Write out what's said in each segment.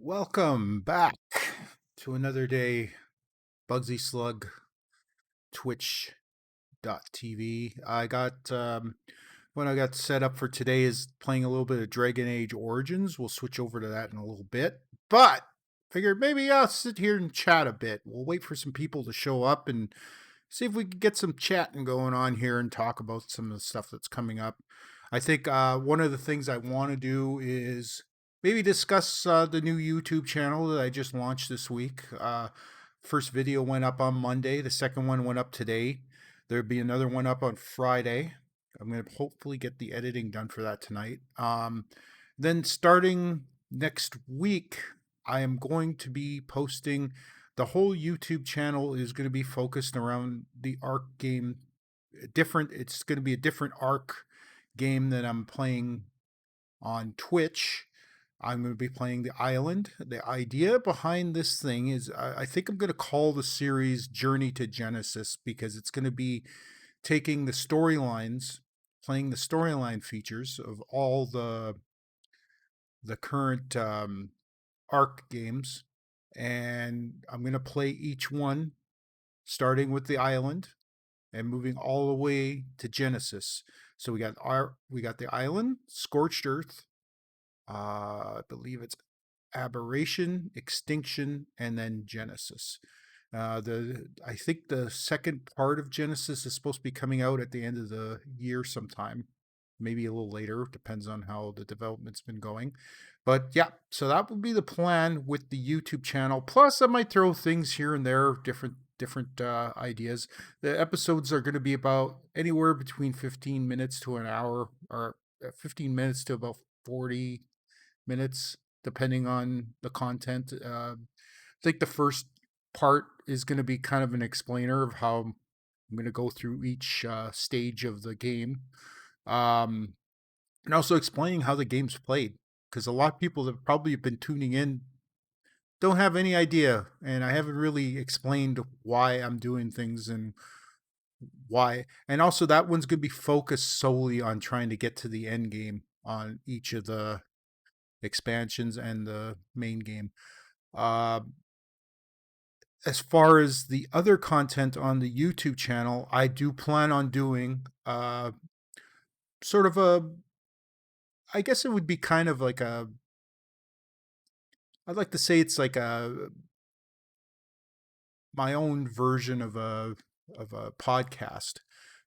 Welcome back to another day. Bugsy Slugg, Twitch.tv. When I got set up for today is playing a little bit of Dragon Age Origins. We'll switch over to that in a little bit. But figured maybe I'll sit here and chat a bit. We'll wait for some people to show up and see if we can get some chatting going on here and talk about some of the stuff that's coming up. I think one of the things I want to do is maybe discuss the new YouTube channel that I just launched this week. First video went up on Monday. The second one went up today. There'll be another one up on Friday. I'm going to hopefully get the editing done for that tonight. Then starting next week, I am going to be posting. The whole YouTube channel is going to be focused around the Ark game. It's going to be a different Ark game that I'm playing on Twitch. I'm going to be playing the island. The idea behind this thing is I think I'm going to call the series Journey to Genesis because it's going to be taking the storylines, playing the storyline features of all the current Ark games, and I'm going to play each one starting with the island and moving all the way to Genesis. So we got the island, Scorched Earth, I believe it's Aberration, Extinction, and then Genesis. I think the second part of Genesis is supposed to be coming out at the end of the year sometime, maybe a little later, depends on how the development's been going. But yeah, so that would be the plan with the YouTube channel. Plus, I might throw things here and there, different ideas. The episodes are going to be about anywhere between 15 minutes to an hour, or 15 minutes to about 40 minutes, depending on the content. I think the first part is going to be kind of an explainer of how I'm going to go through each stage of the game, um, and also explaining how the game's played. Because a lot of people that probably have been tuning in don't have any idea, and I haven't really explained why I'm doing things and why. And also, that one's going to be focused solely on trying to get to the end game on each of the expansions and the main game. Uh, as far as the other content on the YouTube channel, I do plan on doing sort of I guess it would be kind of like I'd like to say it's like my own version of a podcast,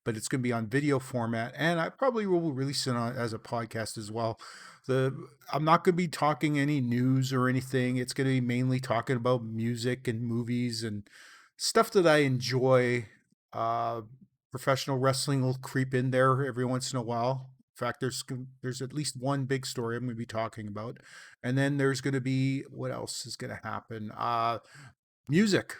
but it's going to be on video format, and I probably will release it as a podcast as well. The I'm not going to be talking any news or anything. It's going to be mainly talking about music and movies and stuff that I enjoy. Uh, Professional wrestling will creep in there every once in a while. In fact, there's at least one big story I'm going to be talking about, and then there's going to be what else is going to happen. Music.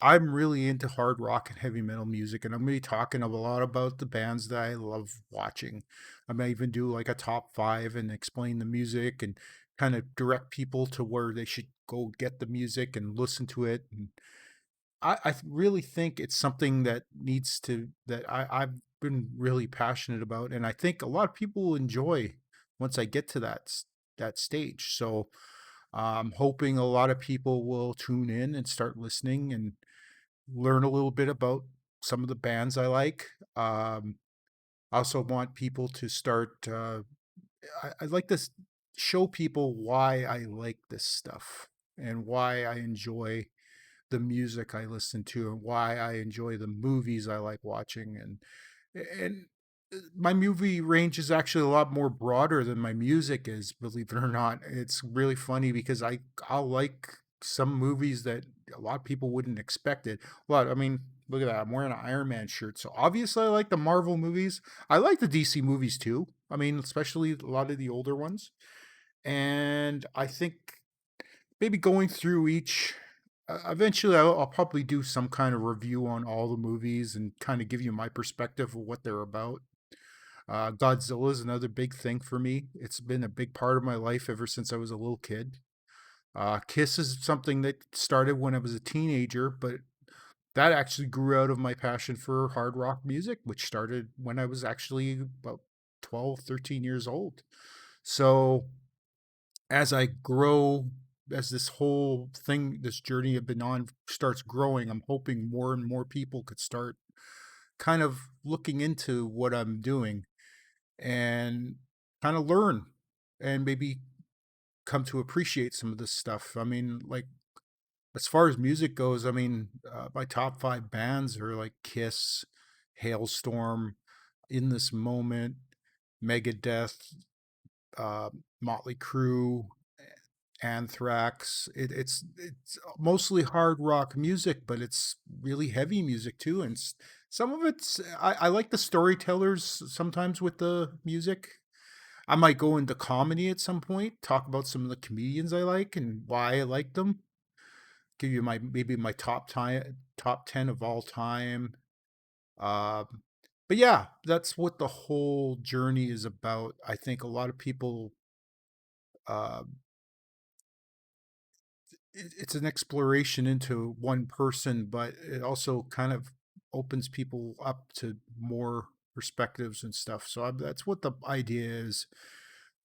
I'm really into hard rock and heavy metal music, and I'm going to be talking a lot about the bands that I love watching. I might even do like a top five and explain the music and kind of direct people to where they should go get the music and listen to it. And I really think it's something that I've been really passionate about, and I think a lot of people will enjoy once I get to that stage. So I'm hoping a lot of people will tune in and start listening and learn a little bit about some of the bands I like. I also want people to start. I'd like to show people why I like this stuff and why I enjoy the music I listen to and why I enjoy the movies I like watching. And my movie range is actually a lot more broader than my music is, believe it or not. It's really funny because I'll like some movies that a lot of people wouldn't expect it. I mean, look at that. I'm wearing an Iron Man shirt. So obviously I like the Marvel movies. I like the DC movies too. I mean, especially a lot of the older ones. And I think maybe going through each eventually I'll probably do some kind of review on all the movies and kind of give you my perspective of what they're about. Godzilla is another big thing for me. It's been a big part of my life ever since I was a little kid. Kiss is something that started when I was a teenager, but that actually grew out of my passion for hard rock music, which started when I was actually about 12, 13 years old. So as I grow, as this whole thing, this journey I've been on starts growing, I'm hoping more and more people could start kind of looking into what I'm doing and kind of learn and maybe come to appreciate some of this stuff. I mean, like as far as music goes, I mean, my top five bands are like Kiss, Hailstorm, In This Moment, Megadeth, uh, Motley Crue, Anthrax. It's mostly hard rock music, but it's really heavy music too. And some of it's I like the storytellers sometimes with the music. I might go into comedy at some point, talk about some of the comedians I like and why I like them. Give you my maybe my top 10 of all time. Um, but yeah, that's what the whole journey is about. I think a lot of people uh, it's an exploration into one person, but it also kind of opens people up to more perspectives and stuff. So that's what the idea is.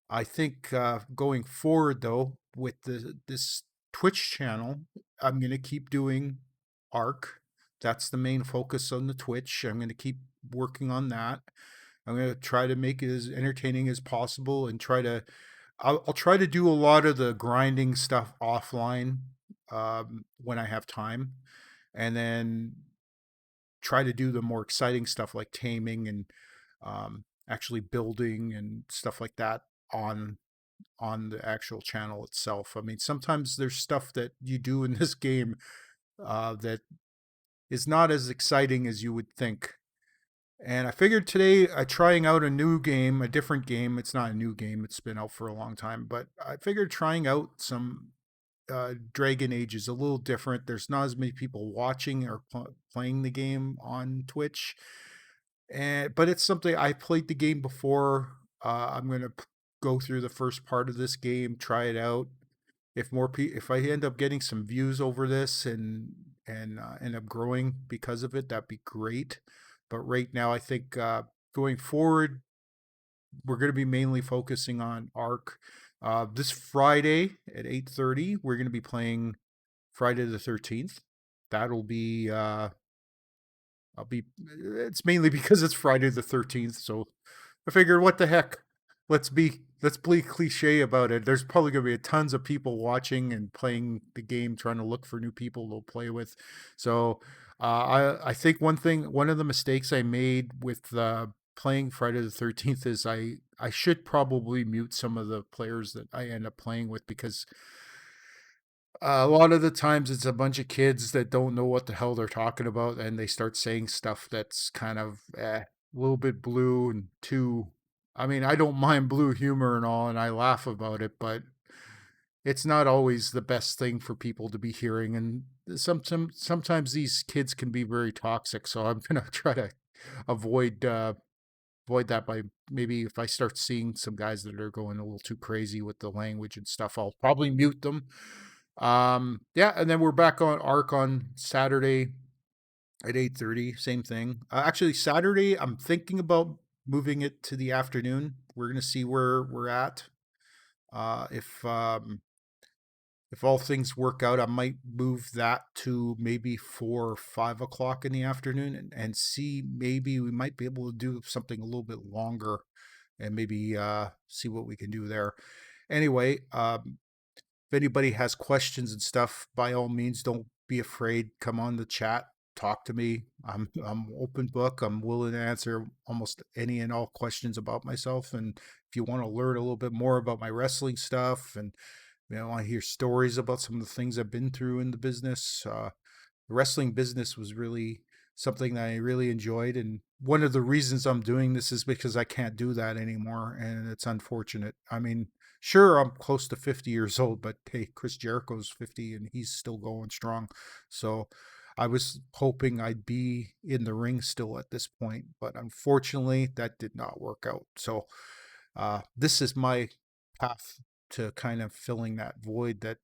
I think going forward, though, with this Twitch channel, I'm going to keep doing Arc. That's the main focus on the Twitch. I'm going to keep working on that. I'm going to try to make it as entertaining as possible and I'll try to do a lot of the grinding stuff offline when I have time, and then try to do the more exciting stuff like taming and actually building and stuff like that on the actual channel itself. I mean, sometimes there's stuff that you do in this game that is not as exciting as you would think. And I figured today, trying out a new game, a different game. It's not a new game; it's been out for a long time. But I figured trying out some Dragon Age is a little different. There's not as many people watching or playing the game on Twitch, and but it's something I played the game before. I'm gonna go through the first part of this game, try it out. If I end up getting some views over this and end up growing because of it, that'd be great. But right now, I think going forward, we're going to be mainly focusing on Arc. This Friday at 8:30, we're going to be playing Friday the 13th. That'll be I'll be it's mainly because it's Friday the 13th, so I figured what the heck? Let's be cliche about it. There's probably going to be tons of people watching and playing the game trying to look for new people to play with. So, I think one of the mistakes I made with playing Friday the 13th is I should probably mute some of the players that I end up playing with because a lot of the times it's a bunch of kids that don't know what the hell they're talking about and they start saying stuff that's kind of a little bit blue and too. I mean, I don't mind blue humor and all, and I laugh about it, but it's not always the best thing for people to be hearing. And sometimes these kids can be very toxic. So I'm gonna try to avoid avoid that by maybe if I start seeing some guys that are going a little too crazy with the language and stuff, I'll probably mute them. Yeah, and then we're back on Arc on Saturday at 8:30, same thing. Actually, Saturday, I'm thinking about moving it to the afternoon. We're gonna see where we're at. If all things work out, I might move that to maybe 4 or 5 o'clock in the afternoon and see maybe we might be able to do something a little bit longer and maybe see what we can do there. Anyway, if anybody has questions and stuff, by all means, don't be afraid. Come on the chat, talk to me. I'm open book. I'm willing to answer almost any and all questions about myself. And if you want to learn a little bit more about my wrestling stuff and want to hear stories about some of the things I've been through in the business, the wrestling business was really something that I really enjoyed. And one of the reasons I'm doing this is because I can't do that anymore. And it's unfortunate. I mean, sure, I'm close to 50 years old, but hey, Chris Jericho's 50 and he's still going strong. So I was hoping I'd be in the ring still at this point, but unfortunately, that did not work out. So this is my path to kind of filling that void that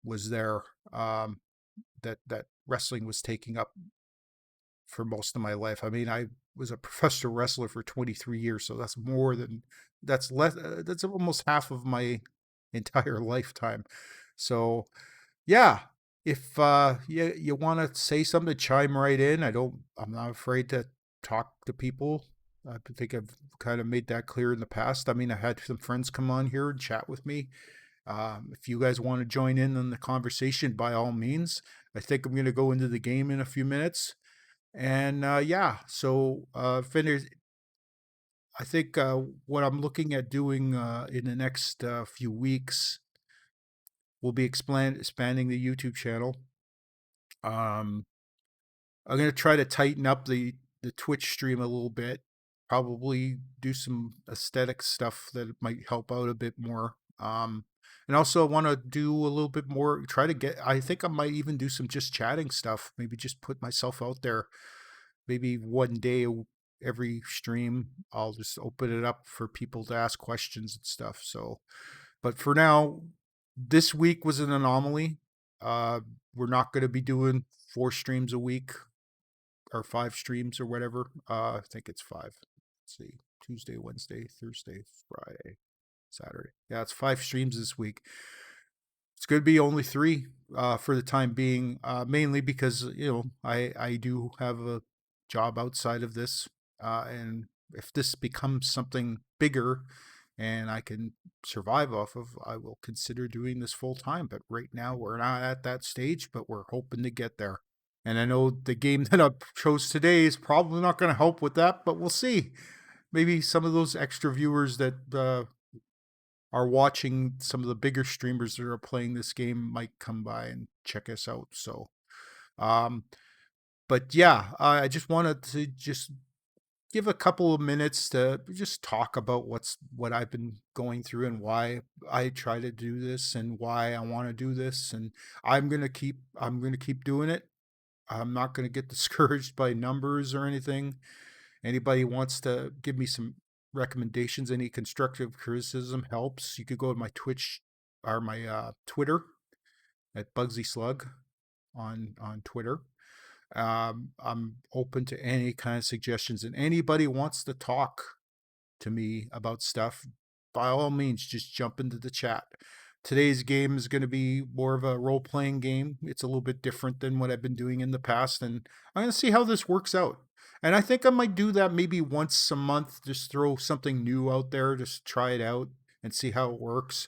was there. That wrestling was taking up for most of my life. I mean, I was a professional wrestler for 23 years, so that's more than that's less. That's almost half of my entire lifetime. So yeah, if you want to say something, chime right in. I'm not afraid to talk to people. I think I've kind of made that clear in the past. I mean, I had some friends come on here and chat with me. If you guys want to join in on the conversation, by all means. I think I'm going to go into the game in a few minutes. And yeah, so finish. I think what I'm looking at doing in the next few weeks will be expanding the YouTube channel. Um, I'm gonna try to tighten up the Twitch stream a little bit. Probably do some aesthetic stuff that might help out a bit more. And also I want to do a little bit more. Try to get. I think I might even do some just chatting stuff. Maybe just put myself out there. Maybe one day every stream, I'll just open it up for people to ask questions and stuff. So, but for now, this week was an anomaly. Uh, we're not going to be doing 4 streams a week or 5 streams or whatever. I think it's 5. Let's see, Tuesday, Wednesday, Thursday, Friday, Saturday. Yeah, it's 5 streams this week. It's going to be only 3 for the time being, mainly because I do have a job outside of this, and if this becomes something bigger and I can survive off of, I will consider doing this full time. But right now we're not at that stage, but we're hoping to get there. And I know the game that I chose today is probably not going to help with that, but we'll see. Maybe some of those extra viewers that are watching some of the bigger streamers that are playing this game might come by and check us out. So, um, but yeah, I just wanted to just give a couple of minutes to just talk about what I've been going through and why I try to do this and why I want to do this. And I'm gonna keep doing it. I'm not gonna get discouraged by numbers or anything. Anybody wants to give me some recommendations, any constructive criticism helps. You could go to my Twitch or my Twitter at Bugsy Slugg on Twitter. I'm open to any kind of suggestions, and anybody wants to talk to me about stuff, by all means, just jump into the chat. Today's game is going to be more of a role playing game. It's a little bit different than what I've been doing in the past, and I'm going to see how this works out. And I think I might do that maybe once a month, just throw something new out there, just try it out and see how it works.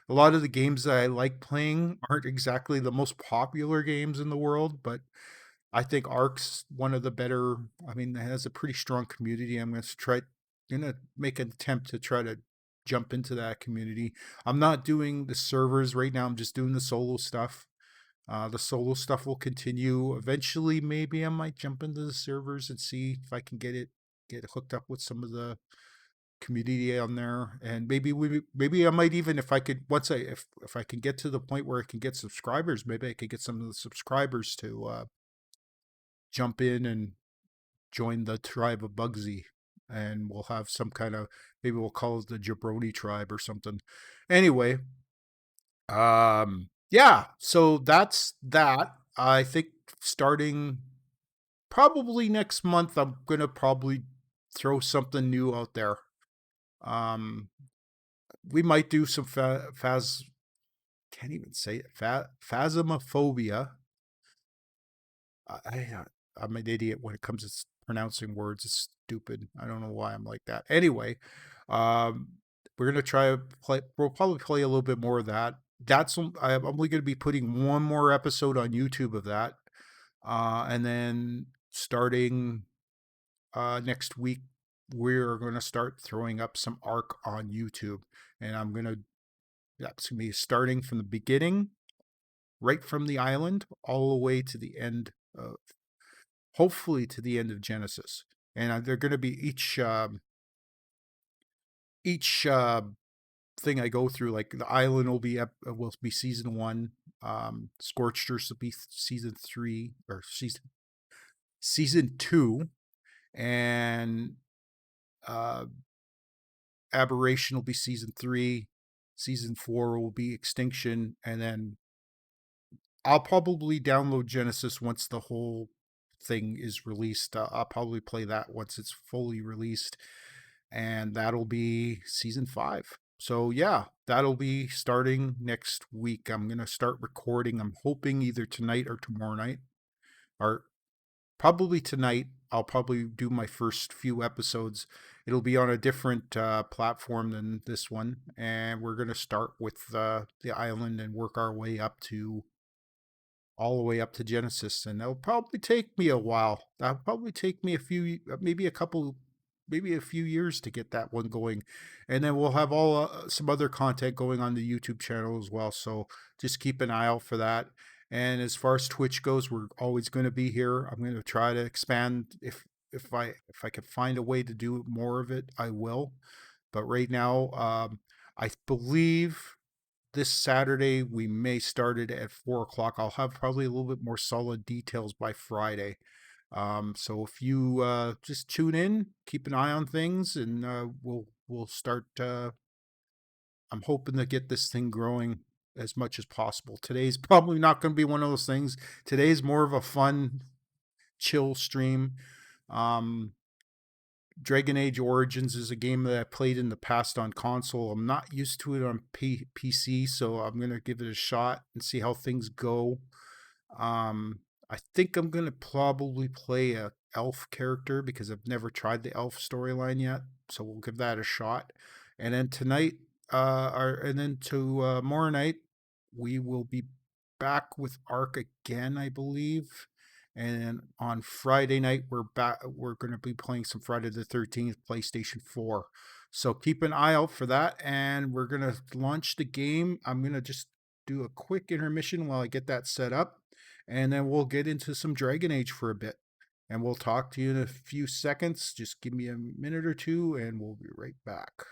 A lot of the games that I like playing aren't exactly the most popular games in the world, but I think Ark's one of the better. I mean, it has a pretty strong community. Gonna make an attempt to try to jump into that community. I'm not doing the servers right now. I'm just doing the solo stuff. The solo stuff will continue. Eventually, maybe I might jump into the servers and see if I can get hooked up with some of the community on there. And maybe I might even, if I could, if I can get to the point where I can get subscribers, maybe I could get some of the subscribers to jump in and join the tribe of Bugsy, and we'll have some kind of, maybe we'll call it the Jabroni tribe or something. Anyway, yeah, so that's that. I think starting probably next month, I'm gonna probably throw something new out there. Um, we might do some can't even say it, phasmophobia. I I'm an idiot when it comes to pronouncing words. It's stupid. I don't know why I'm like that. Anyway, um, we're gonna try to play. We'll probably play a little bit more of that. I'm only gonna be putting one more episode on YouTube of that, and then starting next week, we're gonna start throwing up some Arc on YouTube, and that's gonna be starting from the beginning, right from the island, all the way to the end of, hopefully to the end of Genesis. And they're going to be each thing I go through. Like the island will be season 1. Scorched Earth will be season 3 or season 2, and uh, Aberration will be season 3. Season 4 will be Extinction, and then I'll probably download Genesis once the whole thing is released. I'll probably play that once it's fully released, and that'll be season 5. So yeah, that'll be starting next week. I'm gonna start recording. I'm hoping either tonight or tomorrow night, or probably tonight. I'll probably do my first few episodes. It'll be on a different platform than this one, and we're gonna start with the island and work our way up to all the way up to Genesis, and that'll probably take me a while. That'll probably take me a few, maybe a couple, maybe a few years to get that one going, and then we'll have all some other content going on the YouTube channel as well. So just keep an eye out for that. And as far as Twitch goes, we're always going to be here. I'm going to try to expand if I can find a way to do more of it, I will. But right now, I believe this Saturday we may start it at 4 o'clock. I'll have probably a little bit more solid details by Friday. So if you just tune in, keep an eye on things, and we'll start. I'm hoping to get this thing growing as much as possible. Today's probably not going to be one of those things. Today's more of a fun, chill stream. Um, Dragon Age Origins is a game that I played in the past on console. I'm not used to it on PC, so I'm going to give it a shot and see how things go. I think I'm going to probably play a elf character because I've never tried the elf storyline yet, so we'll give that a shot. And then tonight, and then tomorrow night, we will be back with Ark again, I believe. And on Friday night, we're back. We're going to be playing some Friday the 13th PlayStation 4. So keep an eye out for that. And we're going to launch the game. I'm going to just do a quick intermission while I get that set up. And then we'll get into some Dragon Age for a bit. And we'll talk to you in a few seconds. Just give me a minute or two, and we'll be right back.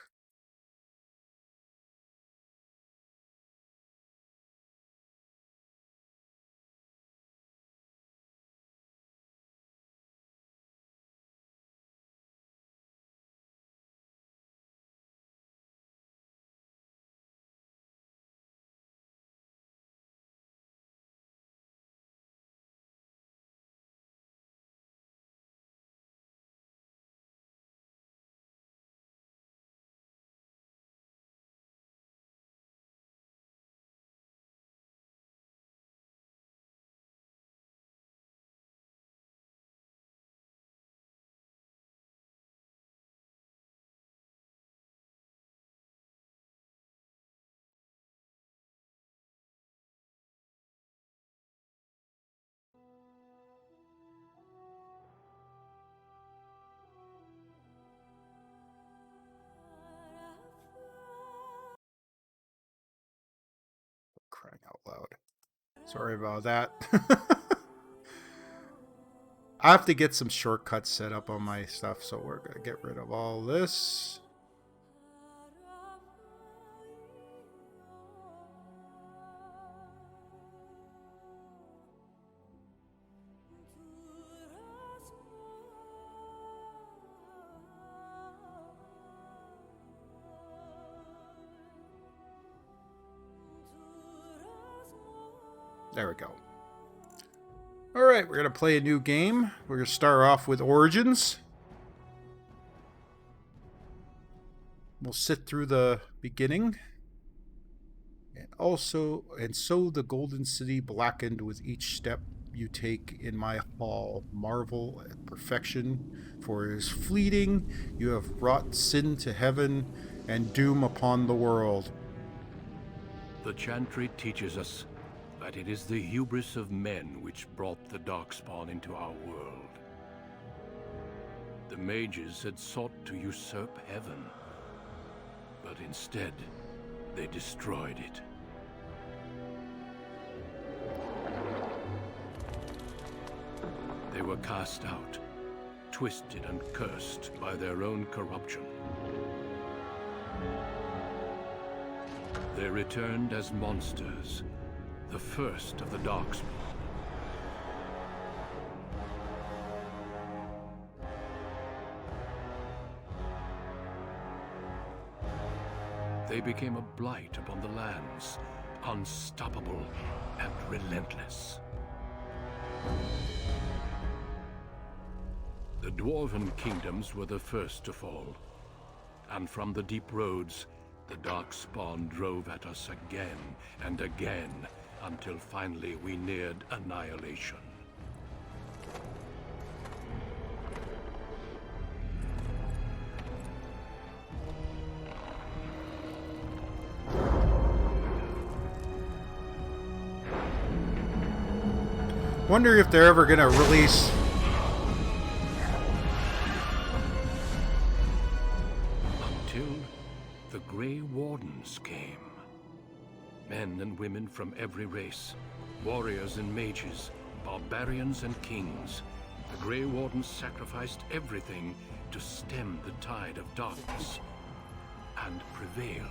Crying out loud. Sorry about that. I have to get some shortcuts set up on my stuff, so we're going to get rid of all this. There we go. All right, we're going to play a new game. We're going to start off with Origins. We'll sit through the beginning. And so the Golden City blackened with each step you take in my hall. Marvel at perfection, for it is fleeting. You have brought sin to heaven and doom upon the world. The Chantry teaches us that it is the hubris of men which brought the Darkspawn into our world. The mages had sought to usurp heaven, but instead, they destroyed it. They were cast out, twisted and cursed by their own corruption. They returned as monsters, the first of the Darkspawn. They became a blight upon the lands, unstoppable and relentless. The Dwarven kingdoms were the first to fall, and from the deep roads The Darkspawn drove at us again and again, until finally we neared annihilation. Wonder if they're ever gonna release Until the Grey Wardens came. Men and women from every race, warriors and mages, barbarians and kings. The Grey Wardens sacrificed everything to stem the tide of darkness, and prevailed.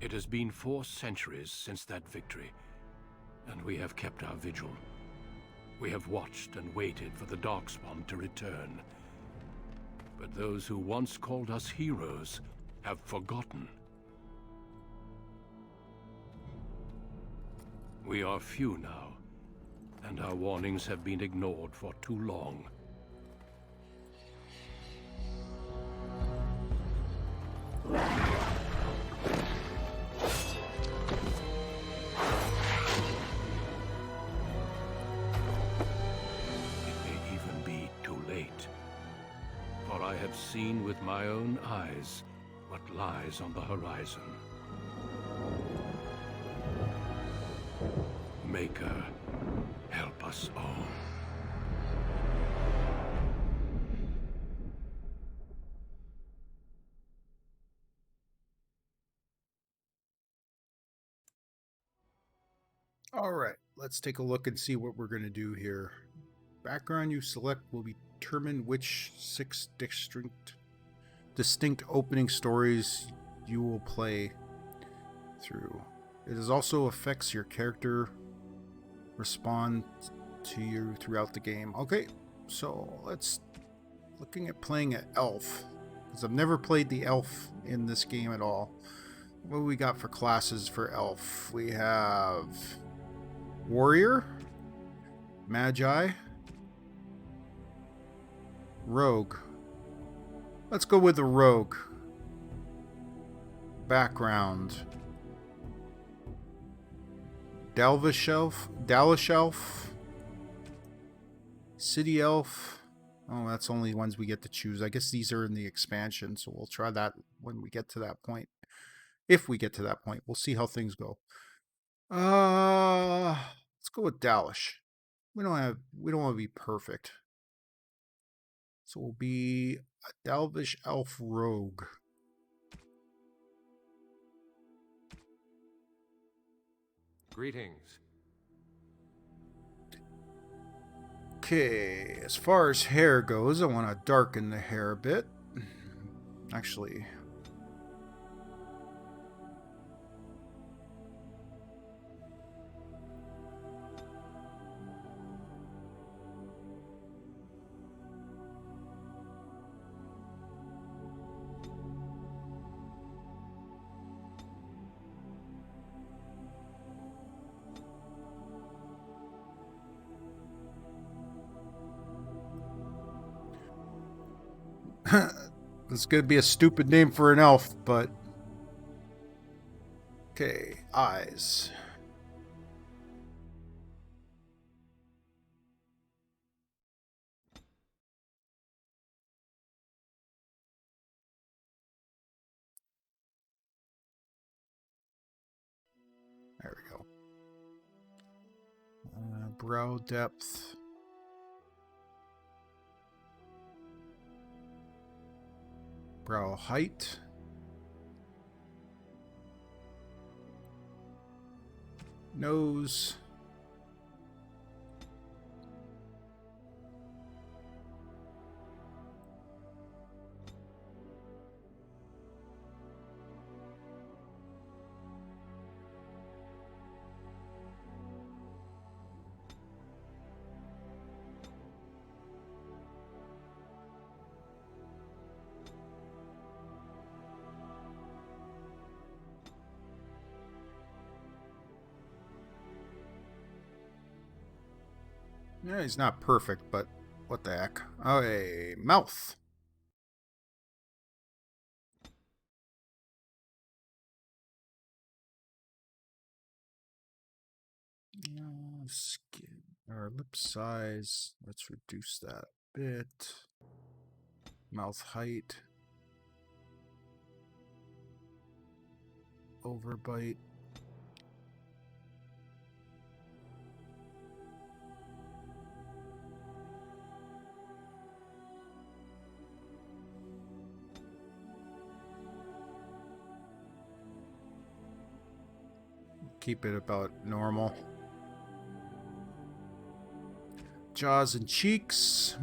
It has been 4 centuries since that victory, and we have kept our vigil. We have watched and waited for the Darkspawn to return. But those who once called us heroes have forgotten. We are few now, and our warnings have been ignored for too long. I have seen with my own eyes what lies on the horizon. Maker, help us all. All right, let's take a look and see what we're going to do here. Background you select will determine which 6 distinct opening stories you will play through. It also affects your character respond to you throughout the game. Okay, so let's looking at playing an elf, because I've never played the elf in this game at all. What do we got for classes for elf? We have warrior, magi, rogue. Let's go with the rogue. Background. Dalish elf, city elf. Oh, that's only ones we get to choose. I guess these are in the expansion, so we'll try that when we get to that point. If we get to that point, we'll see how things go. Let's go with Dalish. We don't want to be perfect. So we'll be a Dalvish elf rogue. Greetings. Okay, as far as hair goes, I want to darken the hair a bit. Actually, it's going to be a stupid name for an elf, but okay, eyes. There we go. Brow depth. Brow height. Nose. Yeah, he's not perfect, but what the heck. Okay, mouth. Skin or lip size. Let's reduce that a bit. Mouth height. Overbite. Keep it about normal. Jaws and cheeks.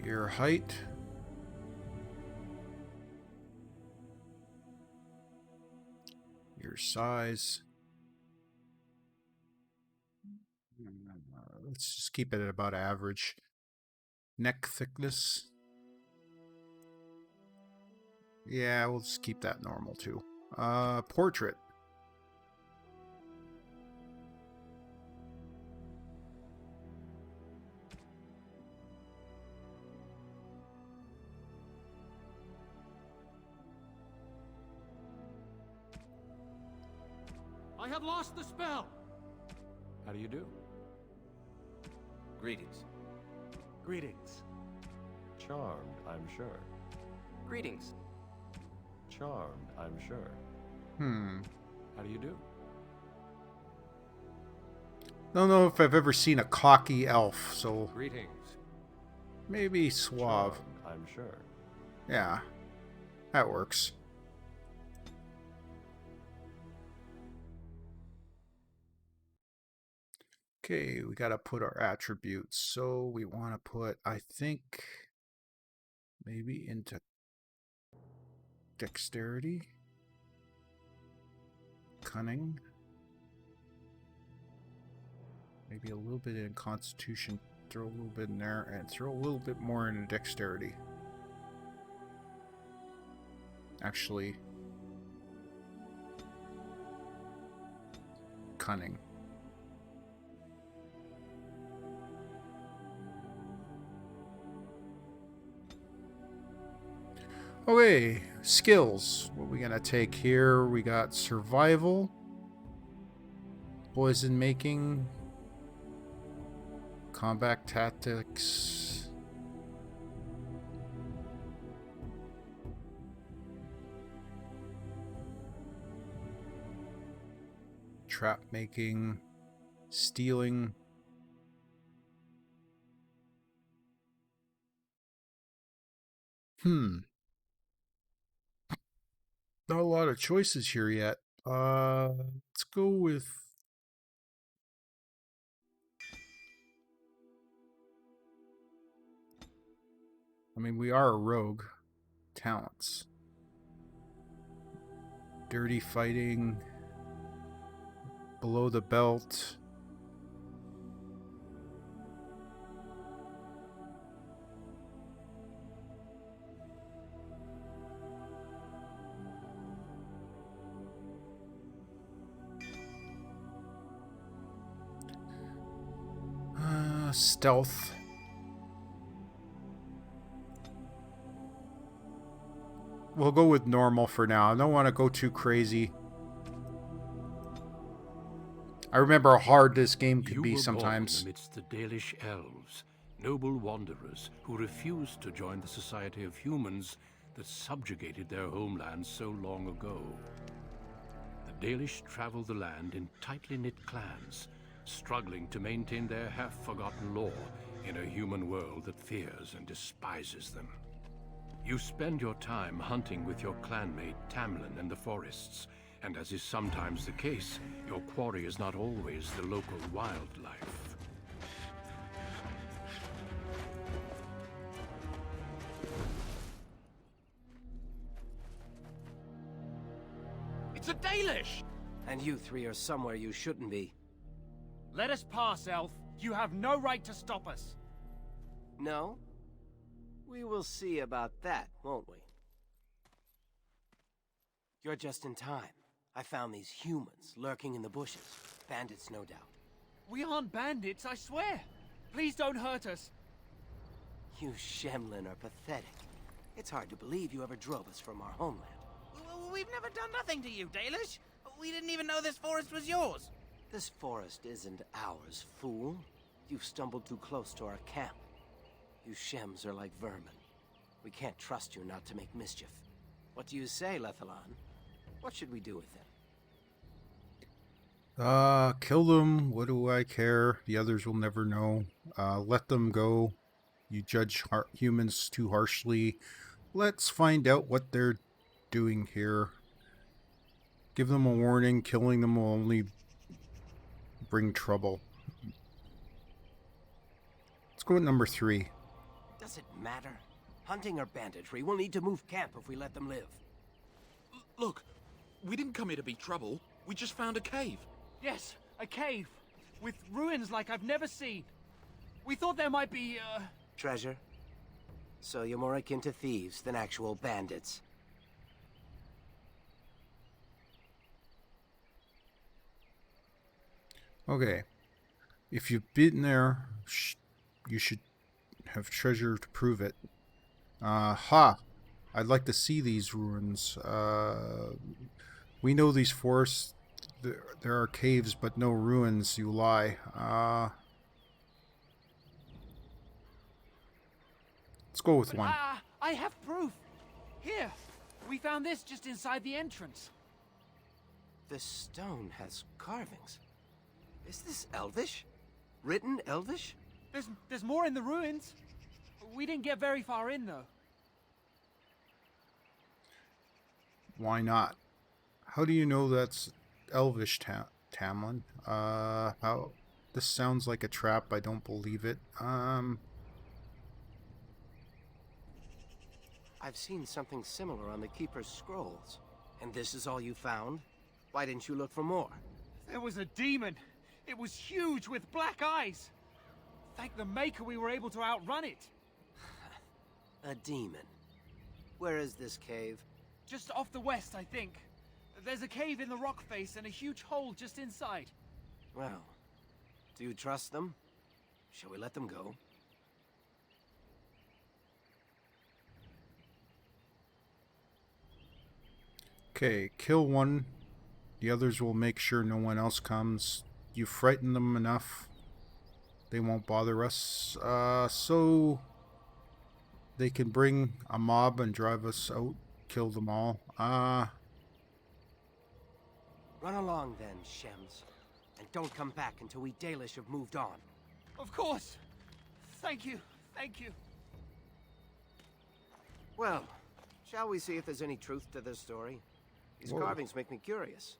Ear height. Ear size. Let's just keep it at about average. Neck thickness. Yeah, we'll just keep that normal too. Portrait. I have lost the spell! How do you do? Greetings. Greetings. Charmed, I'm sure. Greetings. Charmed, I'm sure. How do you do? Don't know if I've ever seen a cocky elf, so Greetings. maybe suave. Charmed, I'm sure. Yeah, that works. Okay, we got to put our attributes. So we want to put, I think, maybe into dexterity, cunning, maybe a little bit in constitution, throw a little bit in there, and throw a little bit more into dexterity. Actually, cunning. Okay, skills. What are we gonna take here? We got survival, poison making, combat tactics, trap making, stealing. Not a lot of choices here yet. Let's go with we are a rogue. Talents. Dirty fighting. Below the belt. Stealth. We'll go with normal for now. I don't want to go too crazy. I remember how hard this game could be sometimes. Born amidst the Dalish elves, noble wanderers who refused to join the society of humans that subjugated their homeland so long ago. The Dalish travel the land in tightly knit clans, struggling to maintain their half-forgotten lore in a human world that fears and despises them. You spend your time hunting with your clanmate Tamlin in the forests, and as is sometimes the case, your quarry is not always the local wildlife. It's a Dalish! And you three are somewhere you shouldn't be. Let us pass, Elf. You have no right to stop us. No? We will see about that, won't we? You're just in time. I found these humans lurking in the bushes. Bandits, no doubt. We aren't bandits, I swear. Please don't hurt us. You Shemlin are pathetic. It's hard to believe you ever drove us from our homeland. We've never done nothing to you, Dalish. We didn't even know this forest was yours. This forest isn't ours, fool. You've stumbled too close to our camp. You Shems are like vermin. We can't trust you not to make mischief. What do you say, Lethalon? What should we do with them? Kill them. What do I care? The others will never know. Let them go. You judge humans too harshly. Let's find out what they're doing here. Give them a warning. Killing them will only bring trouble. Let's go with number 3. Does it matter? Hunting or banditry, we'll need to move camp if we let them live. Look, we didn't come here to be trouble. We just found a cave. Yes, a cave. With ruins like I've never seen. We thought there might be, Treasure? So you're more akin to thieves than actual bandits. Okay. If you've been there, you should have treasure to prove it. Ha! I'd like to see these ruins. We know these forests. There are caves, but no ruins. You lie. Let's go with one. I have proof. Here, we found this just inside the entrance. This stone has carvings. Is this Elvish? Written Elvish? There's more in the ruins. We didn't get very far in, though. Why not? How do you know that's Elvish, Tamlin? How? This sounds like a trap. I don't believe it. I've seen something similar on the Keeper's scrolls. And this is all you found? Why didn't you look for more? There was a demon. It was huge with black eyes. Thank the Maker we were able to outrun it. A demon. Where is this cave? Just off the west, I think. There's a cave in the rock face and a huge hole just inside. Well, do you trust them? Shall we let them go? Okay, kill one. The others will make sure no one else comes. You frighten them enough. They won't bother us. So they can bring a mob and drive us out. Kill them all. Run along then, Shems. And don't come back until we Dalish have moved on. Of course. Thank you. Thank you. Well, shall we see if there's any truth to this story? These Whoa. carvings make me curious.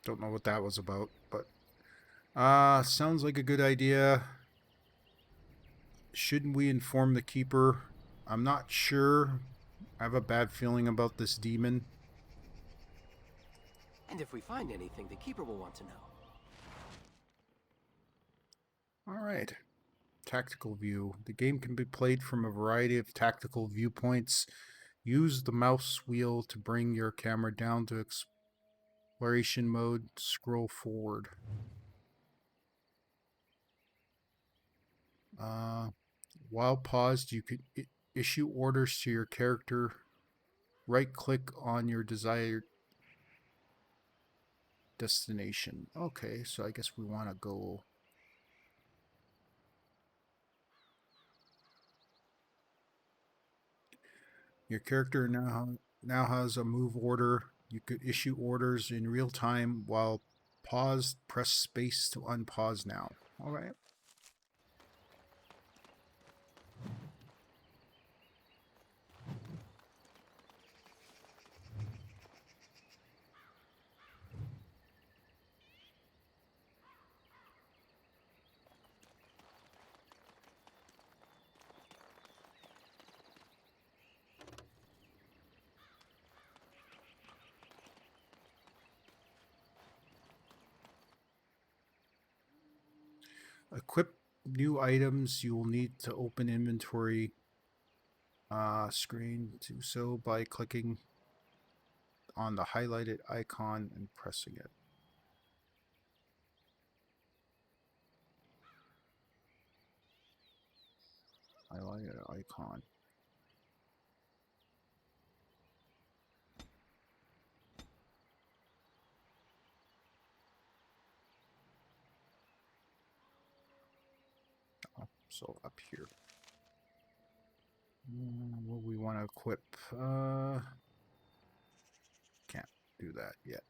Don't know what that was about, but sounds like a good idea. Shouldn't we inform the Keeper? I'm not sure. I have a bad feeling about this demon. And if we find anything, the Keeper will want to know. Alright. Tactical view. The game can be played from a variety of tactical viewpoints. Use the mouse wheel to bring your camera down to exploration mode. Scroll forward. While paused, you could issue orders to your character. Right-click on your desired destination. Okay, so I guess we want to go... Your character now has a move order. You could issue orders in real time while paused. Press space to unpause now. All right. equip new items. You will need to open inventory screen. Do so by clicking on the highlighted icon and pressing it. Highlighted icon. So up here. What we want to equip? Can't do that yet.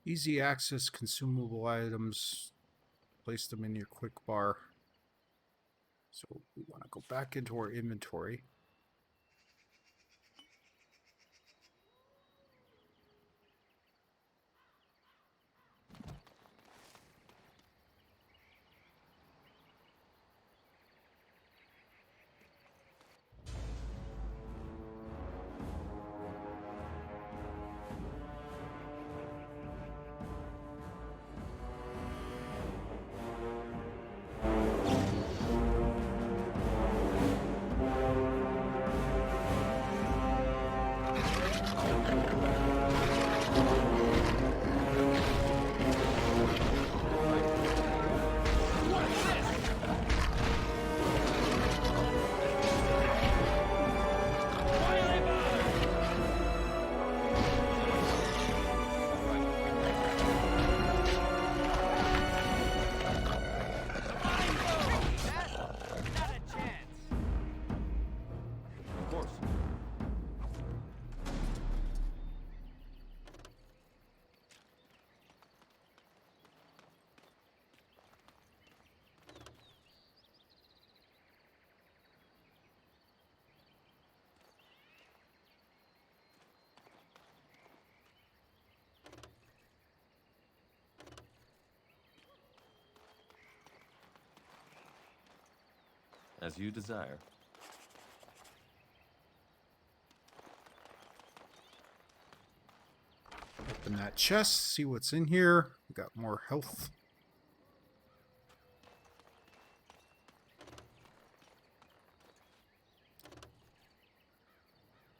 Easy access consumable items. Place them in your quick bar. So we want to go back into our inventory. Of course. As you desire. Open that chest, see what's in here. We got more health.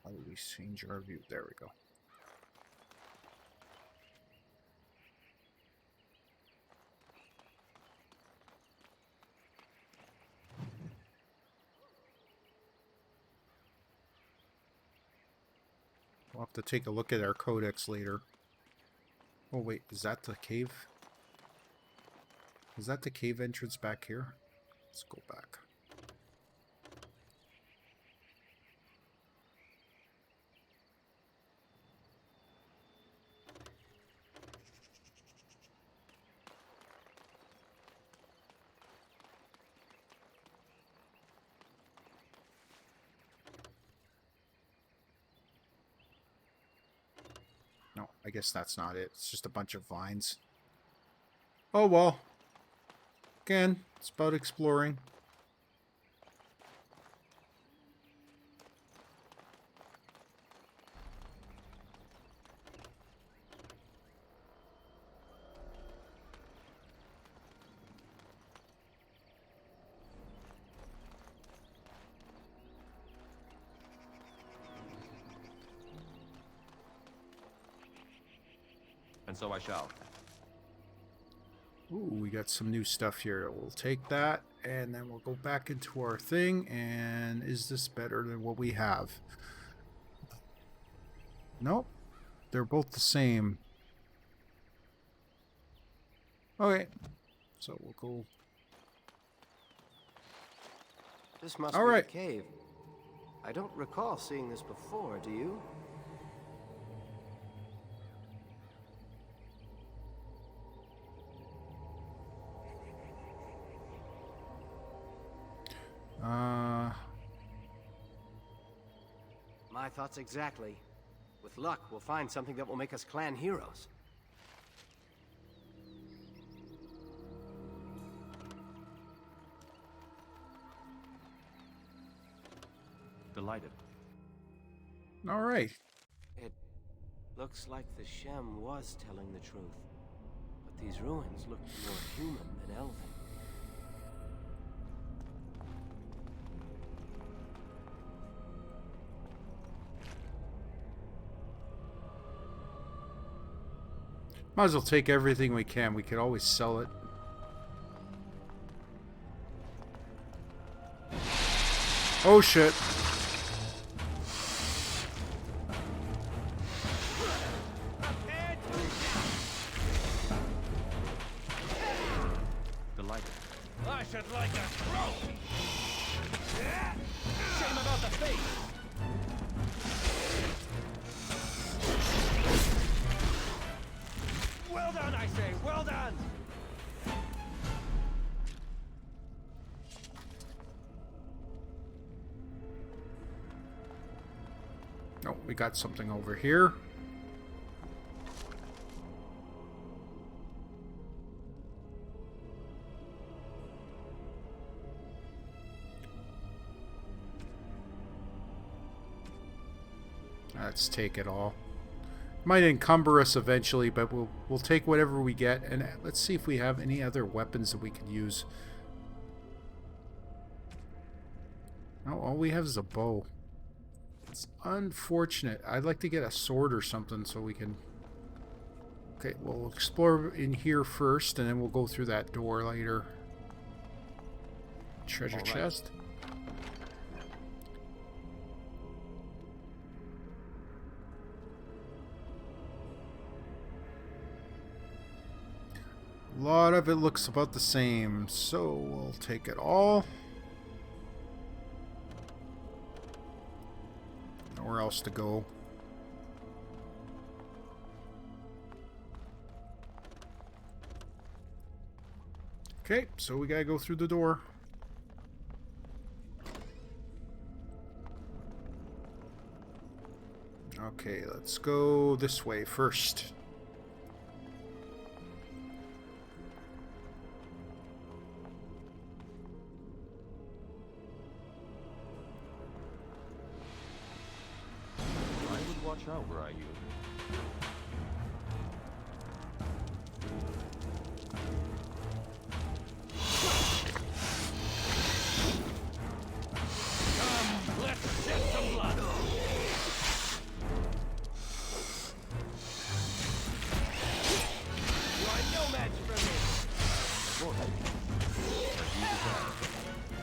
How do we change our view? There we go. We'll have to take a look at our codex later. Oh wait, is that the cave? Is that the cave entrance back here? Let's go back. No, I guess that's not it. It's just a bunch of vines. Oh well. Again, it's about exploring. And so I shall. Ooh, we got some new stuff here. We'll take that, and then we'll go back into our thing, and is this better than what we have? Nope. They're both the same. Okay. So we'll go... This must All be right. the cave. I don't recall seeing this before, do you? My thoughts exactly. With luck, we'll find something that will make us clan heroes. Delighted. All right. It looks like the Shem was telling the truth. But these ruins look more human than elven. Might as well take everything we can. We could always sell it. Oh shit. Delighted. I should like a trophy. Shame about the face. Well done, I say. Well done. Oh, we got something over here. Let's take it all. Might encumber us eventually, but we'll take whatever we get, and let's see if we have any other weapons that we could use. No, all we have is a bow. It's unfortunate. I'd like to get a sword or something so we can... Okay, we'll explore in here first, and then we'll go through that door later. Treasure chest. A lot of it looks about the same, so we'll take it all. Nowhere else to go. Okay, so we gotta go through the door. Okay, let's go this way first. Watch out, were I you? Come, let's shed some blood. You are no match for me. Of course. As you desire.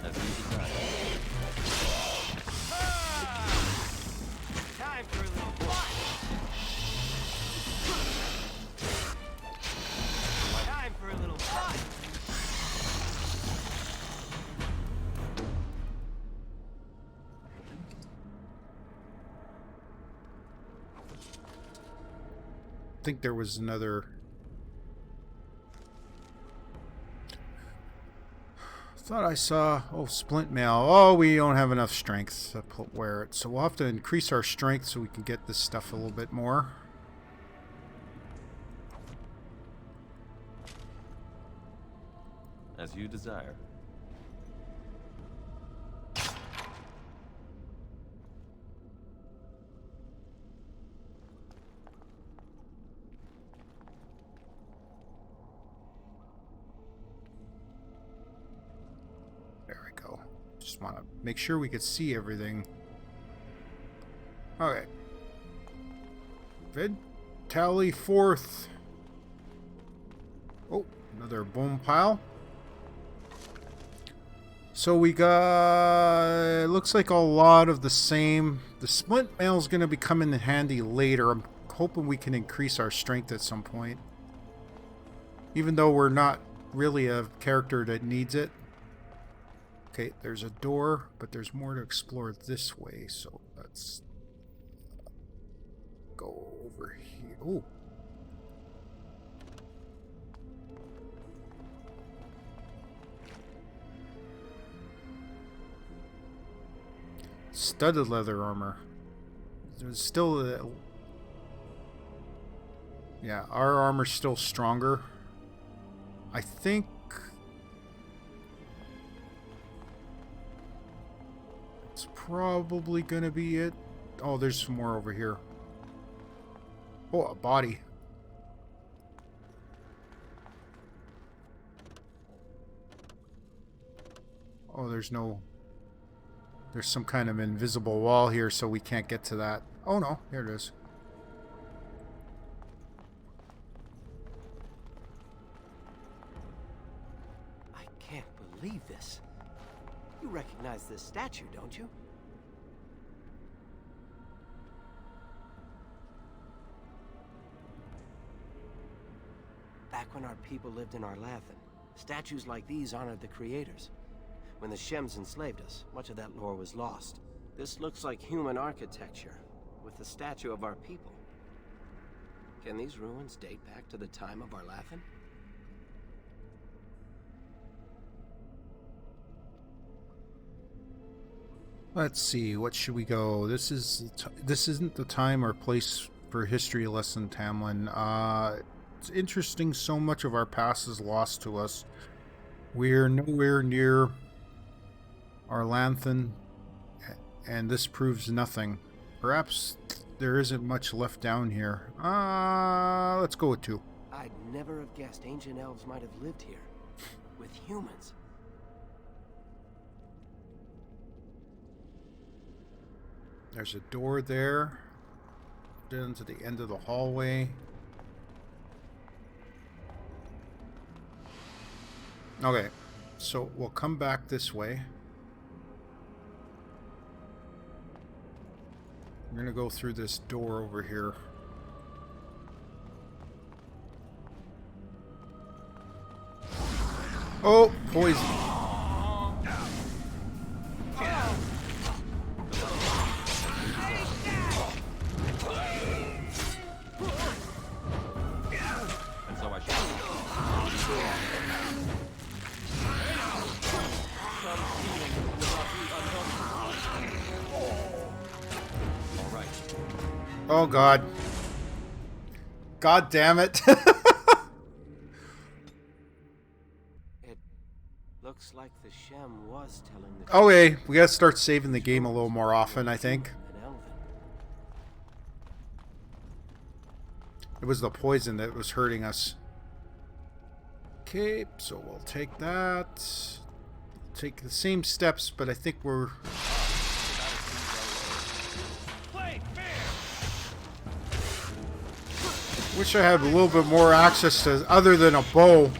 As you desire. Time for a little fun. Time for a little fun. I think there was another... Thought I saw... Oh, splint mail. Oh, we don't have enough strength to wear it. So we'll have to increase our strength so we can get this stuff a little bit more. As you desire. There we go. Just want to make sure we could see everything. Okay. Vid tally forth. Oh, another bone pile. So we got, it looks like a lot of the same. The splint mail is going to be coming in handy later. I'm hoping we can increase our strength at some point. Even though we're not really a character that needs it. Okay, there's a door, but there's more to explore this way. So let's go over here. Ooh. Studded leather armor. There's still... yeah, our armor's still stronger. I think... it's probably gonna be it. Oh, there's some more over here. Oh, a body. Oh, there's no... there's some kind of invisible wall here, so we can't get to that. Oh no, here it is. I can't believe this. You recognize this statue, don't you? Back when our people lived in Arlathan, statues like these honored the creators. When the Shems enslaved us, much of that lore was lost. This looks like human architecture, with the statue of our people. Can these ruins date back to the time of Arlathan? Let's see, what should we go? This isn't the time or place for a history lesson, Tamlin. It's interesting so much of our past is lost to us. We're nowhere near Arlathan, and this proves nothing. Perhaps there isn't much left down here. Let's go with 2. I'd never have guessed ancient elves might have lived here. With humans. There's a door there. Down to the end of the hallway. Okay, so we'll come back this way. We're gonna go through this door over here. Oh, poison. And so I shall. All right. Oh God. God damn it. It looks like the Shem was telling the Okay, we gotta start saving the game a little more often, I think. an elven. It was the poison that was hurting us. Okay, so we'll take that. Take the same steps, but I think we're... Play fair. wish I had a little bit more access to other than a bow.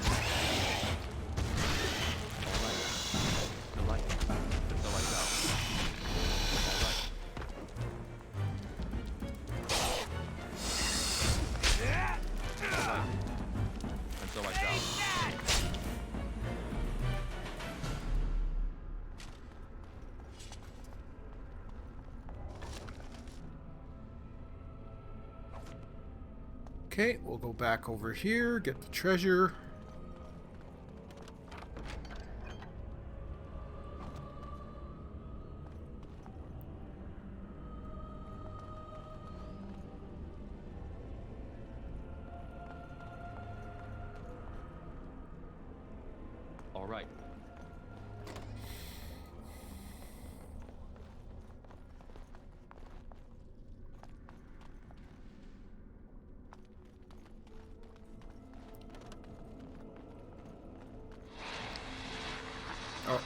Okay, we'll go back over here, get the treasure. All right. Oh.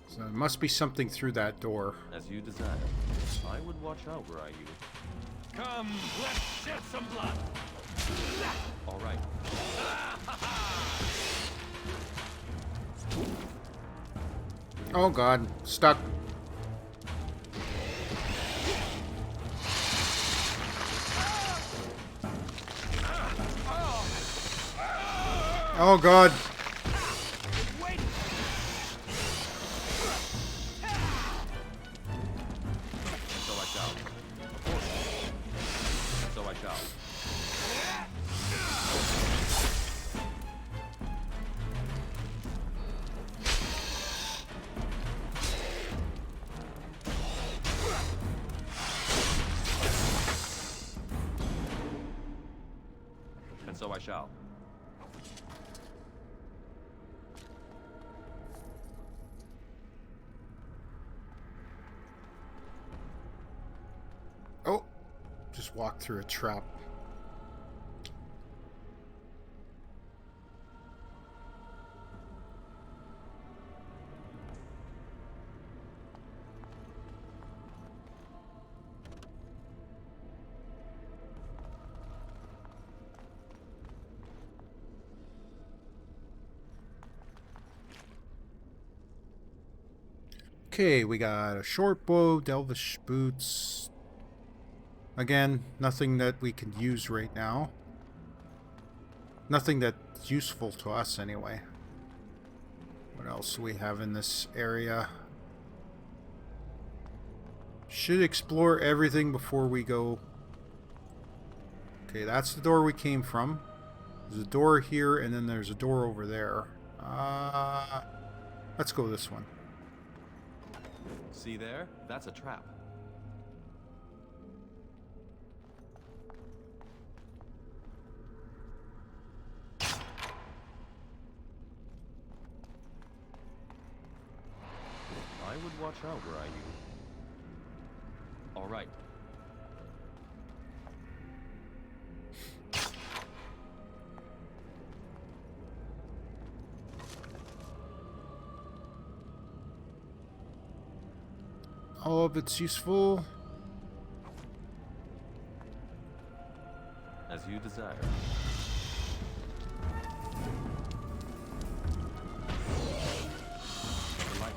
So there must be something through that door. As you desire. I would watch out were I you. Come, let's shed some blood. All right. Oh God, stuck. Oh God. Wait. And so I shall. Of course. And so I shall. so I shall. Oh, just walked through a trap. Okay, we got a short bow, delvish boots. Again, nothing that we can use right now. Nothing that's useful to us anyway. What else do we have in this area? Should explore everything before we go. Okay, that's the door we came from. There's a door here, and then there's a door over there. Let's go this one. See there? That's a trap. I would watch out were I you. All right. All of it's useful. As you desire. The light.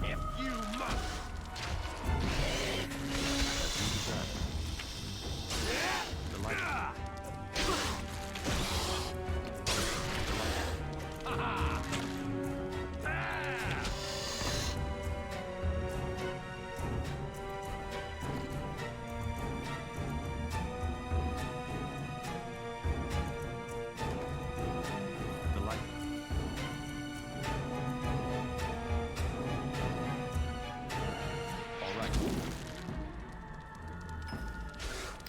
If you must. As you desire. The light. The light. All right.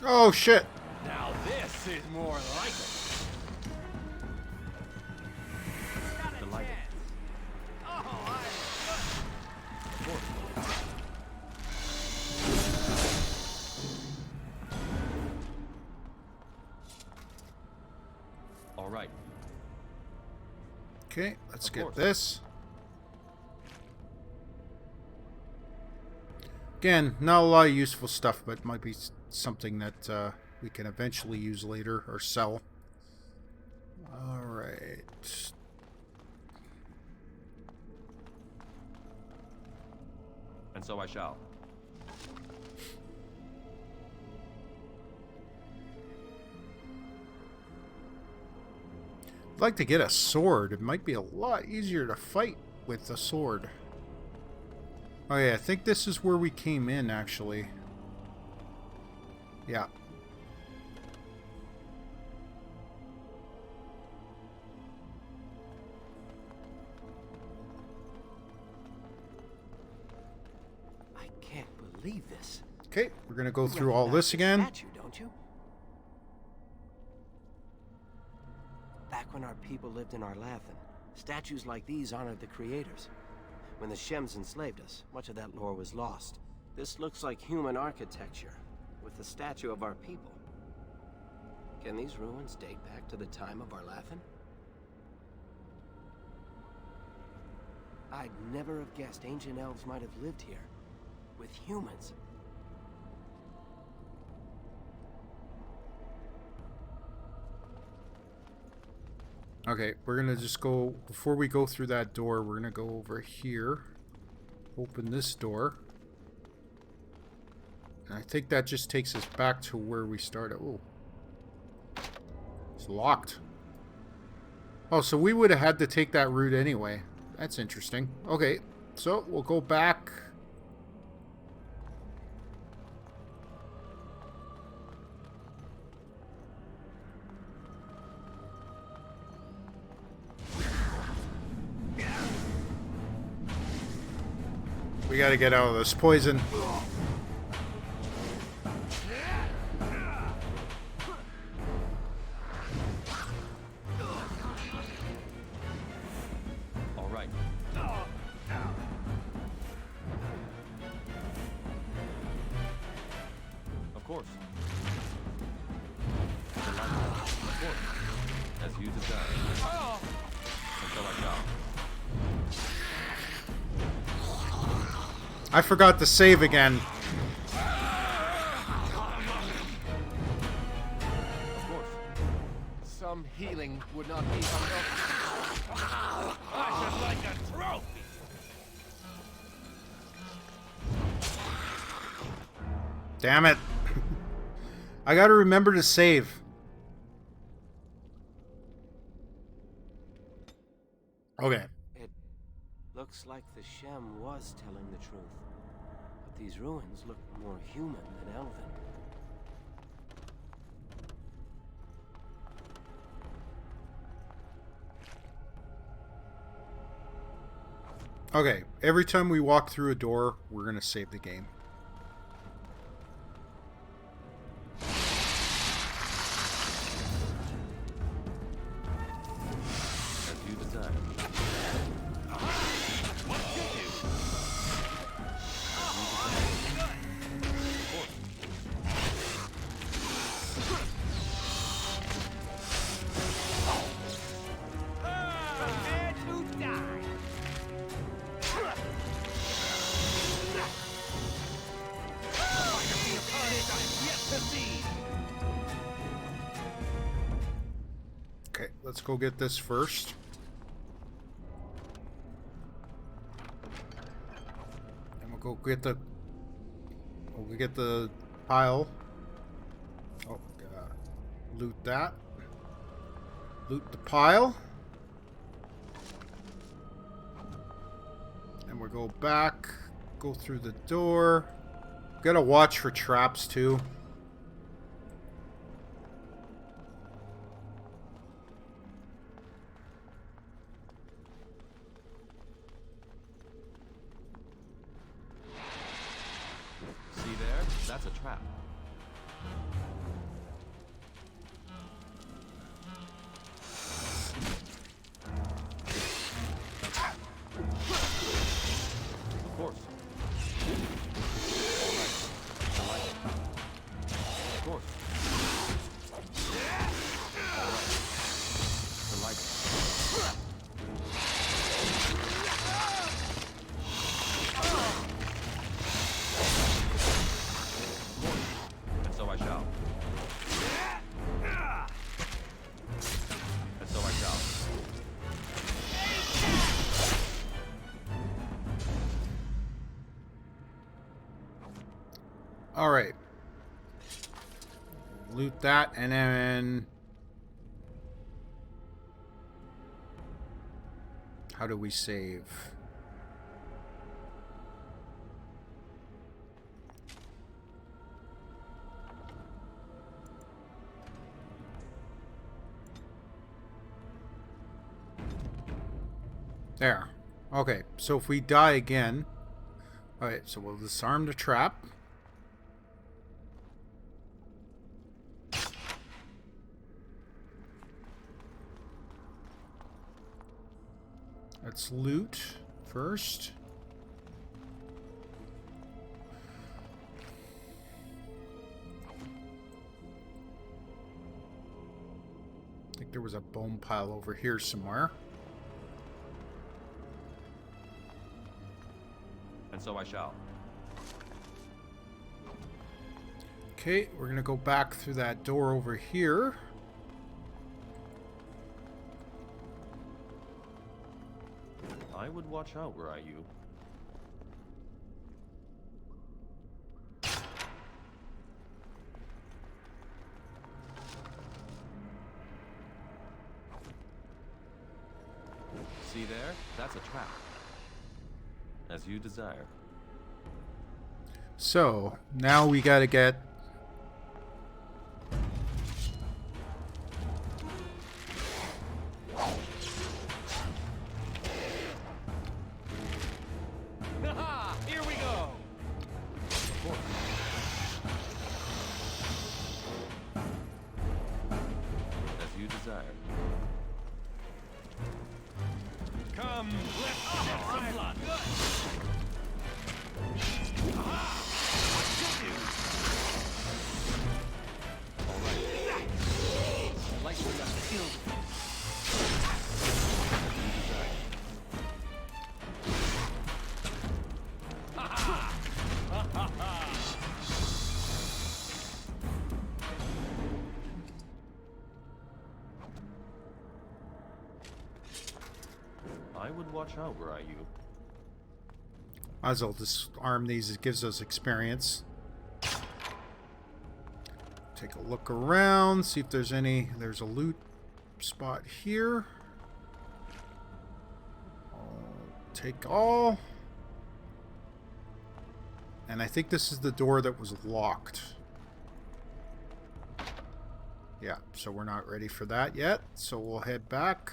Oh shit! Now this is more like it. The light. All right. Okay, let's Of get course. this. Again, not a lot of useful stuff, but might be something that we can eventually use later or sell. Alright. And so I shall. I'd like to get a sword. It might be a lot easier to fight with a sword. Oh yeah, I think this is where we came in, actually. Yeah. I can't believe this. Okay, we're gonna go You through all recognize this the again. Statue, don't you? Back when our people lived in Arlathan, statues like these honored the creators. When the Shems enslaved us, much of that lore was lost. This looks like human architecture, with the statue of our people. Can these ruins date back to the time of Arlathan? I'd never have guessed ancient elves might have lived here, with humans. Okay, we're gonna just go, before we go through that door, we're gonna go over here. Open this door. And I think that just takes us back to where we started. Oh. It's locked. Oh, so we would have had to take that route anyway. That's interesting. Okay, so we'll go back. We gotta get out of this poison. course. Of course. As you desire. And so I shall. I forgot to save again. Of course. Some healing would not be unwelcome. I just like a trophy. Damn it. I gotta remember to save. Okay. It looks like the Shem was telling the truth. But these ruins look more human than elven. Okay. Every time we walk through a door, we're gonna save the game. As you desire. Prepare to die. The opponent I've yet to see. Okay, let's go get this first. And we'll go get the... We'll get the pile. Oh, loot that. Loot the pile. And we'll go back. Go through the door. Gotta watch for traps too. See there? That's a trap. Of course. I like it. Of course. I like it. And so I shall. And so I shall. All right. Loot that, and then how do we save? There. Okay, so if we die again, all right, so we'll disarm the trap. Let's loot first. I think there was a bone pile over here somewhere. And so I shall. Okay, we're gonna go back through that door over here. I would watch out were I you. See there? That's a trap. As you desire. So, now we gotta get... Here we go. Of course. As you desire. Come, let's shed some blood. would watch out were I you. Might as well disarm these. It gives us experience. Take a look around, see if there's any. There's a loot spot here. I'll take all. And I think this is the door that was locked. Yeah, so we're not ready for that yet. So we'll head back.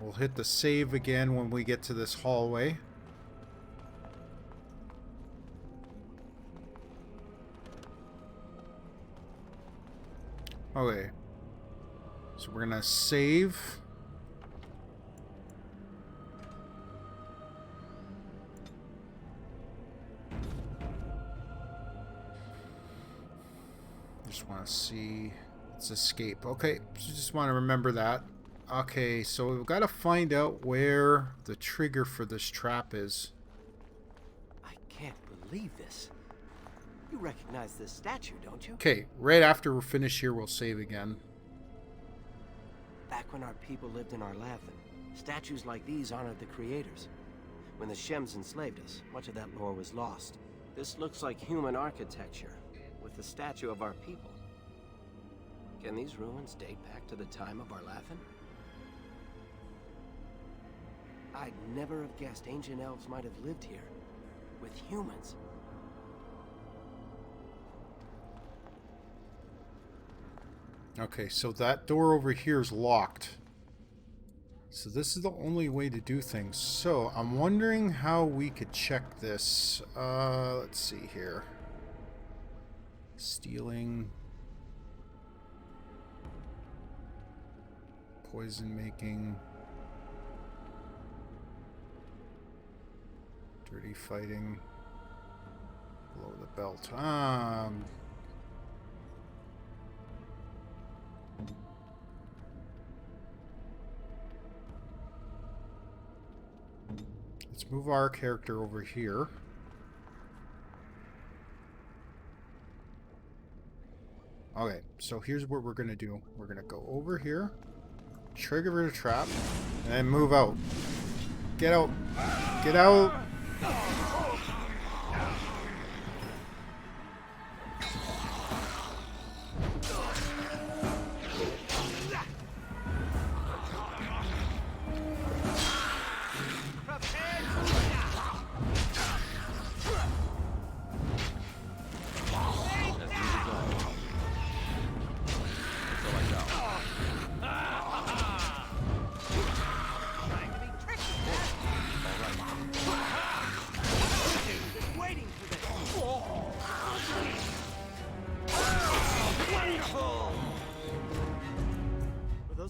We'll hit the save again when we get to this hallway. Okay. So we're gonna save. Just want to see. Let's escape. Okay, so just want to remember that. Okay, so we've got to find out where the trigger for this trap is. I can't believe this. You recognize this statue, don't you? Okay, right after we're finished here, we'll save again. Back when our people lived in our Arlathan, statues like these honored the creators. When the Shems enslaved us, much of that lore was lost. This looks like human architecture, with the statue of our people. Can these ruins date back to the time of Arlathan? I'd never have guessed ancient elves might have lived here, with humans. Okay, so that door over here is locked. So this is the only way to do things. So I'm wondering how we could check this. Let's see here. Stealing. Poison making. Dirty fighting. Below the belt. Let's move our character over here. Okay, so here's what we're gonna do. We're gonna go over here, trigger the trap, and then move out. Get out! Get out!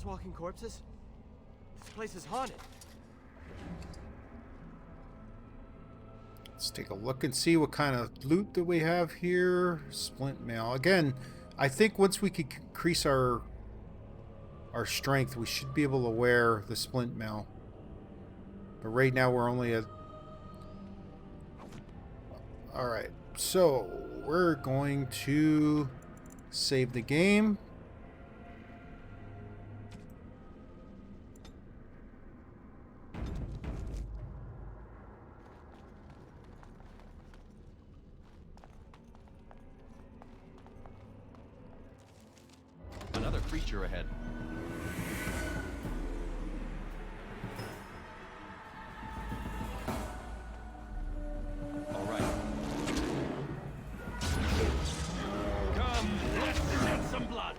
Walking corpses? This place is haunted. Let's take a look and see what kind of loot that we have here. Splint mail. Again, I think once we can increase our strength, we should be able to wear the splint mail. But right now we're only at... Alright, so we're going to save the game. Another creature ahead. All right. Come, let's shed some blood.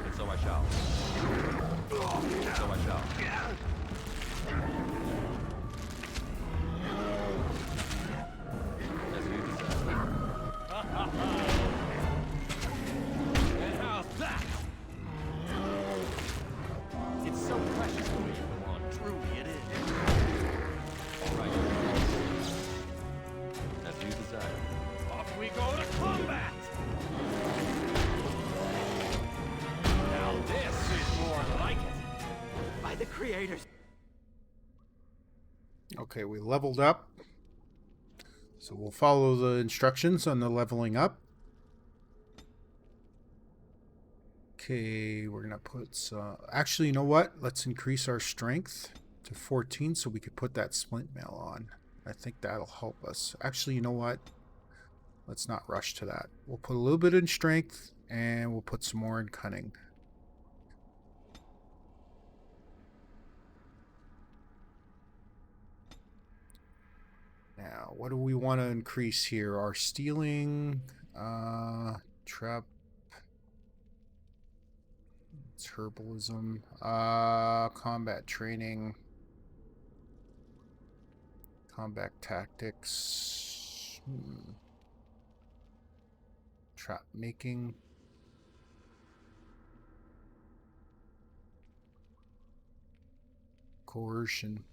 And so I shall. And so I shall. As you desire. It's so precious the way you go on. Truly it is. All right. As you desire. Off we go to combat! Now this is more like it. By the creators. Okay, we leveled up. So we'll follow the instructions on the leveling up. Okay, we're gonna put actually, you know what? Let's increase our strength to 14 so we could put that splint mail on. I think that'll help us. Actually, you know what? Let's not rush to that. We'll put a little bit in strength and we'll put some more in cunning. Now, what do we want to increase here? Our stealing, trap, it's herbalism, combat training, combat tactics, trap making, coercion,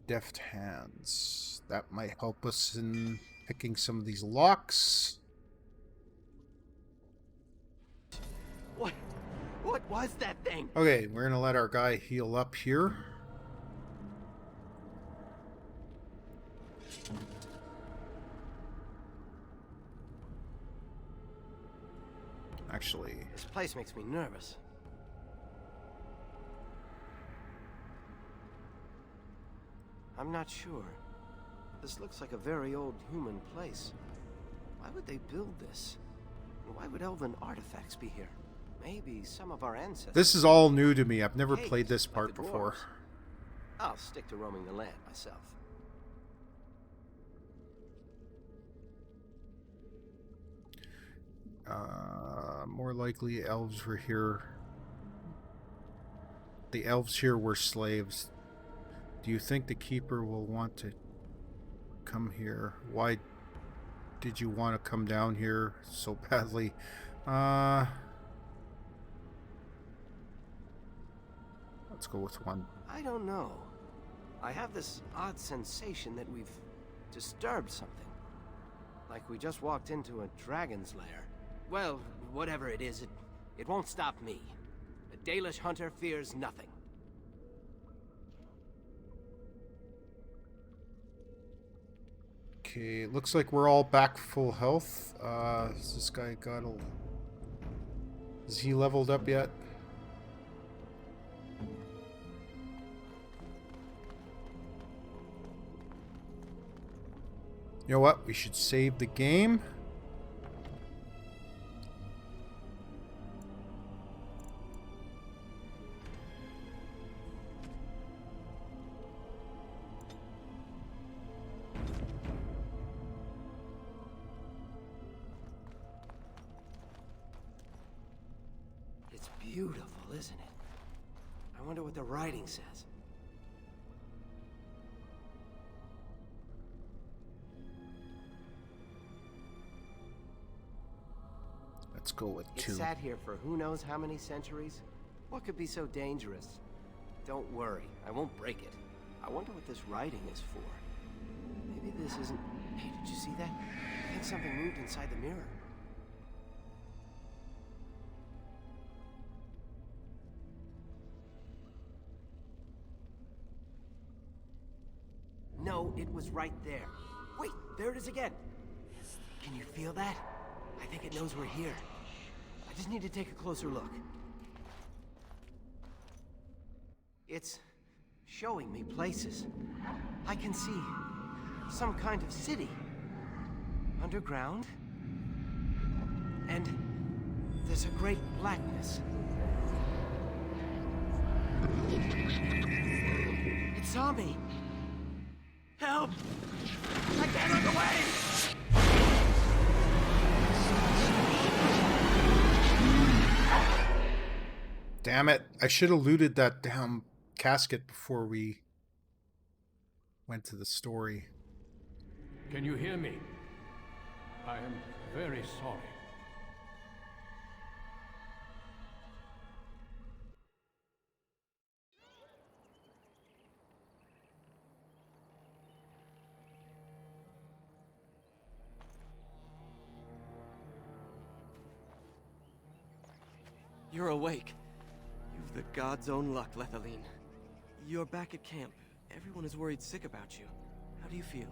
deft hands. That might help us in picking some of these locks. What was that thing? Okay, we're gonna let our guy heal up here. Actually, This place makes me nervous. I'm not sure. This looks like a very old human place. Why would they build this? And why would elven artifacts be here? Maybe some of our ancestors... this is all new to me. I've never Hey, played this like part the before. dwarves. I'll stick to roaming the land myself. More likely elves were here. The elves here were slaves. Do you think the keeper will want to come here? Why did you want to come down here so badly? Let's go with one. I don't know. I have this odd sensation that we've disturbed something. Like we just walked into a dragon's lair. Well, whatever it is, it won't stop me. A Dalish hunter fears nothing. Okay, it looks like we're all back full health. Has this guy got a... Is he leveled up yet? You know what? We should save the game. It's beautiful, isn't it? I wonder what the writing says. Let's go with It 2. sat here for who knows how many centuries? What could be so dangerous? Don't worry, I won't break it. I wonder what this writing is for. Maybe this isn't... Hey, did you see that? I think something moved inside the mirror. No, it was right there. Wait, there it is again. Can you feel that? I think it knows we're here. I just need to take a closer look. It's showing me places. I can see some kind of city. Underground. And there's a great blackness. It saw me. Help! I can't look away! Damn it. I should have looted that damn casket before we went to the story. Can you hear me? I am very sorry. You're awake. You've The god's own luck, Lethaline. You're back at camp. Everyone is worried sick about you. How do you feel?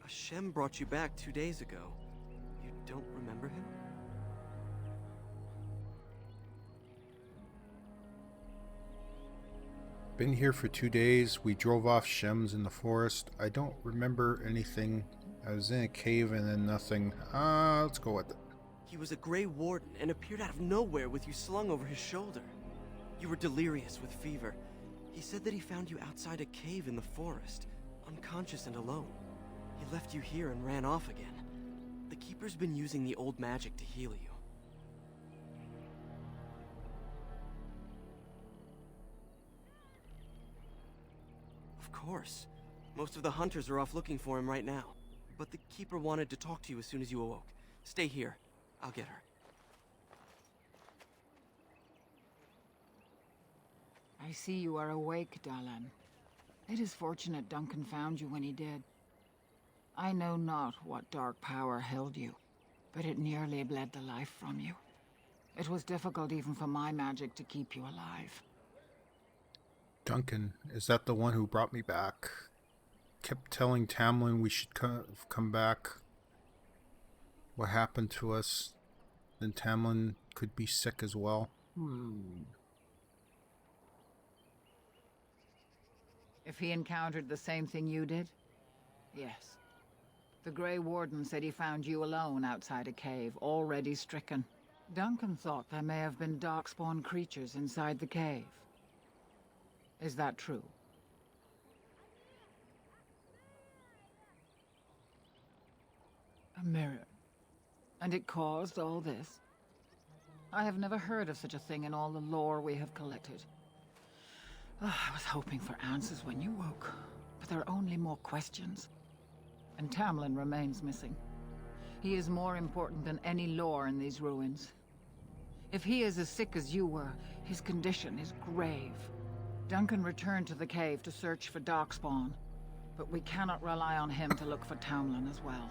Shem brought you back 2 days ago. You don't remember him? Been here for 2 days. We drove off Shems in the forest. I don't remember anything. I was in a cave and then nothing. Let's go with it. He was a Grey Warden and appeared out of nowhere with you slung over his shoulder. You were delirious with fever. He said that he found you outside a cave in the forest, unconscious and alone. He left you here and ran off again. The Keeper's been using the old magic to heal you. Of course. Most of the hunters are off looking for him right now. But the Keeper wanted to talk to you as soon as you awoke. Stay here. I'll get her. I see you are awake, Dalan. It is fortunate Duncan found you when he did. I know not what dark power held you, but it nearly bled the life from you. It was difficult even for my magic to keep you alive. Duncan, is that the one who brought me back? Kept telling Tamlin we should come back. What happened to us? Then Tamlin could be sick as well. If he encountered the same thing you did? Yes. The Grey Warden said he found you alone outside a cave, already stricken. Duncan thought there may have been darkspawn creatures inside the cave. Is that true? A mirror. And it caused all this? I have never heard of such a thing in all the lore we have collected. I was hoping for answers when you woke, but there are only more questions. And Tamlin remains missing. He is more important than any lore in these ruins. If he is as sick as you were, his condition is grave. Duncan returned to the cave to search for Darkspawn, but we cannot rely on him to look for Tamlin as well.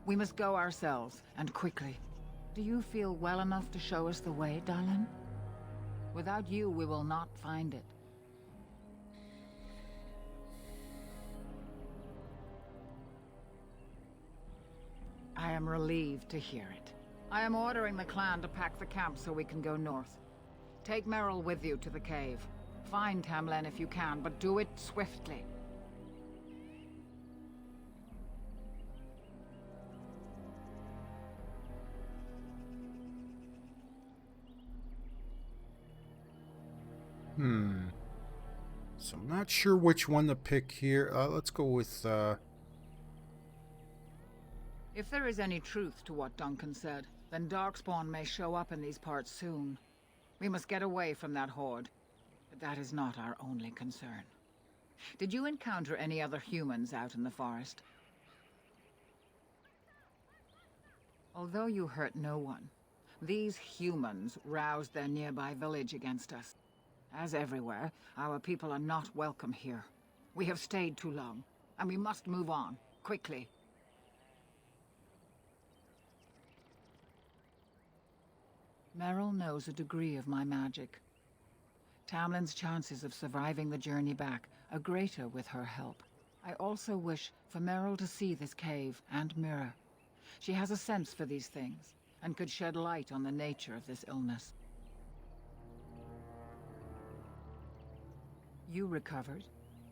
We must go ourselves, and quickly. Do you feel well enough to show us the way, Dalan? Without you, we will not find it. I am relieved to hear it. I am ordering the clan to pack the camp so we can go north. Take Merrill with you to the cave. Find Tamlin if you can, but do it swiftly. So I'm not sure which one to pick here. Let's go with, If there is any truth to what Duncan said, then Darkspawn may show up in these parts soon. We must get away from that horde. But that is not our only concern. Did you encounter any other humans out in the forest? Although you hurt no one, these humans roused their nearby village against us. As everywhere, our people are not welcome here. We have stayed too long, and we must move on, quickly. Merrill knows a degree of my magic. Tamlin's chances of surviving the journey back are greater with her help. I also wish for Merrill to see this cave and mirror. She has a sense for these things, and could shed light on the nature of this illness. You recovered,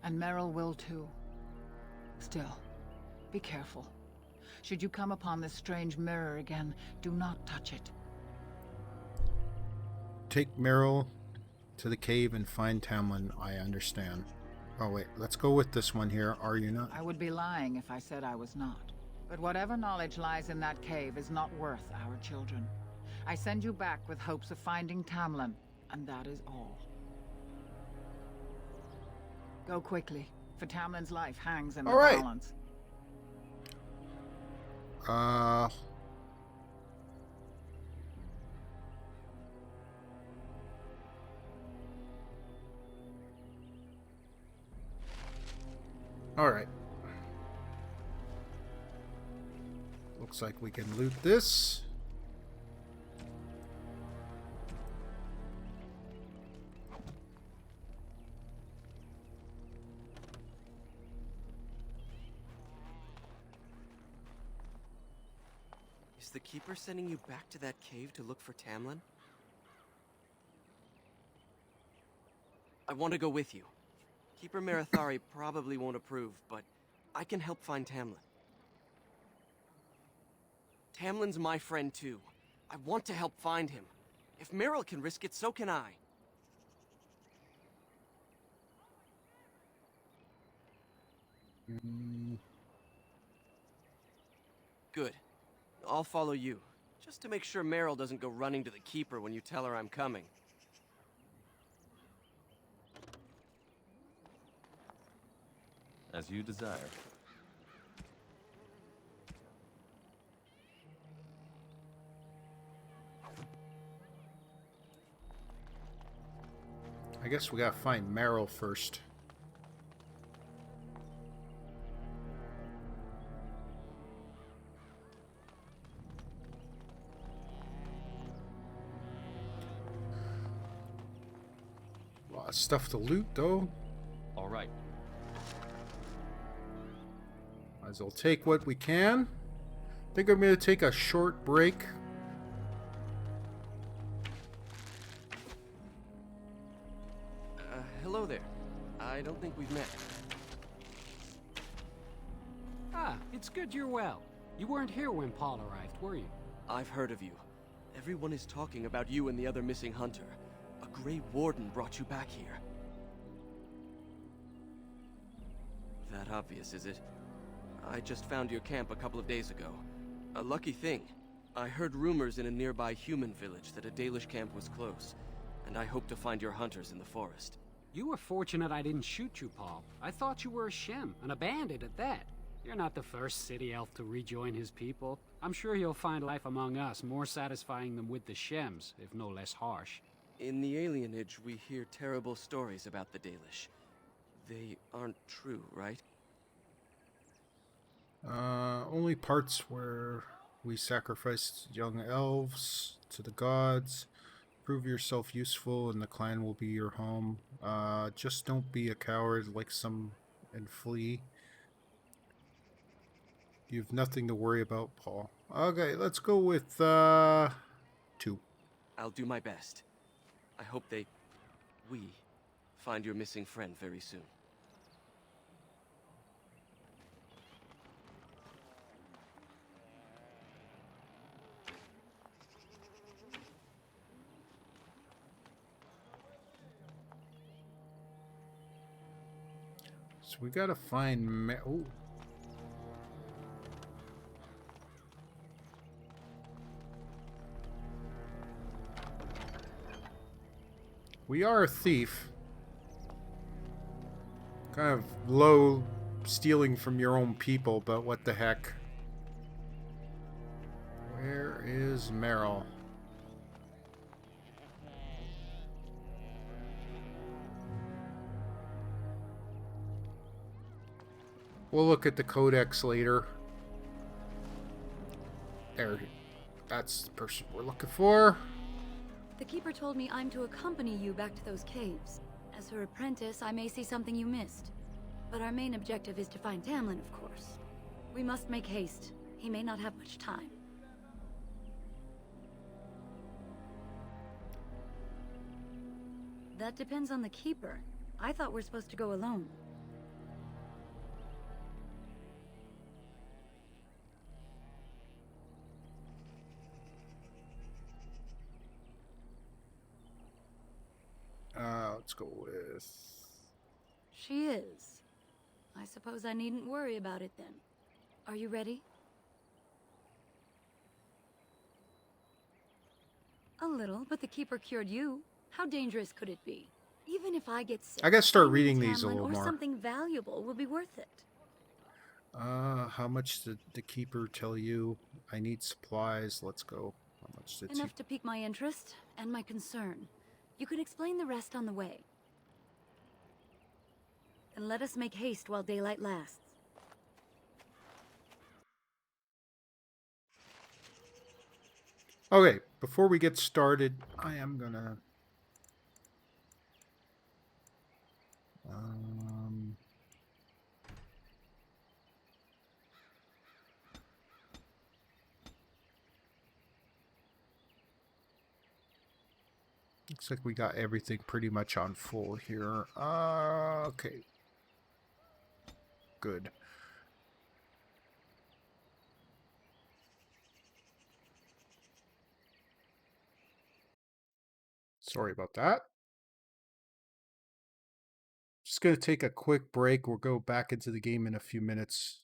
and Merrill will too. Still, be careful. Should you come upon this strange mirror again, do not touch it. take Meryl to the cave and find Tamlin. I understand. Oh wait, let's go with this one here. Are you not? I would be lying if I said I was not. But whatever knowledge lies in that cave is not worth our children. I send you back with hopes of finding Tamlin, and that is all. Go quickly, for Tamlin's life hangs in the balance. Alright. Looks like we can loot this. Is the Keeper sending you back to that cave to look for Tamlin? I want to go with you. Keeper Marathari probably won't approve, but I can help find Tamlin. Tamlin's my friend too. I want to help find him. If Meryl can risk it, so can I. Good. I'll follow you. Just to make sure Meryl doesn't go running to the Keeper when you tell her I'm coming. As you desire. I guess we gotta find Meryl first. A lot of stuff to loot, though. All right. Might as well take what we can. I think I'm gonna take a short break. Hello there. I don't think we've met. Ah, it's good you're well. You weren't here when Paul arrived, were you? I've heard of you. Everyone is talking about you and the other missing hunter. A Grey Warden brought you back here. That obvious, is it? I just found your camp a couple of days ago. A lucky thing. I heard rumors in a nearby human village that a Dalish camp was close, and I hope to find your hunters in the forest. You were fortunate I didn't shoot you, Paul. I thought you were a Shem, and a bandit at that. You're not the first city elf to rejoin his people. I'm sure you'll find life among us more satisfying than with the Shems, if no less harsh. In the alienage, we hear terrible stories about the Dalish. They aren't true, right? Only parts where we sacrificed young elves to the gods. Prove yourself useful and the clan will be your home. Just don't be a coward like some and flee. You've nothing to worry about, Paul. Okay, let's go with 2. I'll do my best. I hope we find your missing friend very soon. So we gotta find oh. We are a thief. Kind of low stealing from your own people, but what the heck. Where is Meryl? We'll look at the codex later. There. That's the person we're looking for. The Keeper told me I'm to accompany you back to those caves. As her apprentice, I may see something you missed. But our main objective is to find Tamlin, of course. We must make haste. He may not have much time. That depends on the Keeper. I thought we're supposed to go alone. Let's go with... She is. I suppose I needn't worry about it then. Are you ready? A little, but the Keeper cured you. How dangerous could it be? Even if I get sick, I gotta start finding reading these a Tamlin little or more. something valuable will be worth it. How much did the Keeper tell you? I need supplies. Let's go. How much did Enough to pique my interest and my concern. You can explain the rest on the way. And let us make haste while daylight lasts. Okay, before we get started, I am gonna um, looks like we got everything pretty much on full here. Okay. Good. Sorry about that. Just going to take a quick break. We'll go back into the game in a few minutes.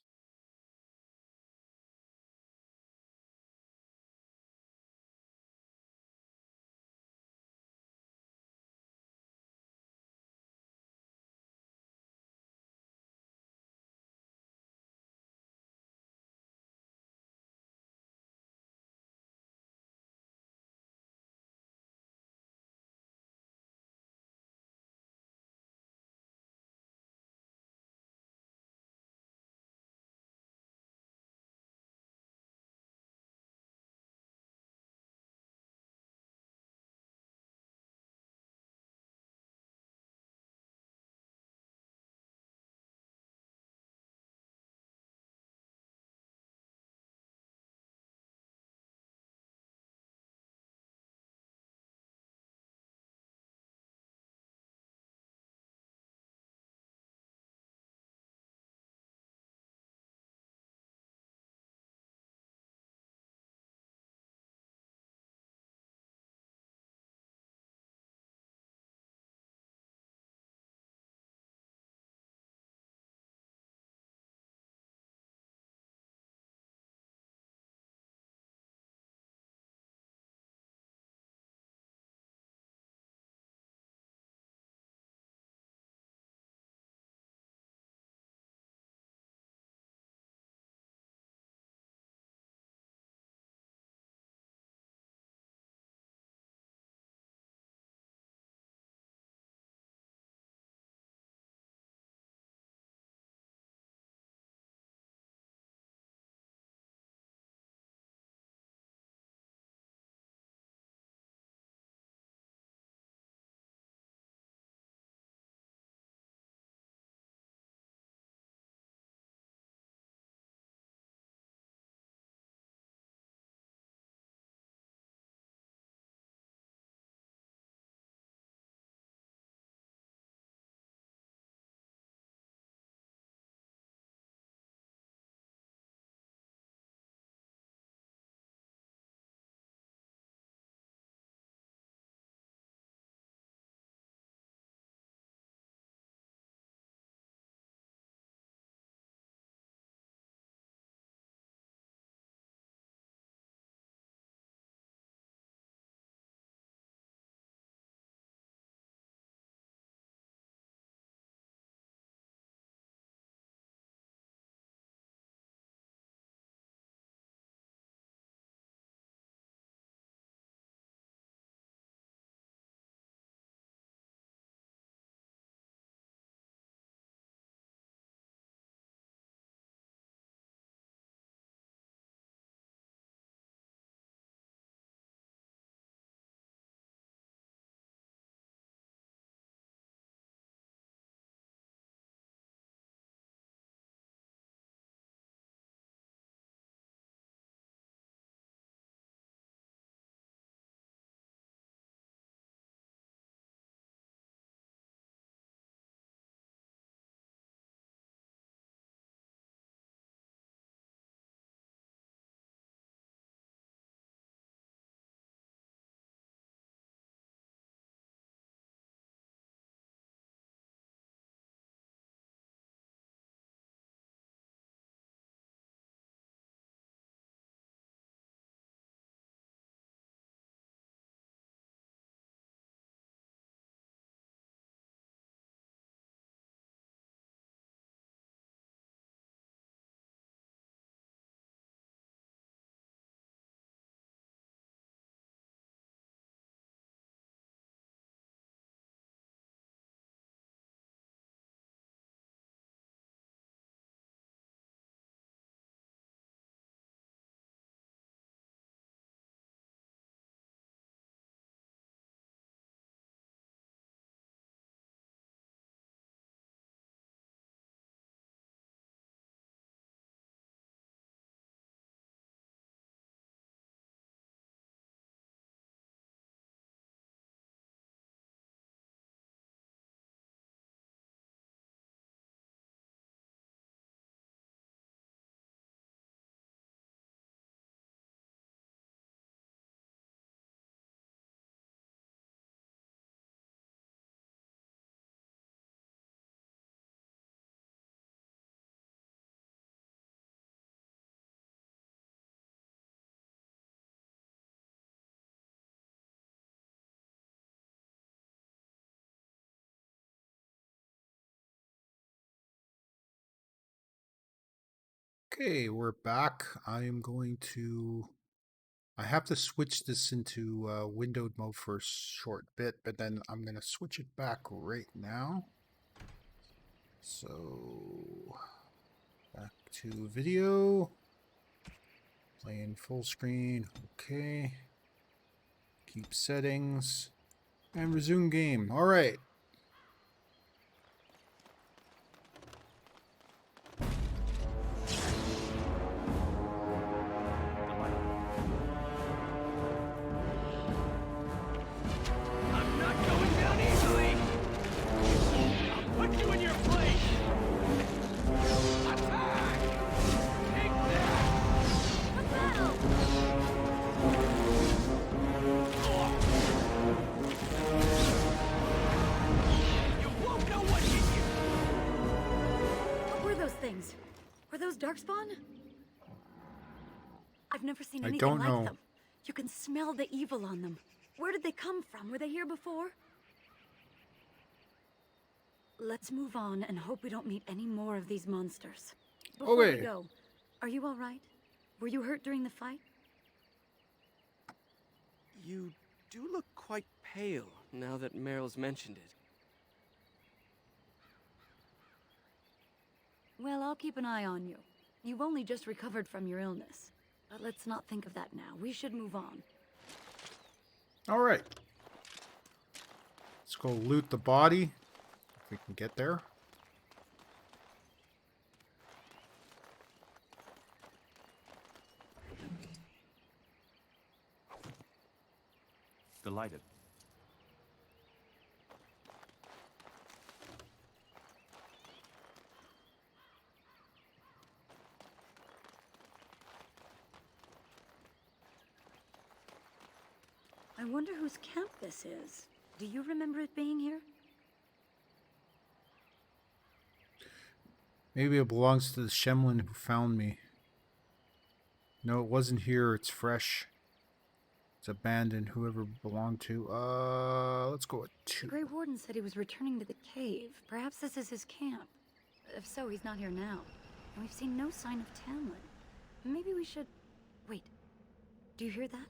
Okay, we're back. I am going to. I have to switch this into windowed mode for a short bit, but then I'm going to switch it back right now. So, back to video. Playing full screen. Okay. Keep settings. And resume game. All right. I'm not going down easily! I'll put you in your place! Attack! Take that! You won't know what hit you! What were those things? Were those darkspawn? I've never seen I anything don't like know. them. You can smell the evil on them. Where did they come from? Were they here before? Let's move on and hope we don't meet any more of these monsters. Before we Okay. go, are you all right? Were you hurt during the fight? You do look quite pale now that Meryl's mentioned it. Well, I'll keep an eye on you. You've only just recovered from your illness. But let's not think of that now. We should move on. All right. Let's go loot the body. If we can get there. Delighted. I wonder whose camp this is. Do you remember it being here? Maybe it belongs to the Shemlin who found me. No, it wasn't here. It's fresh. It's abandoned. Whoever belonged to. Let's go with The 2. Grey Warden said he was returning to the cave. Perhaps this is his camp. If so, he's not here now. And we've seen no sign of Tamlin. Maybe we should... Wait. Do you hear that?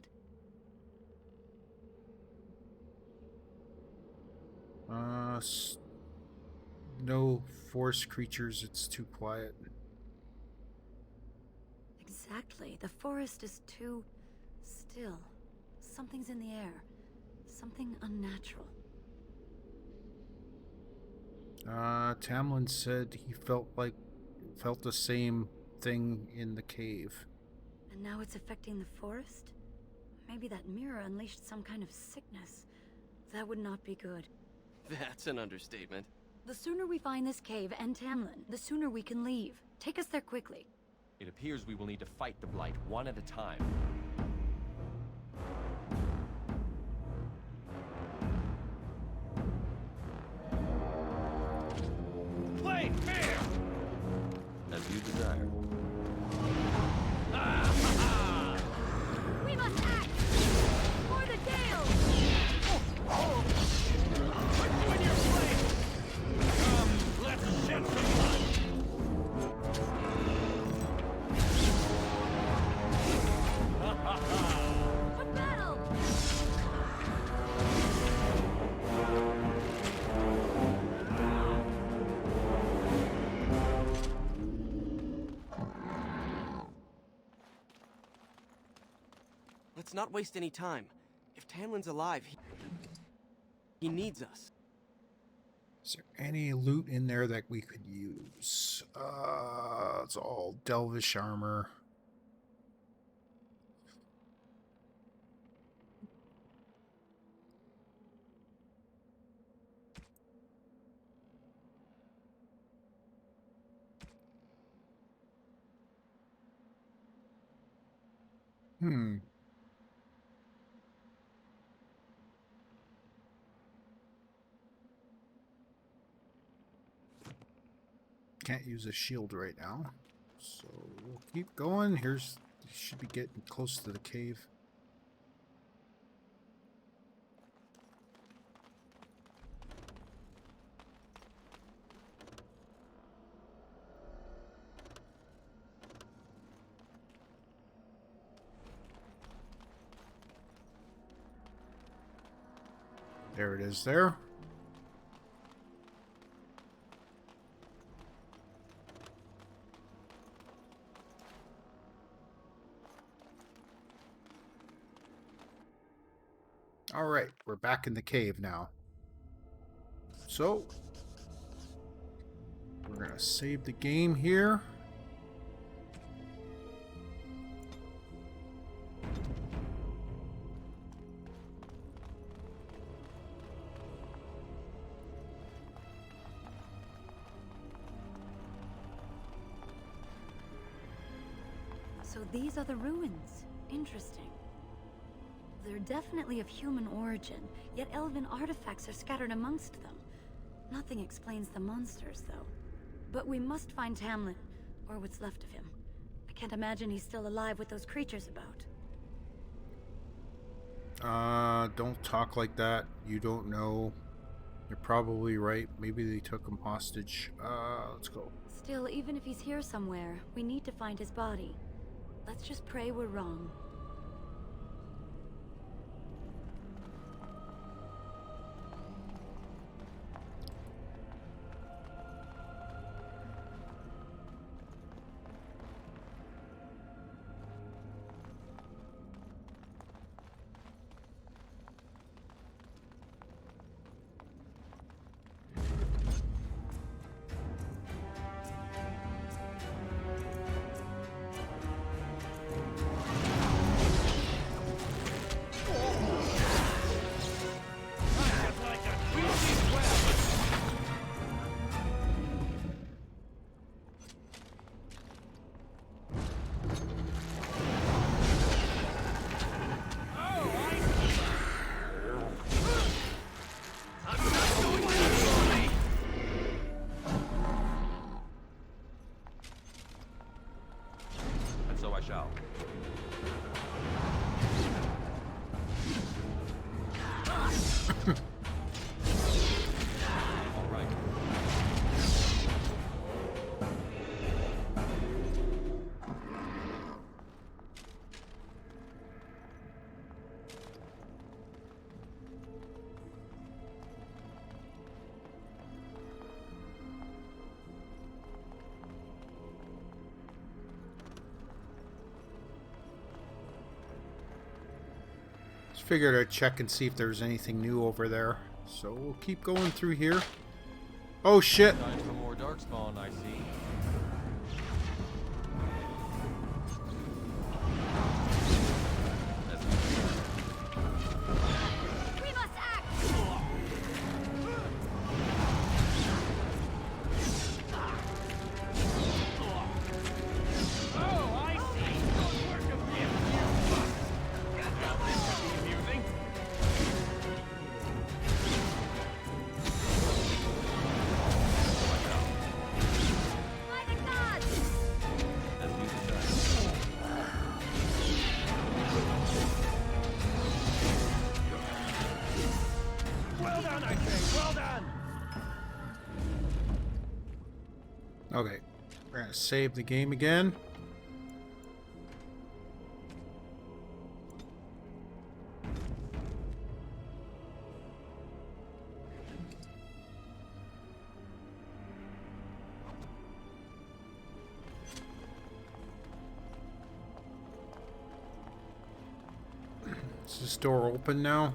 No forest creatures. It's too quiet. Exactly. The forest is too... still. Something's in the air. Something unnatural. Tamlin said he felt the same thing in the cave. And now it's affecting the forest? Maybe that mirror unleashed some kind of sickness. That would not be good. That's an understatement. The sooner we find this cave and Tamlin, the sooner we can leave. Take us there quickly. It appears we will need to fight the Blight one at a time. Play fair! As you desire. We must act! For the Gale! Put you in your place! Come, let's shed some blood! To battle! Let's not waste any time. If Tamlin's alive, he needs us. Is there any loot in there that we could use? It's all Delvish armor. Can't use a shield right now. So we'll keep going. Should be getting close to the cave. There it is there. All right, we're back in the cave now. So, we're going to save the game here. So these are the ruins. Interesting. They're definitely of human origin, yet elven artifacts are scattered amongst them. Nothing explains the monsters, though. But we must find Tamlin, or what's left of him. I can't imagine he's still alive with those creatures about. Don't talk like that. You don't know. You're probably right. Maybe they took him hostage. Let's go. Still, even if he's here somewhere, we need to find his body. Let's just pray we're wrong. And so I shall. All right. Just figured I'd check and see if there's anything new over there. So we'll keep going through here. Oh shit! Time for more darkspawn, I see. We must act! Oh, I see. Good work of him, you fuck. This could be amusing. By the gods! As we decide. Well done, I say. Well done. Okay, we're gonna save the game again. Is this door open now?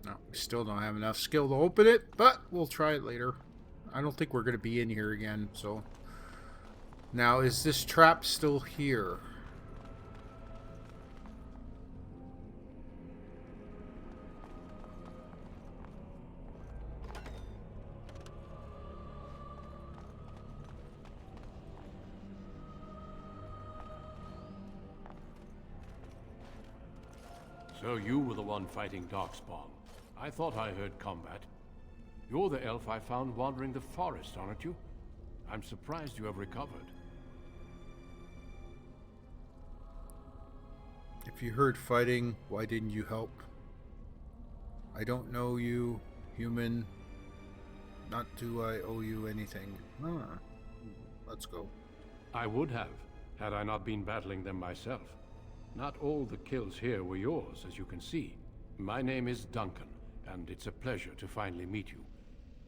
No, we still don't have enough skill to open it, but we'll try it later. I don't think we're going to be in here again, so... Now, is this trap still here? So you were the one fighting Darkspawn. I thought I heard combat. You're the elf I found wandering the forest, aren't you? I'm surprised you have recovered. If you heard fighting, why didn't you help? I don't know you, human. Not do I owe you anything. Ah, let's go. I would have, had I not been battling them myself. Not all the kills here were yours, as you can see. My name is Duncan, and it's a pleasure to finally meet you.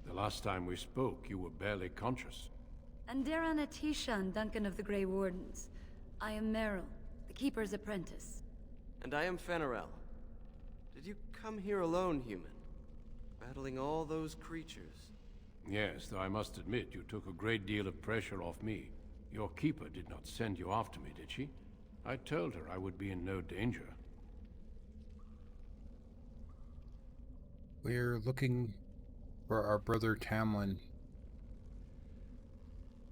The last time we spoke, you were barely conscious. Andaran Atishan, Duncan of the Grey Wardens. I am Meryl, the Keeper's apprentice. And I am Fenarel. Did you come here alone, human? Battling all those creatures? Yes, though I must admit you took a great deal of pressure off me. Your keeper did not send you after me, did she? I told her I would be in no danger. We're looking for our brother Tamlin.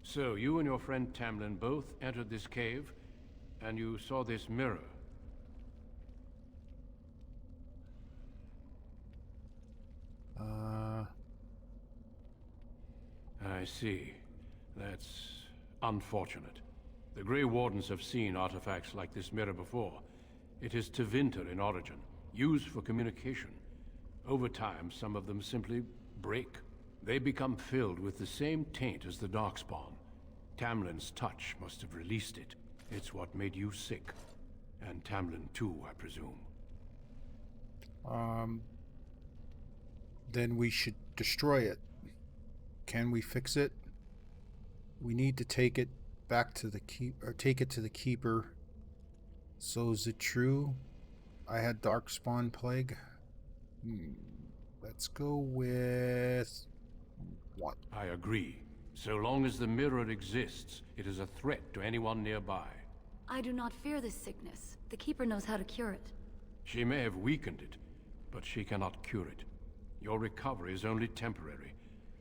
So, you and your friend Tamlin both entered this cave, and you saw this mirror. I see. That's unfortunate. The Grey Wardens have seen artifacts like this mirror before. It is Tevinter in origin, used for communication. Over time, some of them simply break. They become filled with the same taint as the Darkspawn. Tamlin's touch must have released it. It's what made you sick. And Tamlin too, I presume. Then we should destroy it. Can we fix it? We need to take it back to the take it to the Keeper. So is it true I had Darkspawn plague? Let's go with what? I agree. So long as the mirror exists, it is a threat to anyone nearby. I do not fear this sickness. The Keeper knows how to cure it. She may have weakened it, but she cannot cure it. Your recovery is only temporary.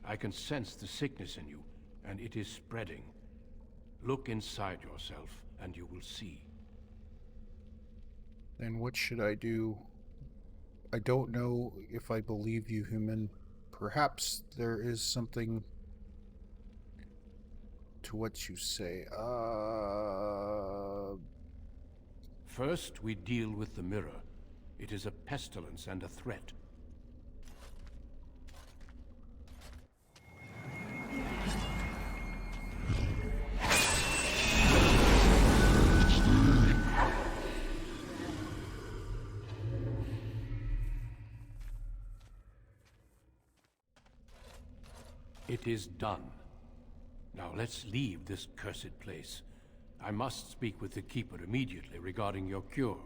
I can sense the sickness in you, and it is spreading. Look inside yourself, and you will see. Then what should I do? I don't know if I believe you, human. Perhaps there is something to what you say. First, we deal with the mirror. It is a pestilence and a threat. It is done. Now let's leave this cursed place. I must speak with the Keeper immediately regarding your cure.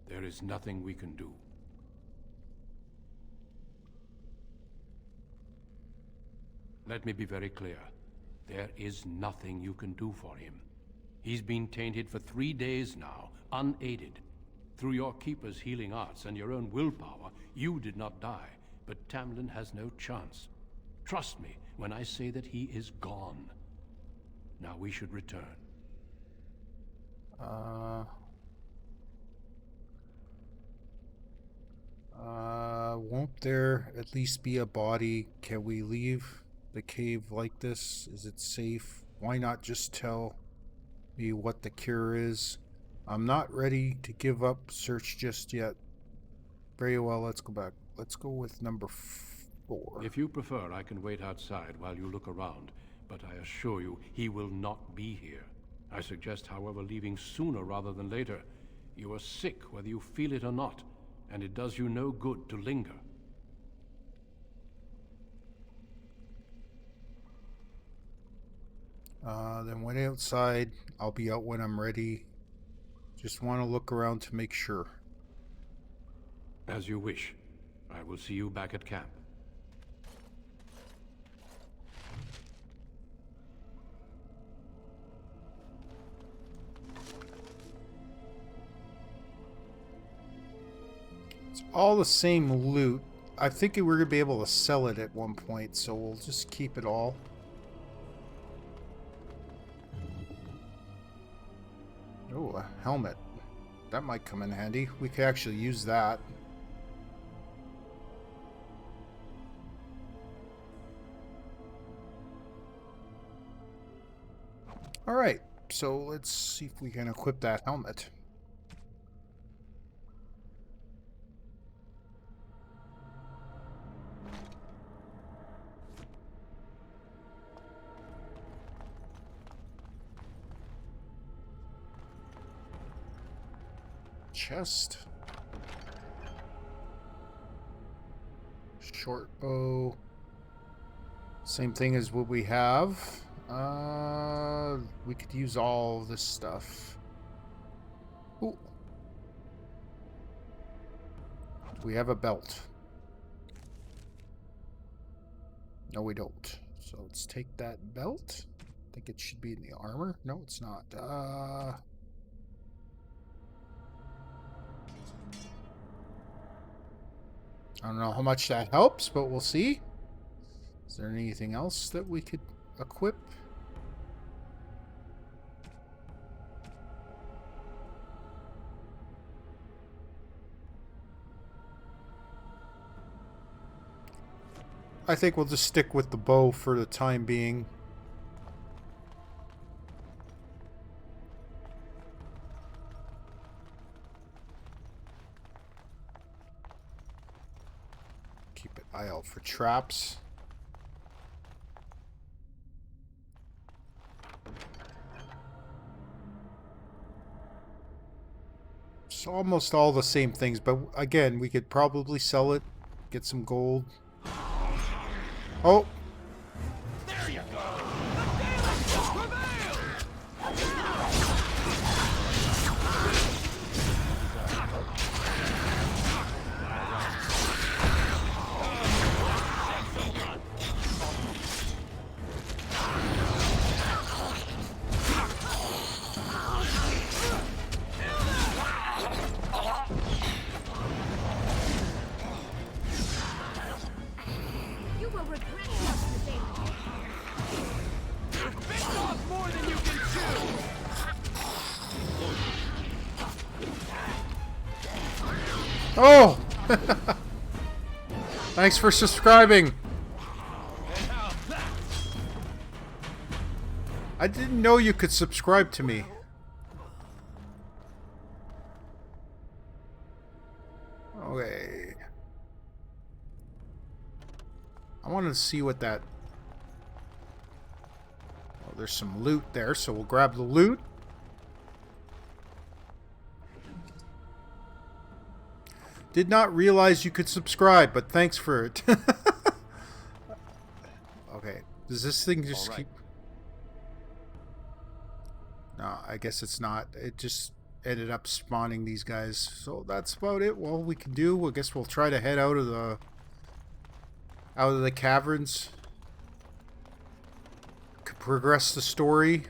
There is nothing we can do. Let me be very clear. There is nothing you can do for him. He's been tainted for 3 days now, unaided. Through your Keeper's healing arts and your own willpower, you did not die, but Tamlin has no chance. Trust me when I say that he is gone. Now we should return. Won't there at least be a body? Can we leave the cave like this? Is it safe? Why not just tell me what the cure is? I'm not ready to give up search just yet. Very well, let's go back. Let's go with number 4. If you prefer, I can wait outside while you look around, but I assure you, he will not be here. I suggest, however, leaving sooner rather than later. You are sick, whether you feel it or not, and it does you no good to linger. Then wait outside. I'll be out when I'm ready. Just want to look around to make sure. As you wish. I will see you back at camp. It's all the same loot. I think we're going to be able to sell it at one point, so we'll just keep it all. Oh, a helmet. That might come in handy. We could actually use that. Alright, so let's see if we can equip that helmet. chest. Short bow. Same thing as what we have. We could use all this stuff. Ooh. We have a belt. No, we don't. So let's take that belt. I think it should be in the armor. No, it's not. I don't know how much that helps, but we'll see. Is there anything else that we could equip? I think we'll just stick with the bow for the time being. Keep an eye out for traps. It's almost all the same things, but again, we could probably sell it, get some gold. Oh! There you go! You will regret this today. You've bitten off more than you can chew! Oh! Thanks for subscribing. I didn't know you could subscribe to me. Okay. I wanted to see what that... Oh, there's some loot there, so we'll grab the loot. Did not realize you could subscribe, but thanks for it. Okay. Does this thing just keep... No, I guess it's not. It just ended up spawning these guys. So that's about it. Well, we can do. I guess we'll try to head out of the caverns. Could progress the story.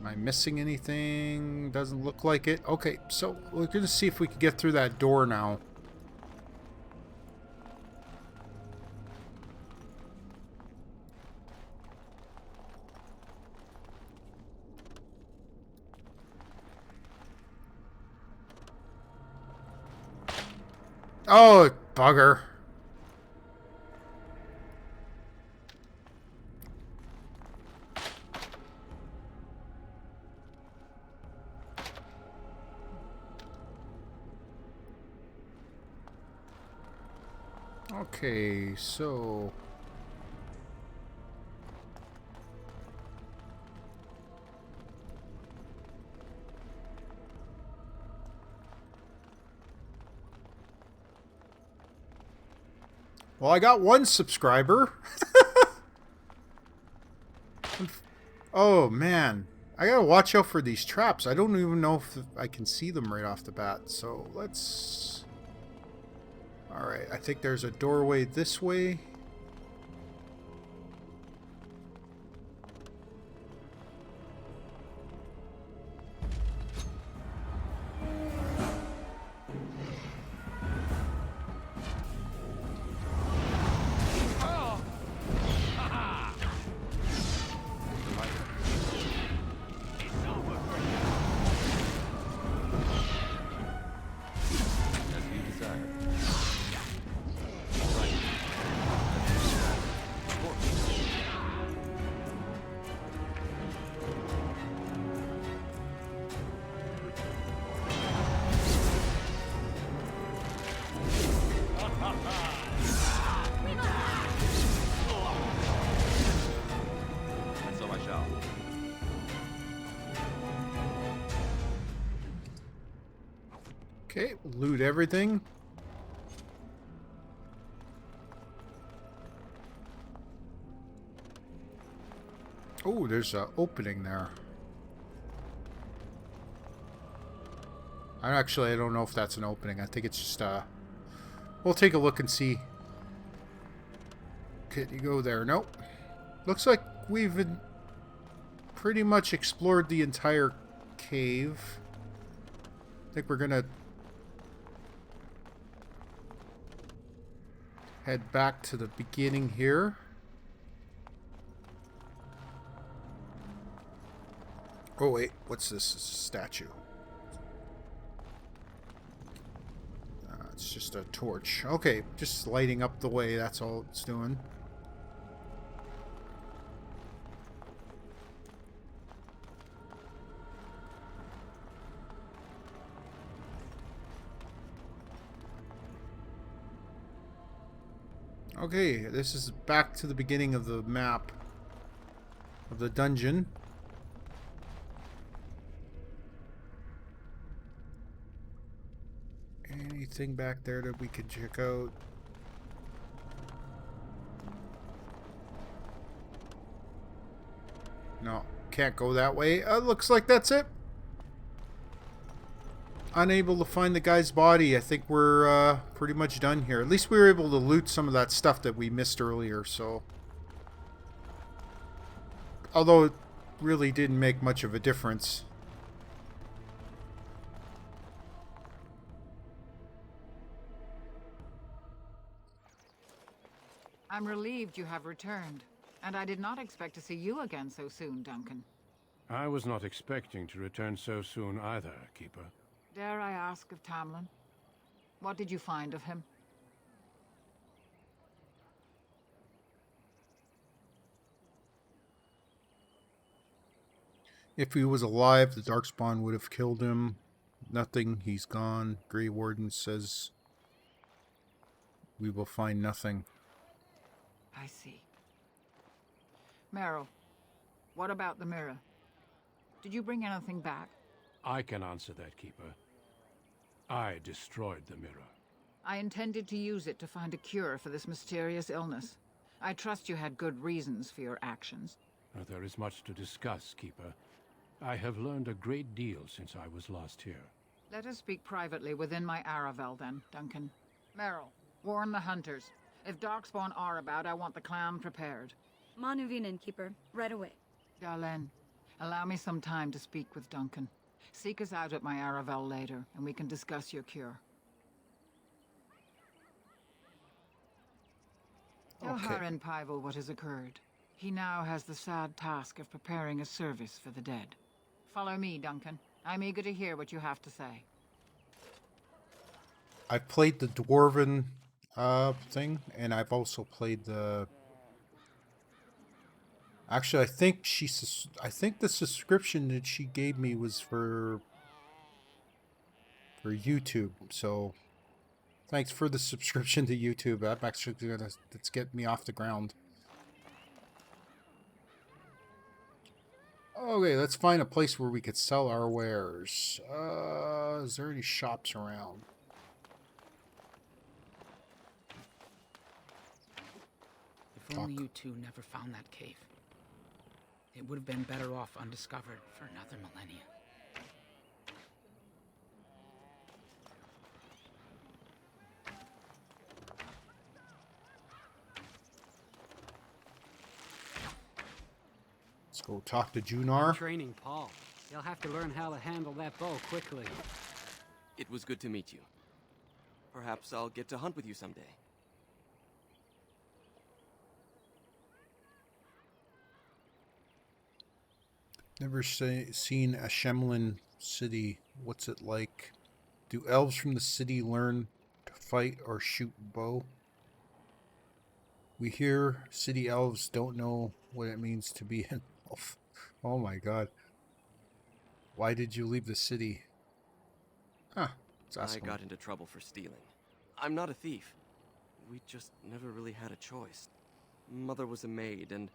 Am I missing anything? Doesn't look like it. Okay, so we're going to see if we can get through that door now. Oh, bugger. Okay, so... Well, I got one subscriber. Oh, man. I gotta watch out for these traps. I don't even know if I can see them right off the bat. So, let's... Alright, I think there's a doorway this way. Okay, loot everything. Oh, there's an opening there. I don't know if that's an opening. I think it's just we'll take a look and see. Can you go there? Nope. Looks like we've pretty much explored the entire cave. I think we're gonna head back to the beginning here. Oh wait, what's this statue? It's just a torch. Okay, just lighting up the way, that's all it's doing. Okay, this is back to the beginning of the map of the dungeon. Anything back there that we could check out? No, can't go that way. Looks like that's it. Unable to find the guy's body. I think we're pretty much done here. At least we were able to loot some of that stuff that we missed earlier, so... Although it really didn't make much of a difference. I'm relieved you have returned. And I did not expect to see you again so soon, Duncan. I was not expecting to return so soon either, Keeper. Dare I ask of Tamlin? What did you find of him? If he was alive, the Darkspawn would have killed him. Nothing, he's gone. Grey Warden says we will find nothing. I see. Meryl, what about the mirror? Did you bring anything back? I can answer that, Keeper. I destroyed the mirror. I intended to use it to find a cure for this mysterious illness. I trust you had good reasons for your actions. There is much to discuss, Keeper. I have learned a great deal since I was last here. Let us speak privately within my Aravel, then, Duncan. Meryl, warn the hunters. If Darkspawn are about, I want the clan prepared. Manuvinen, Keeper. Right away. Darlene, allow me some time to speak with Duncan. Seek us out at my Aravel later, and we can discuss your cure. Tell Harin Pyvel what has occurred. He now has the sad task of preparing a service for the dead. Follow me, Duncan. I'm eager to hear what you have to say. I've played the Dwarven thing, and I've also played the... Actually, I think the subscription that she gave me was for YouTube. So, thanks for the subscription to YouTube. I'm actually gonna let's get me off the ground. Okay, let's find a place where we could sell our wares. Is there any shops around? If only you two never found that cave. It would have been better off undiscovered for another millennia. Let's go talk to Junar. Training Paul. He'll have to learn how to handle that bow quickly. It was good to meet you. Perhaps I'll get to hunt with you someday. Never seen a Shemlin city. What's it like? Do elves from the city learn to fight or shoot bow? We hear city elves don't know what it means to be an elf. Oh my god. Why did you leave the city? Huh. I got into trouble for stealing. I'm not a thief. We just never really had a choice. Mother was a maid, and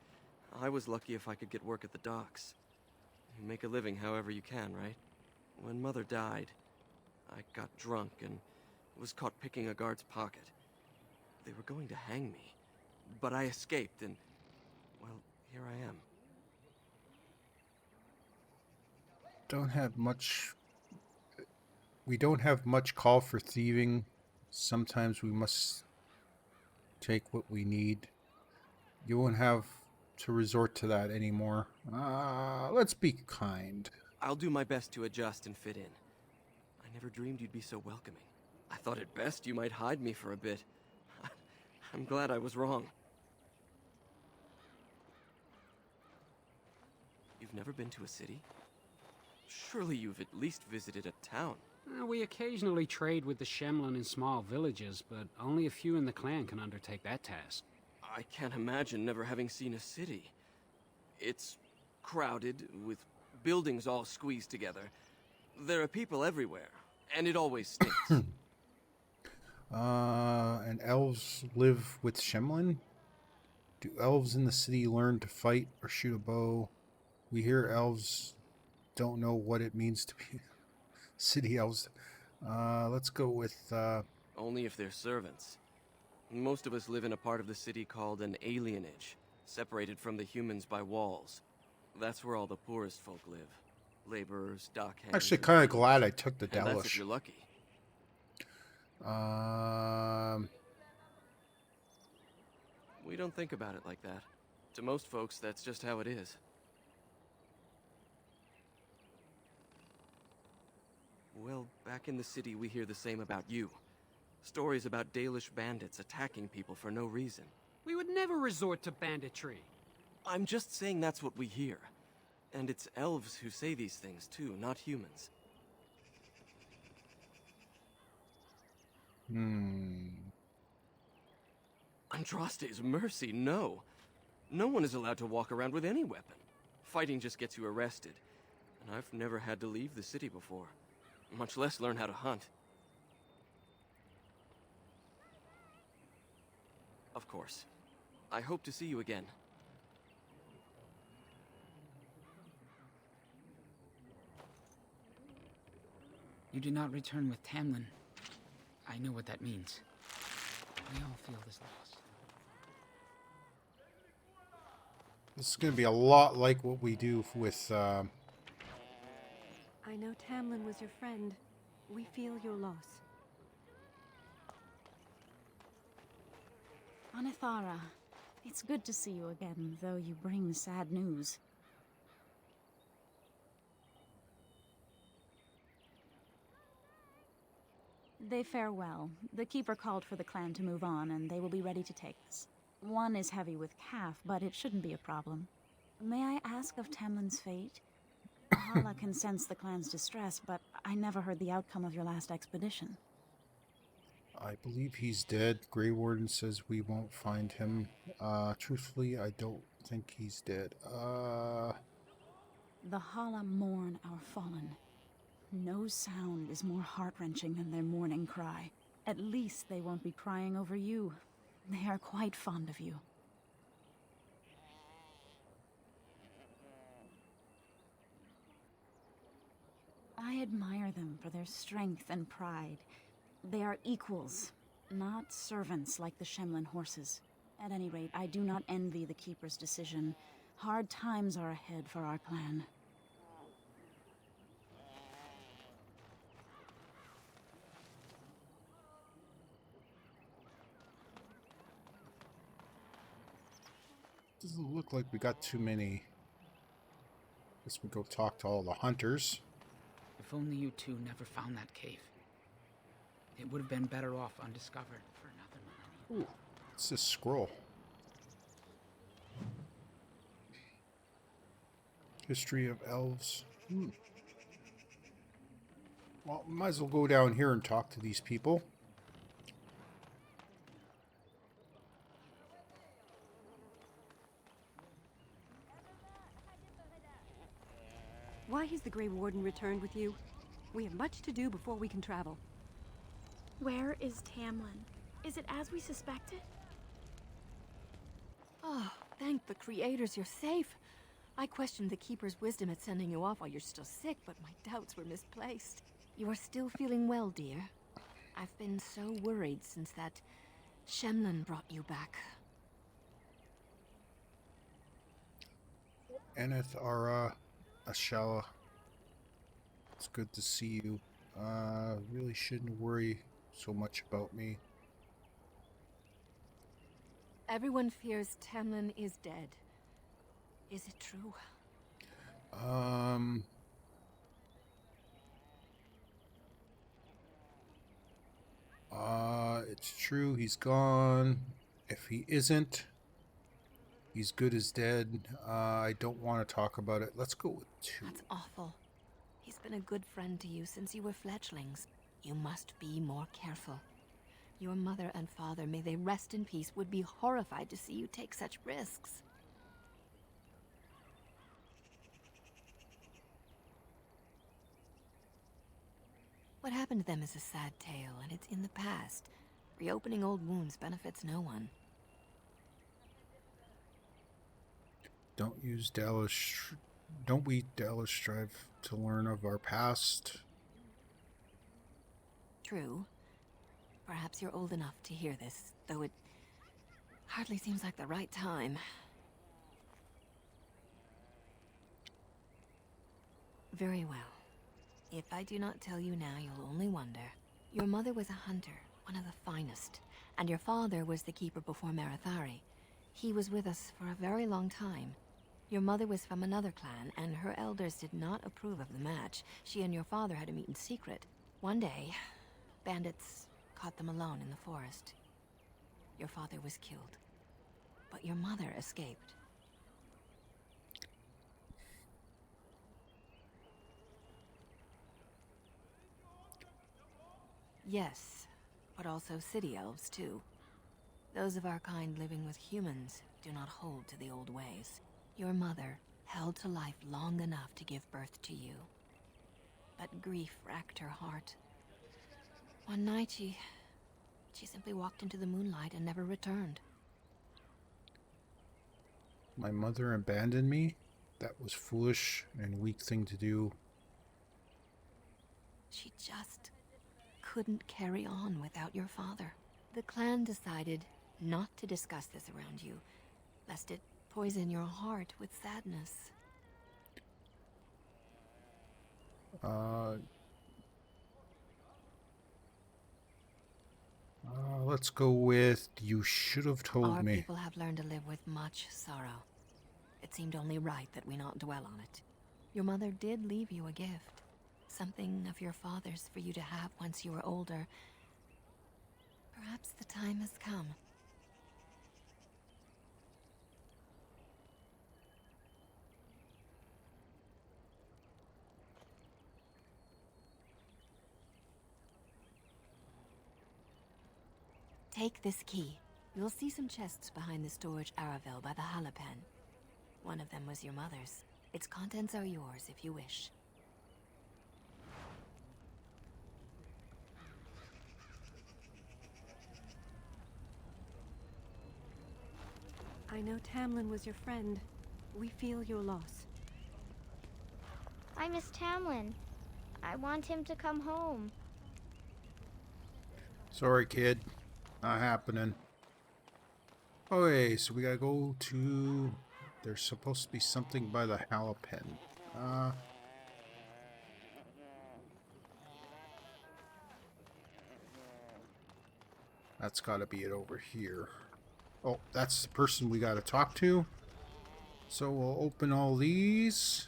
I was lucky if I could get work at the docks. You make a living however you can, right? When Mother died, I got drunk and was caught picking a guard's pocket. They were going to hang me, but I escaped and, well, here I am. Don't have much. We don't have much call for thieving. Sometimes we must take what we need. You won't have to resort to that anymore. Let's be kind. I'll do my best to adjust and fit in. I never dreamed you'd be so welcoming. I thought at best you might hide me for a bit. I'm glad I was wrong. You've never been to a city? Surely you've at least visited a town. We occasionally trade with the Shemlin in small villages, but only a few in the clan can undertake that task. I can't imagine never having seen a city. It's crowded, with buildings all squeezed together. There are people everywhere, and it always stinks. And elves live with Shemlin? Do elves in the city learn to fight or shoot a bow? We hear elves don't know what it means to be city elves. Let's go with... Only if they're servants. Most of us live in a part of the city called an alienage, separated from the humans by walls. That's where all the poorest folk live. Laborers, dockhands... Actually, kind of glad I took the and that's if Dalish. you're lucky. We don't think about it like that. To most folks, that's just how it is. Well, back in the city, we hear the same about you. Stories about Dalish bandits attacking people for no reason. We would never resort to banditry. I'm just saying that's what we hear. And it's elves who say these things, too, not humans. Andraste's mercy, no. No one is allowed to walk around with any weapon. Fighting just gets you arrested. And I've never had to leave the city before. Much less learn how to hunt. Of course. I hope to see you again. You did not return with Tamlin. I know what that means. We all feel this loss. This is going to be a lot like what we do with... I know Tamlin was your friend. We feel your loss. Anithara, it's good to see you again, though you bring sad news. They fare well. The Keeper called for the clan to move on, and they will be ready to take us. One is heavy with calf, but it shouldn't be a problem. May I ask of Tamlin's fate? Hala can sense the clan's distress, but I never heard the outcome of your last expedition. I believe he's dead. Grey Warden says we won't find him. Truthfully, I don't think he's dead. The Hala mourn our fallen. No sound is more heart-wrenching than their mourning cry. At least they won't be crying over you. They are quite fond of you. I admire them for their strength and pride. They are equals, not servants like the Shemlin horses. At any rate, I do not envy the Keeper's decision. Hard times are ahead for our clan. Doesn't look like we got too many. Guess we go talk to all the hunters. If only you two never found that cave. It would have been better off undiscovered for another millennium. Ooh, it's this scroll. History of elves. Well, might as well go down here and talk to these people. Why has the Grey Warden returned with you? We have much to do before we can travel. Where is Tamlin? Is it as we suspected? Oh, thank the creators you're safe. I questioned the Keeper's wisdom at sending you off while you're still sick, but my doubts were misplaced. You are still feeling well, dear? I've been so worried since that Shemlin brought you back. Eneth Ara Ashala. It's good to see you. Really shouldn't worry so much about me. Everyone fears Tamlin is dead. Is it true? It's true, he's gone. If he isn't, he's good as dead. I don't want to talk about it. Let's go with 2. That's awful. He's been a good friend to you since you were fledglings. You must be more careful. Your mother and father, may they rest in peace, would be horrified to see you take such risks. What happened to them is a sad tale, and it's in the past. Reopening old wounds benefits no one. Don't we Dallas strive to learn of our past? True. Perhaps you're old enough to hear this, though it hardly seems like the right time. Very well. If I do not tell you now, you'll only wonder. Your mother was a hunter, one of the finest, and your father was the keeper before Marathari. He was with us for a very long time. Your mother was from another clan, and her elders did not approve of the match. She and your father had to meet in secret. One day, bandits caught them alone in the forest. Your father was killed, but your mother escaped. Yes, but also city elves too. Those of our kind living with humans do not hold to the old ways. Your mother held to life long enough to give birth to you. But grief racked her heart. One night she simply walked into the moonlight and never returned. My mother abandoned me? That was foolish and weak thing to do. She just couldn't carry on without your father. The clan decided not to discuss this around you, lest it poison your heart with sadness. Let's go with you should have told Our me. people have learned to live with much sorrow. It seemed only right that we not dwell on it. Your mother did leave you a gift. Something of your father's for you to have once you are older. Perhaps the time has come. Take this key. You'll see some chests behind the storage Aravel by the Halapen. One of them was your mother's. Its contents are yours if you wish. I know Tamlin was your friend. We feel your loss. I miss Tamlin. I want him to come home. Sorry, kid. Not happening. Okay, so we gotta go to... There's supposed to be something by the Halapen. That's gotta be it over here. Oh, that's the person we gotta talk to. So we'll open all these.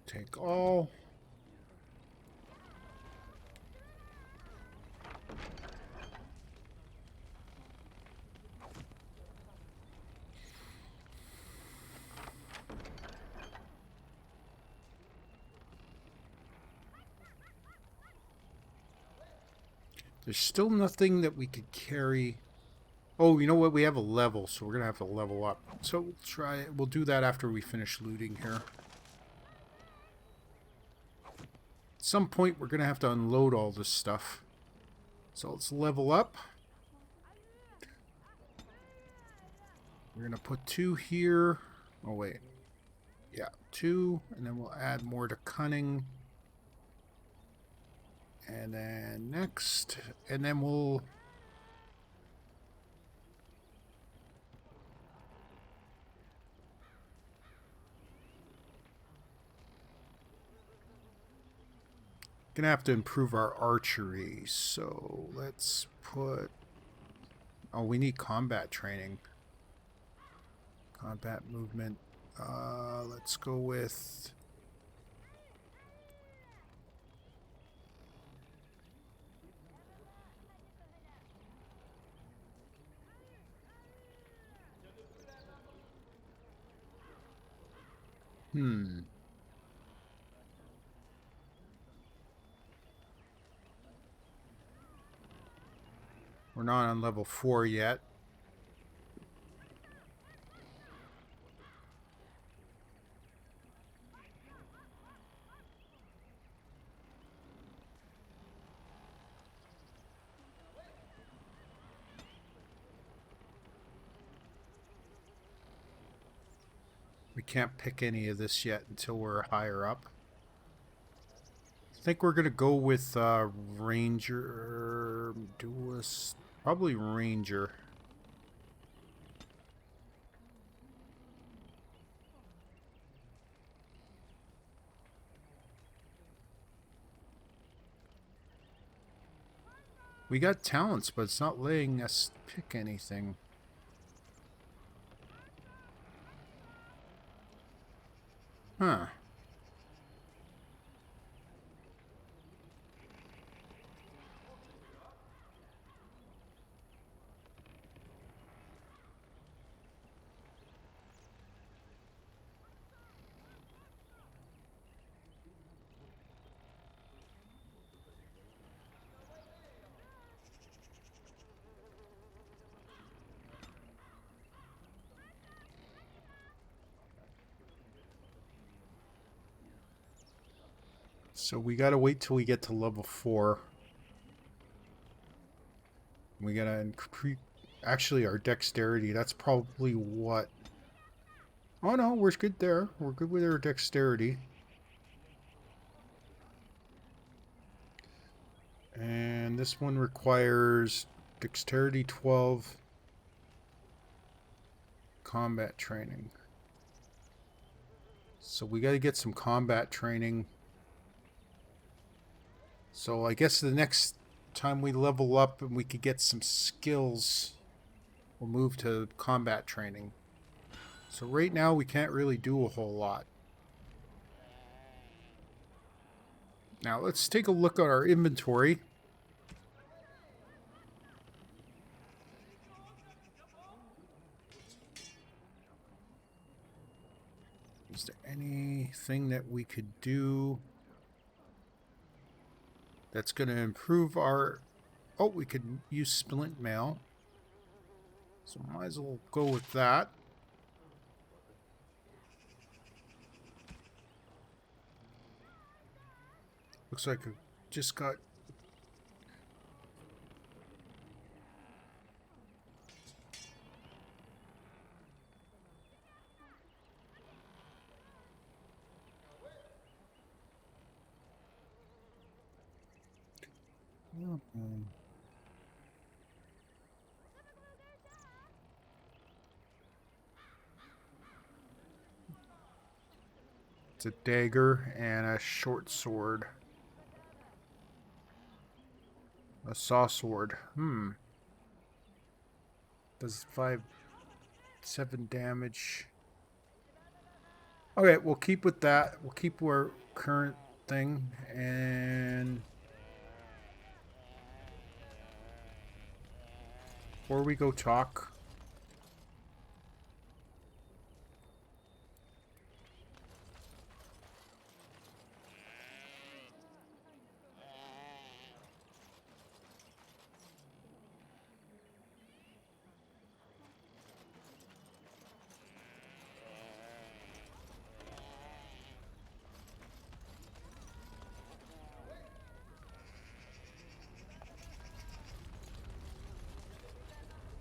Take all. There's still nothing that we could carry. Oh, you know what? We have a level, so we're going to have to level up. So we'll try it. We'll do that after we finish looting here. At some point, we're going to have to unload all this stuff. So let's level up. We're going to put 2 here. Oh, wait. Yeah, 2, and then we'll add more to cunning. And then next, and then we'll... Gonna have to improve our archery, so let's put... Oh, we need combat training. Combat movement. Let's go with... We're not on level 4 yet. We can't pick any of this yet until we're higher up. I think we're gonna go with Ranger, Duelist, probably Ranger. We got talents, but it's not letting us pick anything. Huh. So we gotta wait till we get to level 4. We gotta increase... Actually, our dexterity, that's probably what... Oh no, we're good there. We're good with our dexterity. And this one requires dexterity 12, combat training. So we gotta get some combat training. So I guess the next time we level up and we could get some skills, we'll move to combat training. So right now we can't really do a whole lot. Now let's take a look at our inventory. Is there anything that we could do that's going to improve our... Oh, we could use splint mail. So might as well go with that. Looks like I just got... It's a dagger and a short sword. A saw sword. Does 7 damage. Okay, we'll keep with that. We'll keep our current thing and... Before we go talk...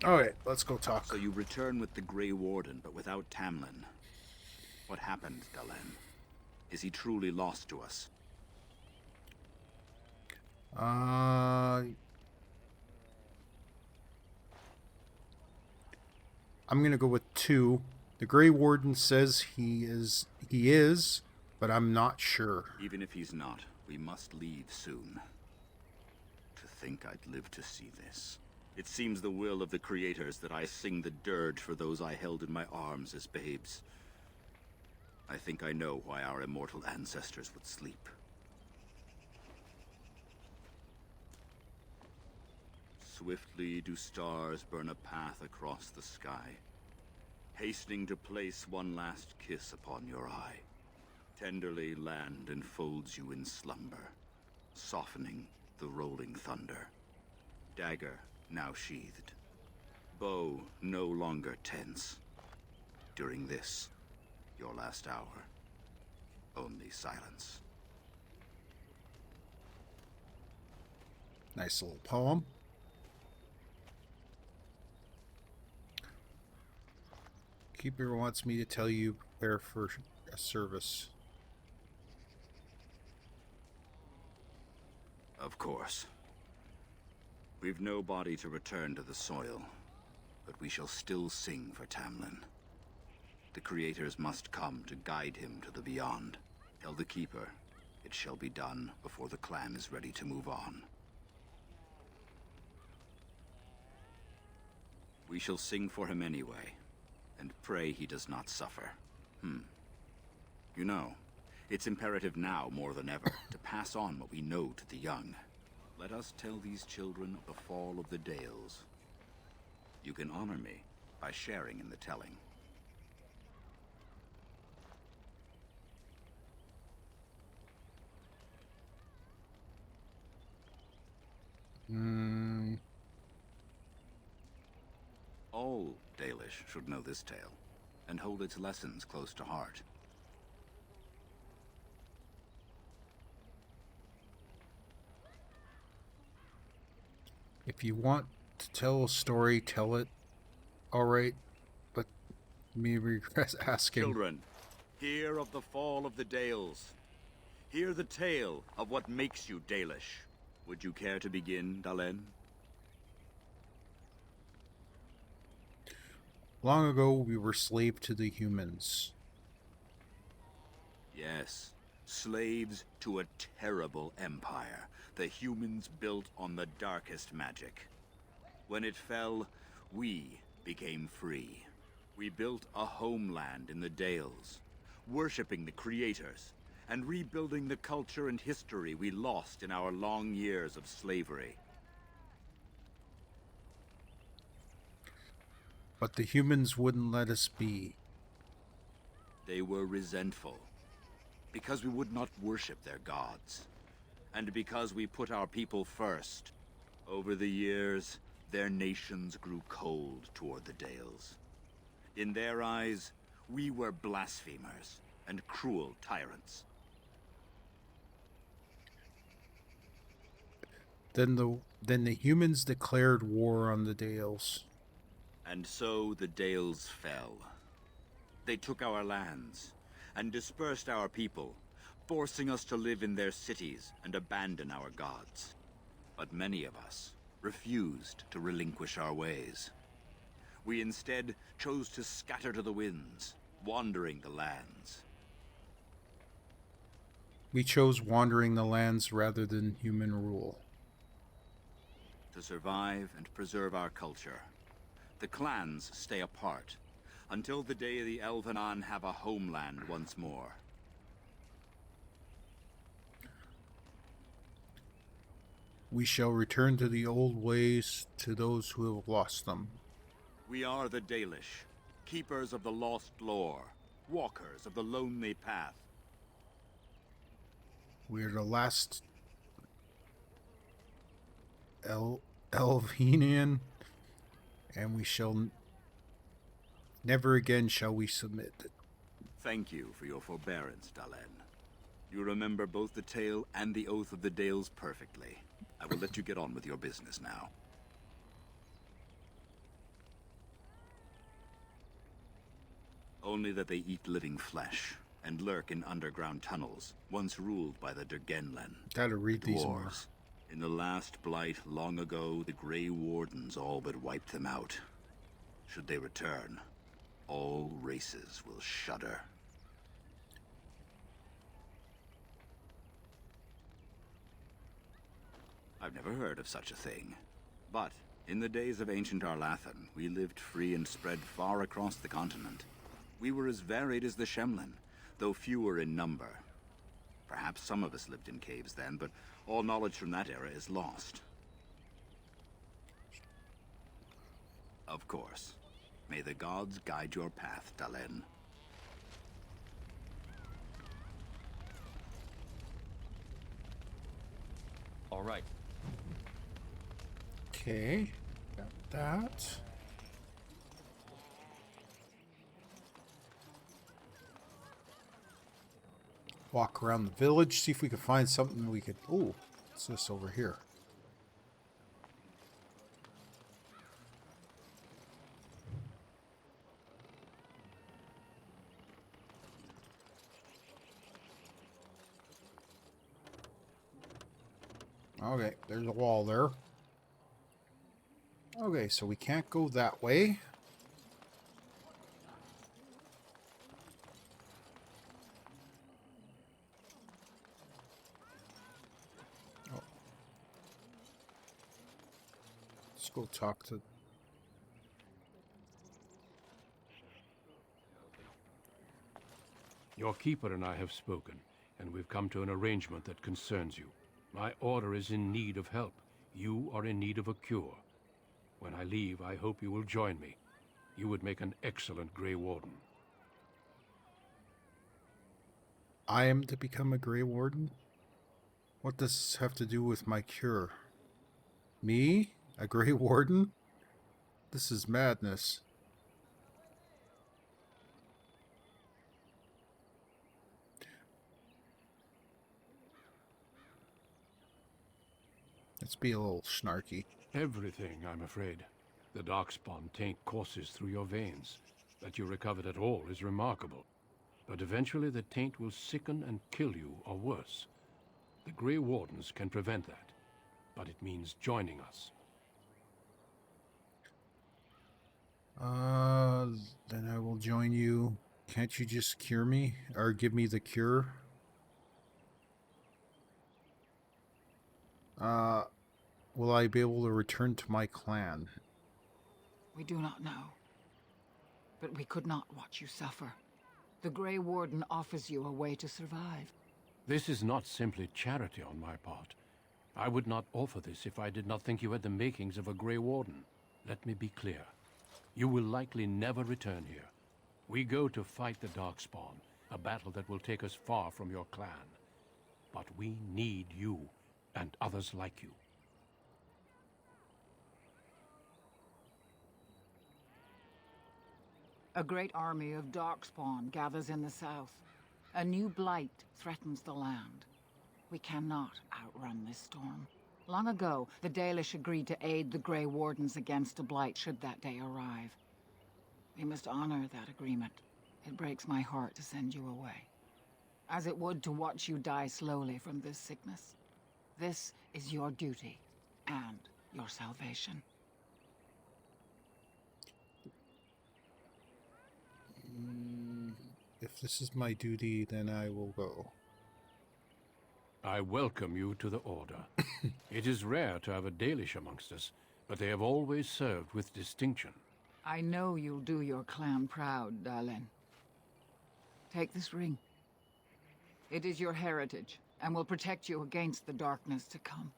Alright, let's go talk. So you return with the Grey Warden, but without Tamlin. What happened, Dalen? Is he truly lost to us? I'm gonna go with 2. The Grey Warden says he is, but I'm not sure. Even if he's not, we must leave soon. To think I'd live to see this. It seems the will of the creators that I sing the dirge for those I held in my arms as babes. I think I know why our immortal ancestors would sleep. Swiftly do stars burn a path across the sky, hastening to place one last kiss upon your eye. Tenderly land enfolds you in slumber, softening the rolling thunder. Dagger now sheathed, bow no longer tense. During this, your last hour, only silence. Nice little poem. Keeper wants me to tell you prepare for a service. Of course. We've no body to return to the soil, but we shall still sing for Tamlin. The creators must come to guide him to the beyond. Tell the Keeper, it shall be done before the clan is ready to move on. We shall sing for him anyway, and pray he does not suffer. You know, it's imperative now more than ever to pass on what we know to the young. Let us tell these children of the fall of the Dales. You can honor me by sharing in the telling. All Dalish should know this tale, and hold its lessons close to heart. If you want to tell a story, tell it. Alright, but me regress asking. Children, hear of the fall of the Dales. Hear the tale of what makes you Dalish. Would you care to begin, Dalen? Long ago, we were slave to the humans. Yes, slaves to a terrible empire. The humans built on the darkest magic. When it fell, we became free. We built a homeland in the Dales, worshipping the creators, and rebuilding the culture and history we lost in our long years of slavery. But the humans wouldn't let us be. They were resentful, because we would not worship their gods, and because we put our people first. Over the years, their nations grew cold toward the Dales. In their eyes, we were blasphemers and cruel tyrants. Then the humans declared war on the Dales. And so the Dales fell. They took our lands and dispersed our people, forcing us to live in their cities and abandon our gods. But many of us refused to relinquish our ways. We instead chose to scatter to the winds, wandering the lands. We chose wandering the lands rather than human rule. To survive and preserve our culture, the clans stay apart, until the day the Elvenon have a homeland once more. We shall return to the old ways to those who have lost them. We are the Dalish, keepers of the lost lore, walkers of the lonely path. We are the last Elvenian, and we shall never again shall we submit. Thank you for your forbearance, Dalen. You remember both the tale and the oath of the Dales perfectly. I will let you get on with your business now. Only that they eat living flesh and lurk in underground tunnels, once ruled by the Dergenlen. Gotta read these more. Dwarves. In the last blight long ago, the Grey Wardens all but wiped them out. Should they return, all races will shudder. I've never heard of such a thing. But in the days of ancient Arlathan, we lived free and spread far across the continent. We were as varied as the Shemlen, though fewer in number. Perhaps some of us lived in caves then, but all knowledge from that era is lost. Of course. May the gods guide your path, Dalen. All right. Okay, got that. Walk around the village, see if we can find something we could... Ooh, what's this over here? Okay, there's a wall there. Okay, so we can't go that way. Oh. Let's go talk to... Your keeper and I have spoken, and we've come to an arrangement that concerns you. My order is in need of help. You are in need of a cure. When I leave, I hope you will join me. You would make an excellent Grey Warden. I am to become a Grey Warden? What does this have to do with my cure? Me? A Grey Warden? This is madness. Let's be a little snarky. Everything, I'm afraid. The Darkspawn taint courses through your veins. That you recovered at all is remarkable. But eventually the taint will sicken and kill you, or worse. The Grey Wardens can prevent that, but it means joining us. Then I will join you. Can't you just cure me? Or give me the cure? Will I be able to return to my clan? We do not know. But we could not watch you suffer. The Grey Warden offers you a way to survive. This is not simply charity on my part. I would not offer this if I did not think you had the makings of a Grey Warden. Let me be clear. You will likely never return here. We go to fight the Darkspawn, a battle that will take us far from your clan. But we need you, and others like you. A great army of Darkspawn gathers in the south. A new blight threatens the land. We cannot outrun this storm. Long ago, the Dalish agreed to aid the Grey Wardens against a blight should that day arrive. We must honor that agreement. It breaks my heart to send you away, as it would to watch you die slowly from this sickness. This is your duty and your salvation. If this is my duty, then I will go. I welcome you to the Order. It is rare to have a Dalish amongst us, but they have always served with distinction. I know you'll do your clan proud, Dalen. Take this ring. It is your heritage, and will protect you against the darkness to come.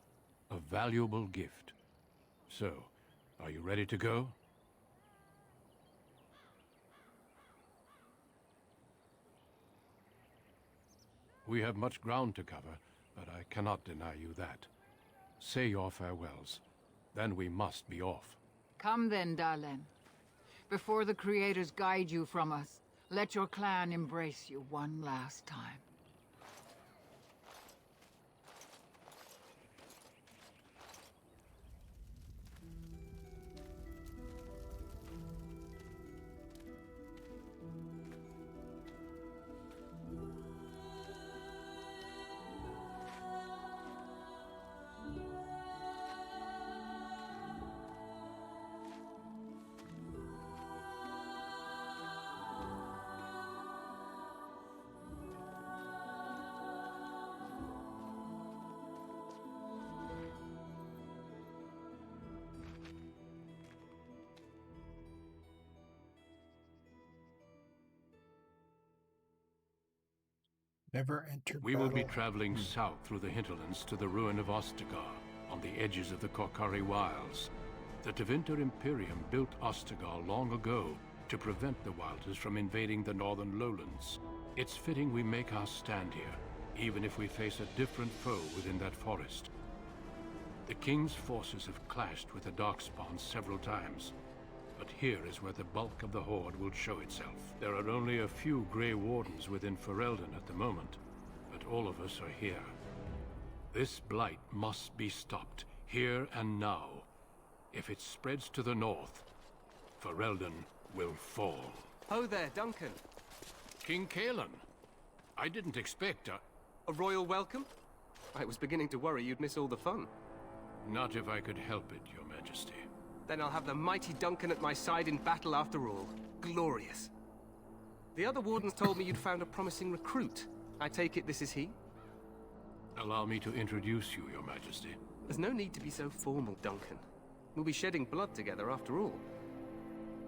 A valuable gift. So, are you ready to go? We have much ground to cover, but I cannot deny you that. Say your farewells. Then we must be off. Come then, Dalen. Before the Creators guide you from us, let your clan embrace you one last time. Never entered We will be battle. traveling south through the hinterlands to the ruin of Ostagar, on the edges of the Korkari Wilds. The Tevinter Imperium built Ostagar long ago to prevent the Wilders from invading the northern lowlands. It's fitting we make our stand here, even if we face a different foe within that forest. The King's forces have clashed with the Darkspawn several times, but here is where the bulk of the Horde will show itself. There are only a few Grey Wardens within Ferelden at the moment, but all of us are here. This blight must be stopped, here and now. If it spreads to the north, Ferelden will fall. Ho there, Duncan. King Kalen, I didn't expect a royal welcome? I was beginning to worry you'd miss all the fun. Not if I could help it, Your Majesty. Then I'll have the mighty Duncan at my side in battle after all. Glorious. The other wardens told me you'd found a promising recruit. I take it this is he? Allow me to introduce you, Your Majesty. There's no need to be so formal, Duncan. We'll be shedding blood together after all.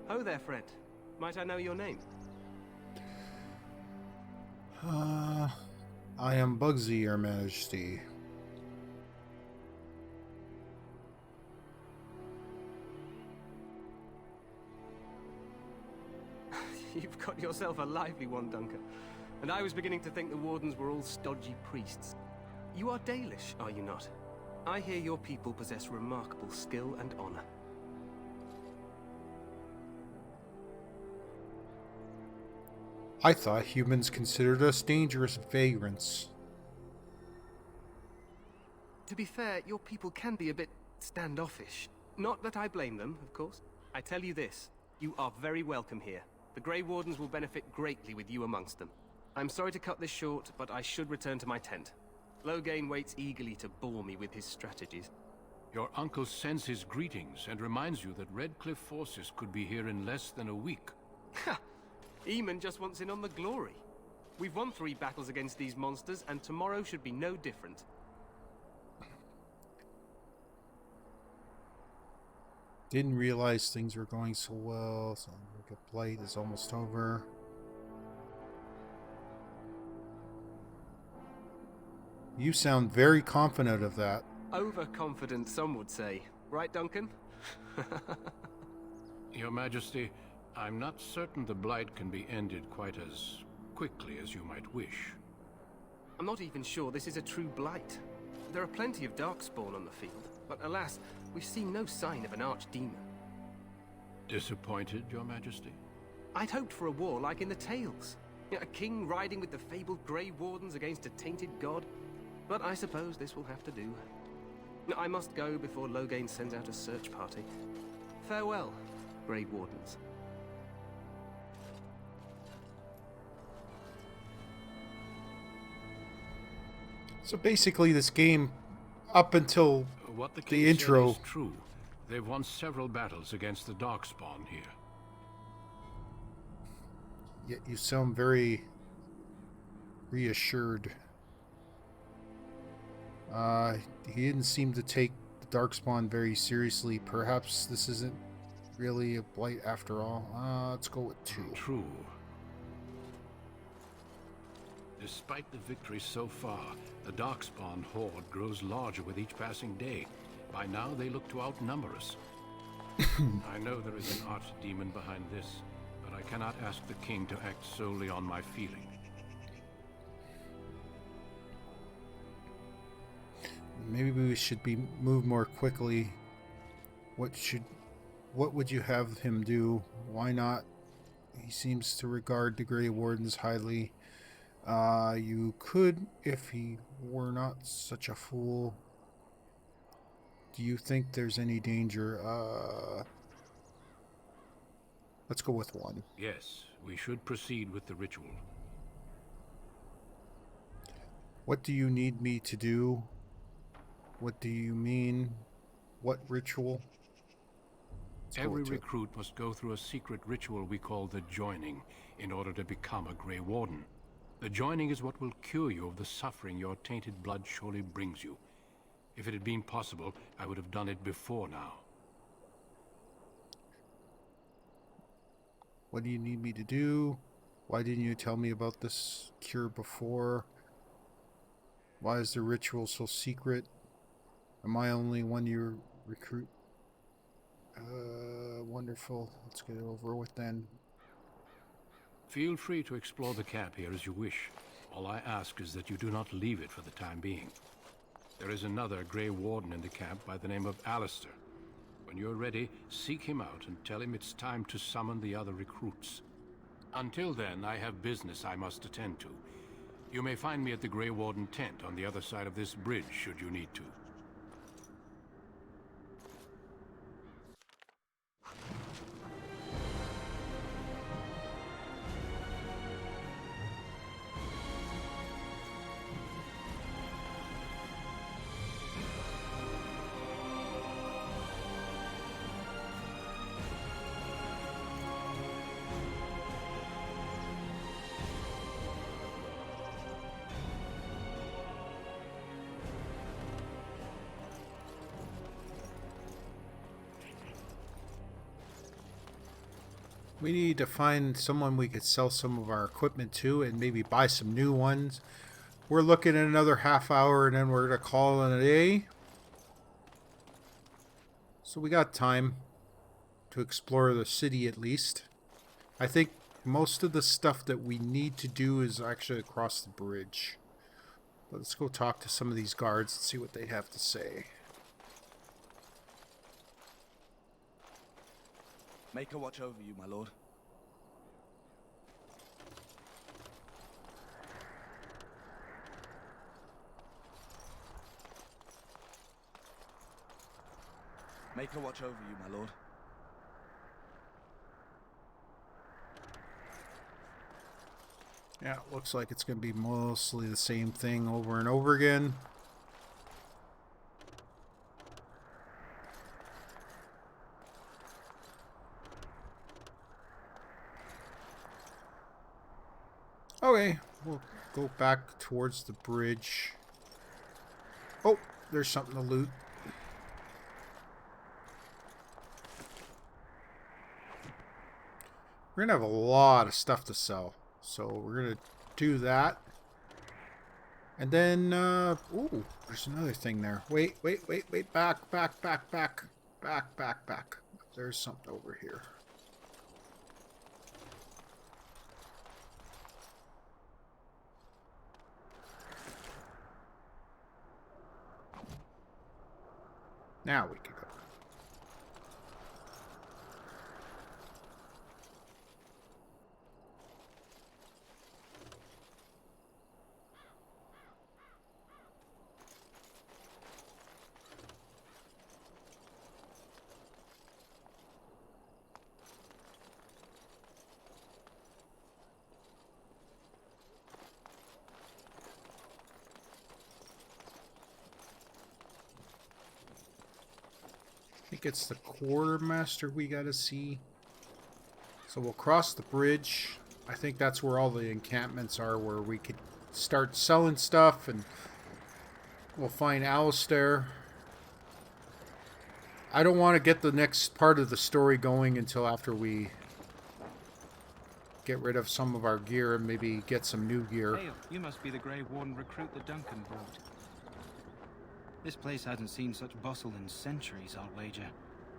Ho there, friend. Might I know your name? I am Bugsy, Your Majesty. You've got yourself a lively one, Duncan. And I was beginning to think the wardens were all stodgy priests. You are Dalish, are you not? I hear your people possess remarkable skill and honor. I thought humans considered us dangerous vagrants. To be fair, your people can be a bit standoffish. Not that I blame them, of course. I tell you this, you are very welcome here. The Grey Wardens will benefit greatly with you amongst them. I'm sorry to cut this short, but I should return to my tent. Loghain waits eagerly to bore me with his strategies. Your uncle sends his greetings and reminds you that Redcliffe forces could be here in less than a week. Ha! Eamon just wants in on the glory. We've won 3 battles against these monsters, and tomorrow should be no different. Didn't realize things were going so well. So the blight is almost over. You sound very confident of that. Overconfident, some would say. Right, Duncan? Your Majesty, I'm not certain the blight can be ended quite as quickly as you might wish. I'm not even sure this is a true blight. There are plenty of Darkspawn on the field, but alas, we've seen no sign of an archdemon. Disappointed, Your Majesty? I'd hoped for a war like in the tales. A king riding with the fabled Grey Wardens against a tainted god. But I suppose this will have to do. I must go before Loghain sends out a search party. Farewell, Grey Wardens. So basically this game, up until What the the king intro... said is true. They've won several battles against the Darkspawn here. Yet you sound very reassured. He didn't seem to take the Darkspawn very seriously. Perhaps this isn't really a blight after all. Let's go with 2. True. Despite the victory so far, the Darkspawn horde grows larger with each passing day. By now, they look to outnumber us. I know there is an archdemon behind this, but I cannot ask the king to act solely on my feeling. Maybe we should move more quickly. What would you have him do? Why not? He seems to regard the Grey Wardens highly. You could, if he were not such a fool. Do you think there's any danger? Let's go with 1. Yes, we should proceed with the ritual. What do you need me to do? What do you mean? What ritual? Every recruit must go through a secret ritual we call the Joining in order to become a Grey Warden. The Joining is what will cure you of the suffering your tainted blood surely brings you. If it had been possible, I would have done it before now. What do you need me to do? Why didn't you tell me about this cure before? Why is the ritual so secret? Am I only one you recruit? Wonderful. Let's get it over with then. Feel free to explore the camp here as you wish. All I ask is that you do not leave it for the time being. There is another Grey Warden in the camp by the name of Alistair. When you're ready, seek him out and tell him it's time to summon the other recruits. Until then, I have business I must attend to. You may find me at the Grey Warden tent on the other side of this bridge, should you need to. We need to find someone we could sell some of our equipment to and maybe buy some new ones. We're looking at another half hour and then we're going to call it a day. So we got time to explore the city at least. I think most of the stuff that we need to do is actually across the bridge. Let's go talk to some of these guards and see what they have to say. Make her watch over you, my lord. Make her watch over you, my lord. Yeah, it looks like it's going to be mostly the same thing over and over again. Okay, we'll go back towards the bridge. Oh, there's something to loot. We're gonna have a lot of stuff to sell, so we're gonna do that. And then, ooh, there's another thing there. Wait, back. There's something over here. Now we can go. I think it's the quartermaster we gotta see. So we'll cross the bridge. I think that's where all the encampments are, where we could start selling stuff, and we'll find Alistair. I don't want to get the next part of the story going until after we get rid of some of our gear and maybe get some new gear. Hey, you must be the Grey Warden recruit that Duncan brought. This place hasn't seen such bustle in centuries, I'll wager.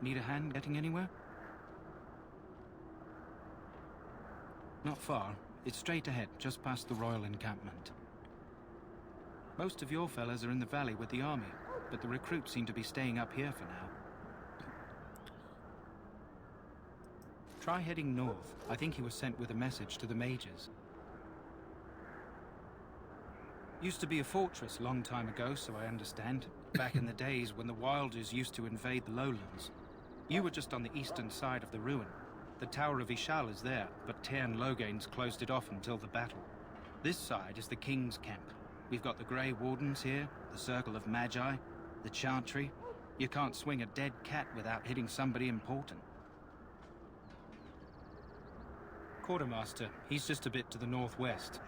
Need a hand getting anywhere? Not far. It's straight ahead, just past the royal encampment. Most of your fellas are in the valley with the army, but the recruits seem to be staying up here for now. Try heading north. I think he was sent with a message to the mages. Used to be a fortress a long time ago, so I understand. Back in the days when the Wilders used to invade the lowlands. You were just on the eastern side of the ruin. The Tower of Ishal is there, but Tairn Logain's closed it off until the battle. This side is the King's camp. We've got the Grey Wardens here, the Circle of Magi, the Chantry. You can't swing a dead cat without hitting somebody important. Quartermaster, he's just a bit to the northwest.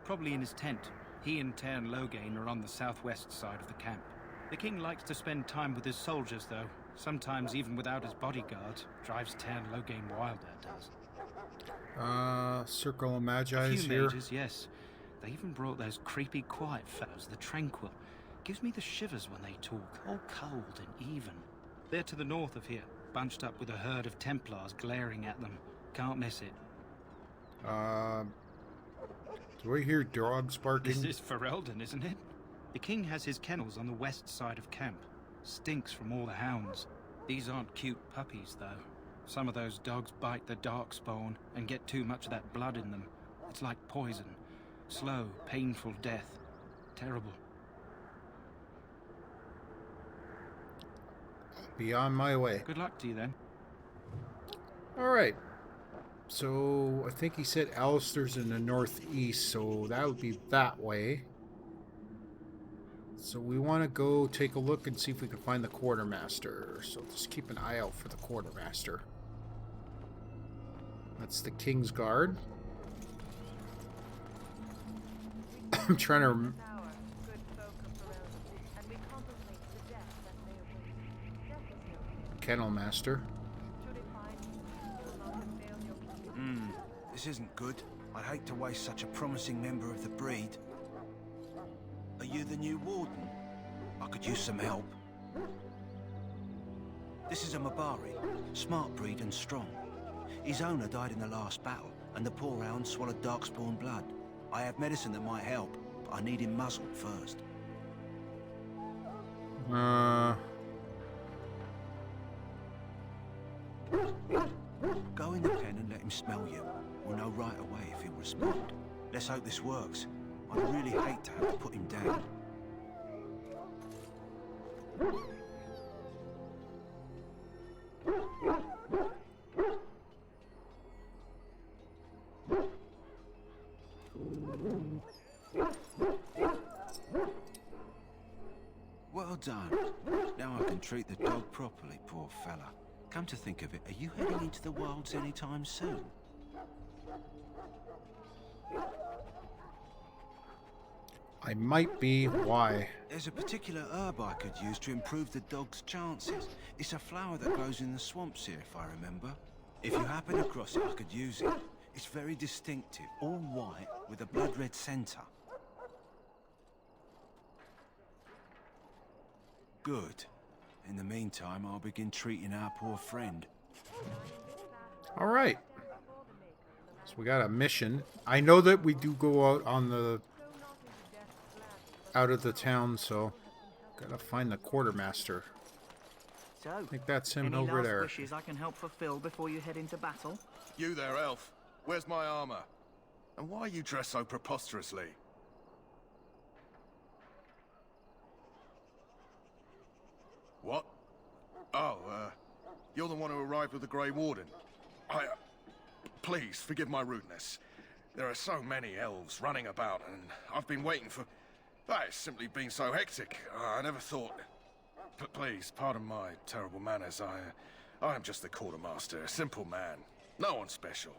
Probably in his tent. He and Tairn Logain are on the southwest side of the camp. The king likes to spend time with his soldiers, though. Sometimes even without his bodyguard. Drives Tairn Logain wild, that does. Circle of Magi A is few here. mages, yes. They even brought those creepy quiet fellows, the Tranquil. Gives me the shivers when they talk, all cold and even. They're to the north of here, bunched up with a herd of Templars glaring at them. Can't miss it. Do I hear dogs barking? This is Ferelden, isn't it? The king has his kennels on the west side of camp. Stinks from all the hounds. These aren't cute puppies, though. Some of those dogs bite the darkspawn and get too much of that blood in them. It's like poison. Slow, painful death. Terrible. Be on my way. Good luck to you, then. Alright. So, I think he said Alistair's in the northeast, so that would be that way. So we want to go take a look and see if we can find the quartermaster. So just keep an eye out for the quartermaster. That's the King's Guard. I'm trying to... Kennel Master. This isn't good. I'd hate to waste such a promising member of the breed. Are you the new warden? I could use some help. This is a Mabari, smart breed and strong. His owner died in the last battle, and the poor hound swallowed darkspawn blood. I have medicine that might help, but I need him muzzled first. Go in the pen and let him smell you. We'll know right away if he'll respond. Let's hope this works. I'd really hate to have to put him down. Well done. Now I can treat the dog properly, poor fella. Come to think of it, are you heading into the wilds anytime soon? I might be. Why? There's a particular herb I could use to improve the dog's chances. It's a flower that grows in the swamps here, if I remember. If you happen across it, I could use it. It's very distinctive, all white with a blood-red centre. Good. In the meantime, I'll begin treating our poor friend. All right. So we got a mission. I know that we do go out on the... out of the town, so... gotta find the quartermaster. So, I think that's him any over last there. wishes I can help fulfill before you head into battle? You there, elf. Where's my armor? And why are you dressed so preposterously? What? Oh, you're the one who arrived with the Grey Warden. Please, forgive my rudeness. There are so many elves running about, and I've been waiting for... It's simply been so hectic. I never thought... Please, pardon my terrible manners. I am just the quartermaster, a simple man. No one special.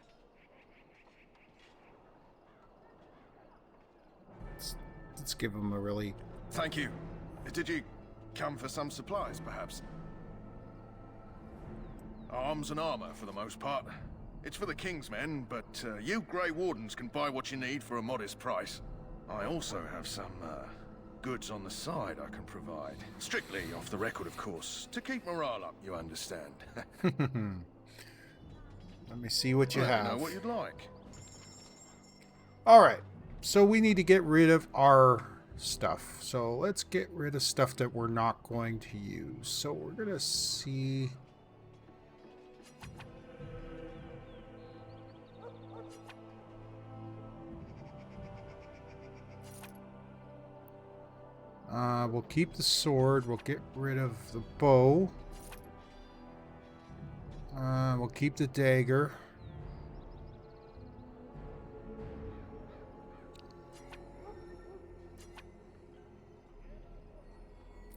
Let's give him a really... Thank you. Did you come for some supplies, perhaps? Arms and armor, for the most part. It's for the King's men, but you Grey Wardens can buy what you need for a modest price. I also have some goods on the side I can provide. Strictly off the record, of course. To keep morale up, you understand. Let me see what you Let me have. know what you'd like. Alright. So we need to get rid of our stuff. So let's get rid of stuff that we're not going to use. So we're going to see... we'll keep the sword. We'll get rid of the bow. We'll keep the dagger.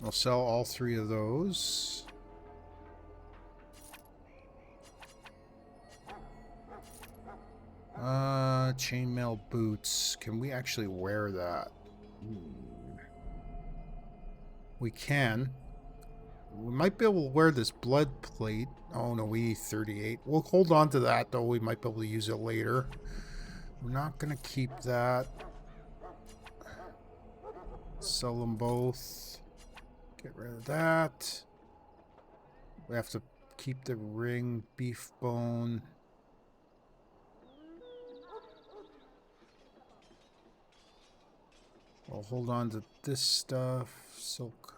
I'll sell all three of those. Chainmail boots. Can we actually wear that? We can. We might be able to wear this blood plate. Oh no, we need 38. We'll hold on to that though. We might be able to use it later. We're not going to keep that. Sell them both. Get rid of that. We have to keep the ring, beef bone. We'll hold on to this stuff. Silk.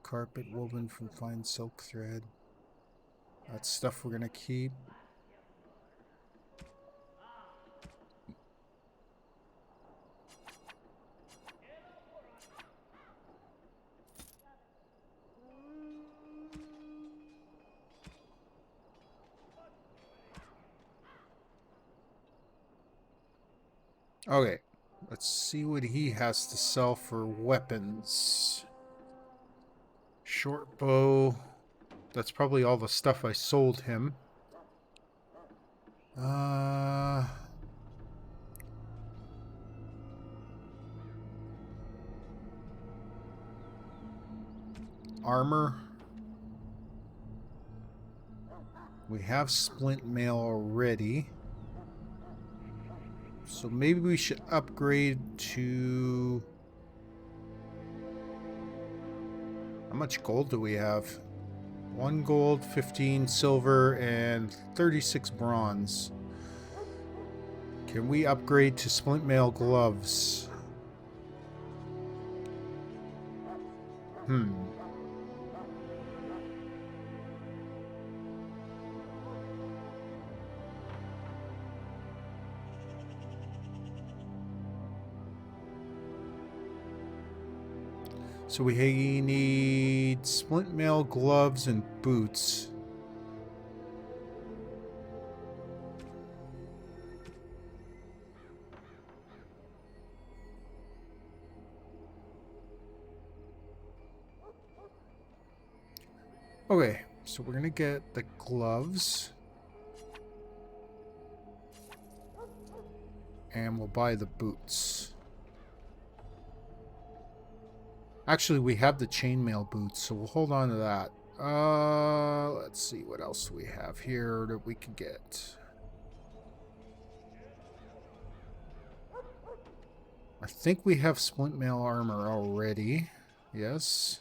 Carpet woven from fine silk thread. That's stuff we're gonna keep. Okay, let's see what he has to sell for weapons. Short bow. That's probably all the stuff I sold him. Armor. We have splint mail already. So maybe we should upgrade to... How much gold do we have? 1 gold, 15 silver, and 36 bronze. Can we upgrade to splint mail gloves? So we need splint mail gloves and boots. Okay, so we're gonna get the gloves. And we'll buy the boots. Actually, we have the chainmail boots, so we'll hold on to that. Let's see what else we have here that we can get. I think we have splint mail armor already. Yes.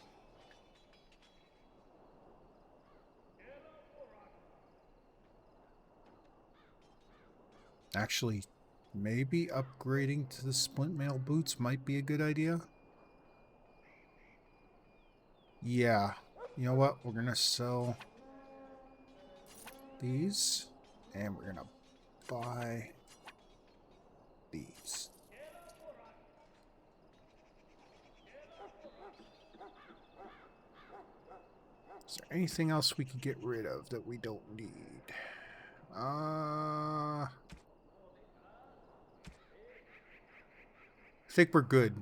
Actually, maybe upgrading to the splint mail boots might be a good idea. Yeah. You know what? We're gonna sell these. And we're gonna buy these. Is there anything else we could get rid of that we don't need? I think we're good.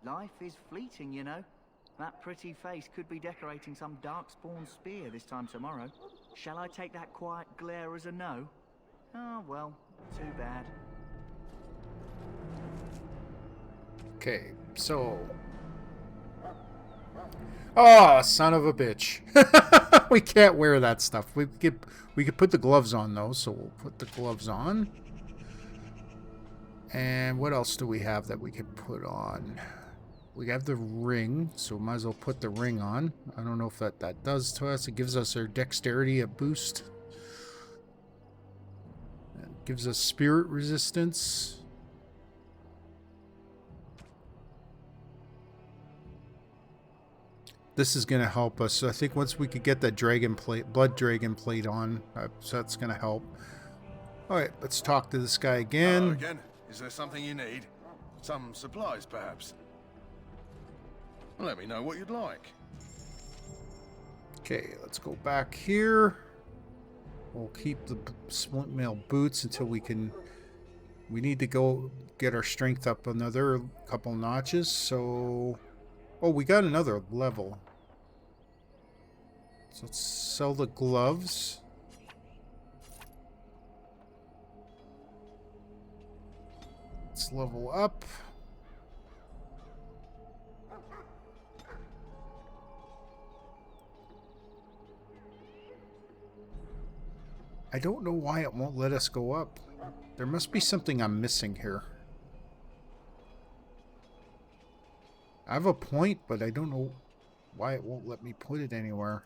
Life is fleeting, you know. That pretty face could be decorating some darkspawn spear this time tomorrow. Shall I take that quiet glare as a no? Oh, well, too bad. Okay, so... Oh, son of a bitch. We can't wear that stuff. We could put the gloves on, though, so we'll put the gloves on. And what else do we have that we could put on? We have the ring, so we might as well put the ring on. I don't know if that does to us. It gives us our dexterity a boost. It gives us spirit resistance. This is going to help us. So I think once we could get that dragon plate, blood dragon plate on, so that's going to help. All right, let's talk to this guy again. Hello again. Is there something you need? Some supplies, perhaps? Let me know what you'd like. Okay, let's go back here. We'll keep the splint mail boots until we can... We need to go get our strength up another couple notches, so... Oh, we got another level. So let's sell the gloves. Let's level up. I don't know why it won't let us go up. There must be something I'm missing here. I have a point, but I don't know why it won't let me put it anywhere.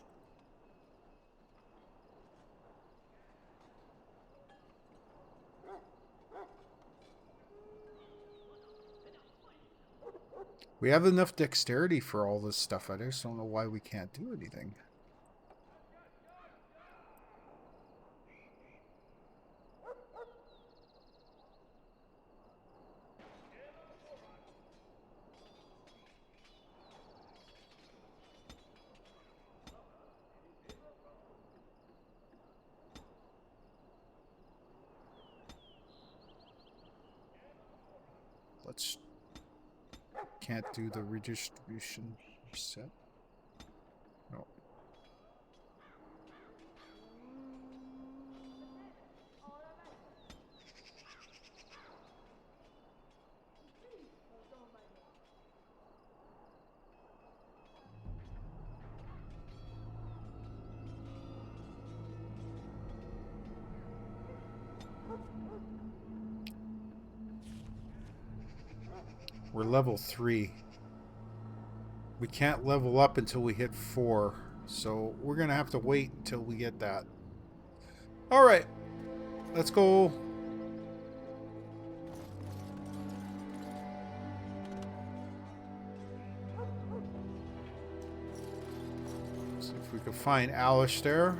We have enough dexterity for all this stuff. I just don't know why we can't do anything. Let's... Can't do the redistribution reset. No. We're level 3. We can't level up until we hit 4. So we're going to have to wait until we get that. Alright. Let's go. See if we can find Alistair.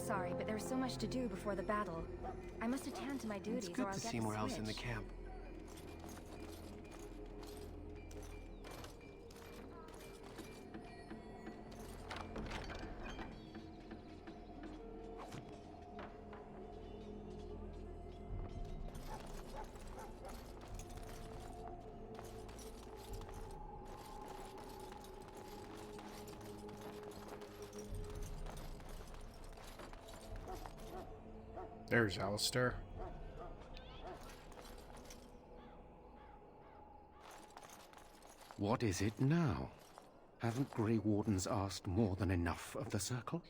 Sorry, but there's so much to do before the battle. I must attend to my duties. It's good or I'll to get see the more else in the switch. camp. There's Alistair. What is it now? Haven't Grey Wardens asked more than enough of the Circle?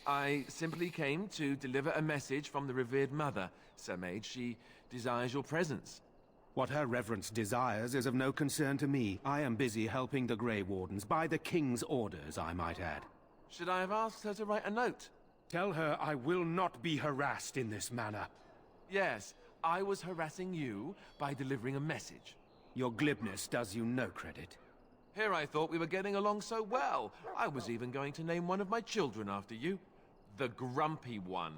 I simply came to deliver a message from the revered mother, Sir Mage. She desires your presence. What her reverence desires is of no concern to me. I am busy helping the Grey Wardens, by the King's orders, I might add. Should I have asked her to write a note? Tell her I will not be harassed in this manner. Yes, I was harassing you by delivering a message. Your glibness does you no credit. Here I thought we were getting along so well. I was even going to name one of my children after you. The Grumpy One.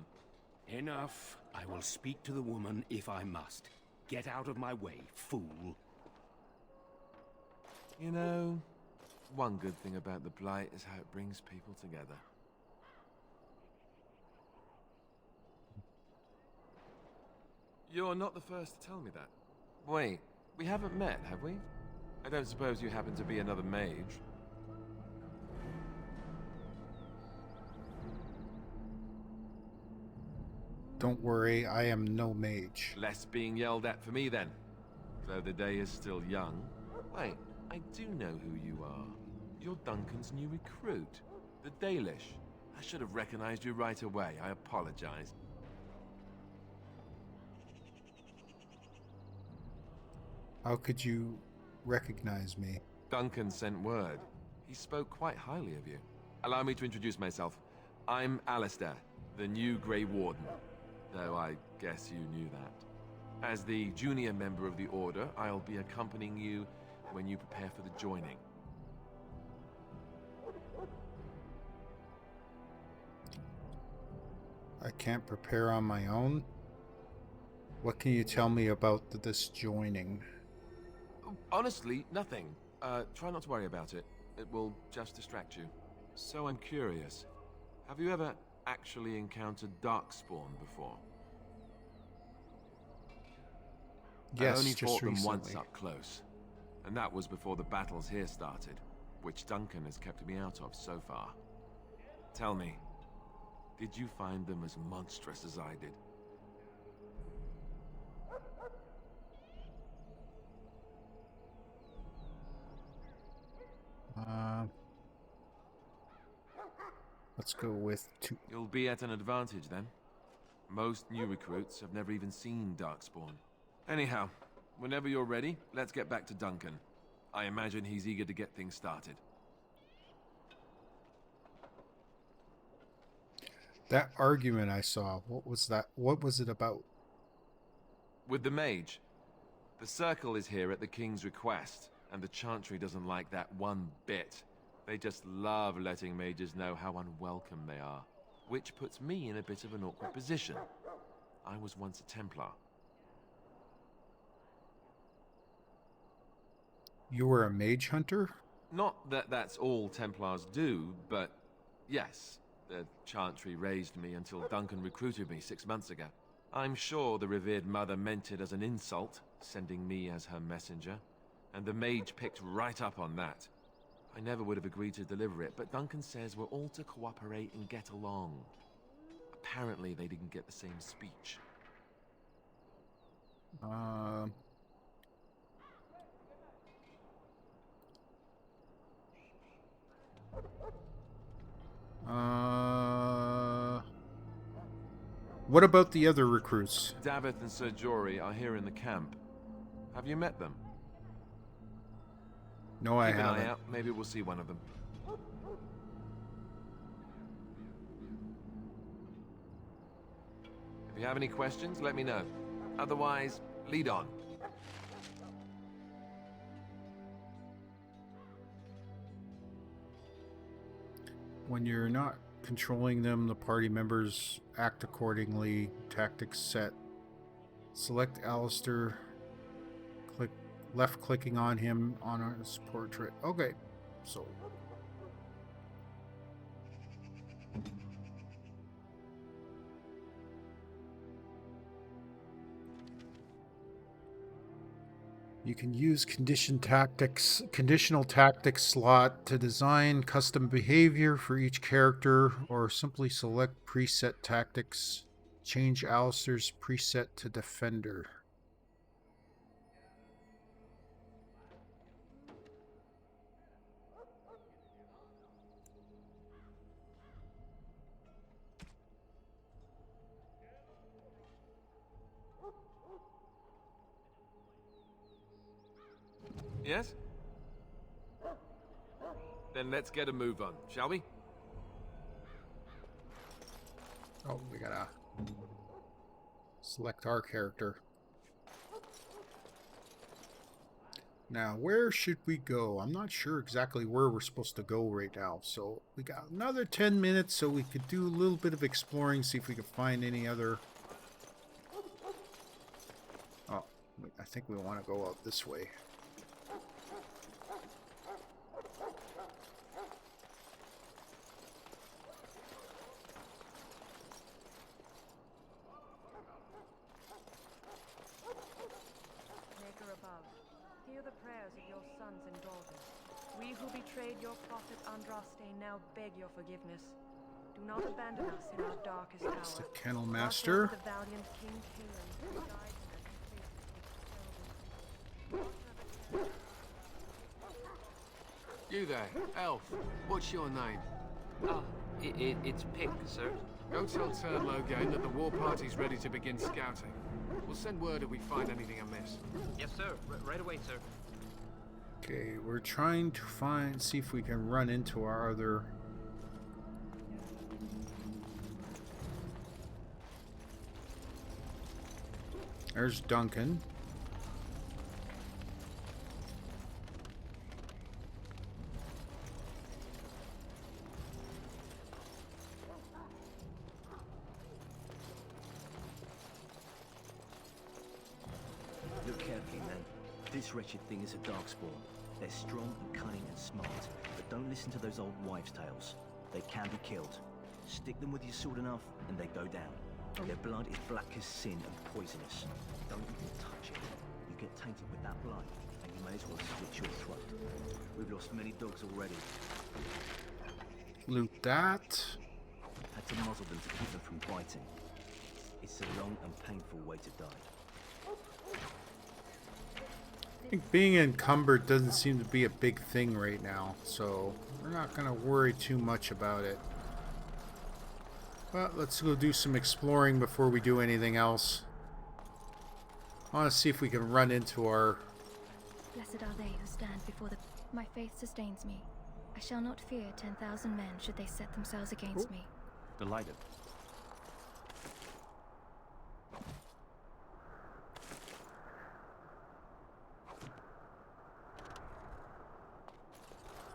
Enough. I will speak to the woman if I must. Get out of my way, fool. You know, one good thing about the Blight is how it brings people together. You're not the first to tell me that. Wait, we haven't met, have we? I don't suppose you happen to be another mage? Don't worry, I am no mage. Less being yelled at for me then. Though the day is still young. Wait, I do know who you are. You're Duncan's new recruit, the Dalish. I should have recognized you right away. I apologize. How could you recognize me? Duncan sent word. He spoke quite highly of you. Allow me to introduce myself. I'm Alistair, the new Grey Warden. Though I guess you knew that. As the junior member of the Order, I'll be accompanying you when you prepare for the joining. I can't prepare on my own? What can you tell me about this joining? Honestly, nothing. Try not to worry about it. It will just distract you. So I'm curious. Have you ever actually encountered Darkspawn before? Yes, I only just fought them recently. once up close. And that was before the battles here started, which Duncan has kept me out of so far. Tell me, Did you find them as monstrous as I did? Let's go with 2. You'll be at an advantage then. Most new recruits have never even seen Darkspawn. Anyhow, whenever you're ready, let's get back to Duncan. I imagine he's eager to get things started. That argument I saw, what was that? What was it about? With the mage. The Circle is here at the King's request, and the Chantry doesn't like that one bit. They just love letting mages know how unwelcome they are, which puts me in a bit of an awkward position. I was once a Templar. You were a mage hunter? Not that that's all Templars do, but yes, the Chantry raised me until Duncan recruited me 6 months ago. I'm sure the revered mother meant it as an insult, sending me as her messenger, and the mage picked right up on that. I never would have agreed to deliver it, but Duncan says we're all to cooperate and get along. Apparently they didn't get the same speech. What about the other recruits? Davith and Sir Jory are here in the camp. Have you met them? No, I Keep an haven't. eye out. Maybe we'll see one of them. If you have any questions, let me know. Otherwise, lead on. When you're not controlling them, the party members act accordingly. Tactics set. Select Alistair. Click left clicking on him on his portrait. Okay, so you can use conditional tactics slot to design custom behavior for each character, or simply select preset tactics. Change Alistair's preset to defender. Yes? Then let's get a move on, shall we? Oh, we gotta select our character. Now, where should we go? I'm not sure exactly where we're supposed to go right now. So we got another 10 minutes, so we could do a little bit of exploring, see if we can find any other... Oh, I think we want to go out this way. Hear the prayers of your sons and daughters. We who betrayed your prophet Andraste now beg your forgiveness. Do not abandon us in our darkest hour. It's the Kennel Master. The valiant King Caleb, who died You there, elf. What's your name? It's Pink, sir. Go tell Turnlow again that the war party's ready to begin scouting. We'll send word if we find anything amiss. Yes, sir. Right away, sir. Okay, we're trying to see if we can run into our other... There's Duncan. Look carefully, man. This wretched thing is a darkspawn. They're strong and cunning and smart, but don't listen to those old wives' tales. They can be killed. Stick them with your sword enough, and they go down. Their blood is black as sin and poisonous. Don't even touch it. You get tainted with that blood, and you may as well slit your throat. We've lost many dogs already. Loot that. Had to muzzle them to keep them from biting. It's a long and painful way to die. I think being encumbered doesn't seem to be a big thing right now, so we're not going to worry too much about it. But let's go do some exploring before we do anything else. I want to see if we can run into our... Blessed are they who stand before the... My faith sustains me. I shall not fear 10,000 men should they set themselves against me. Delighted.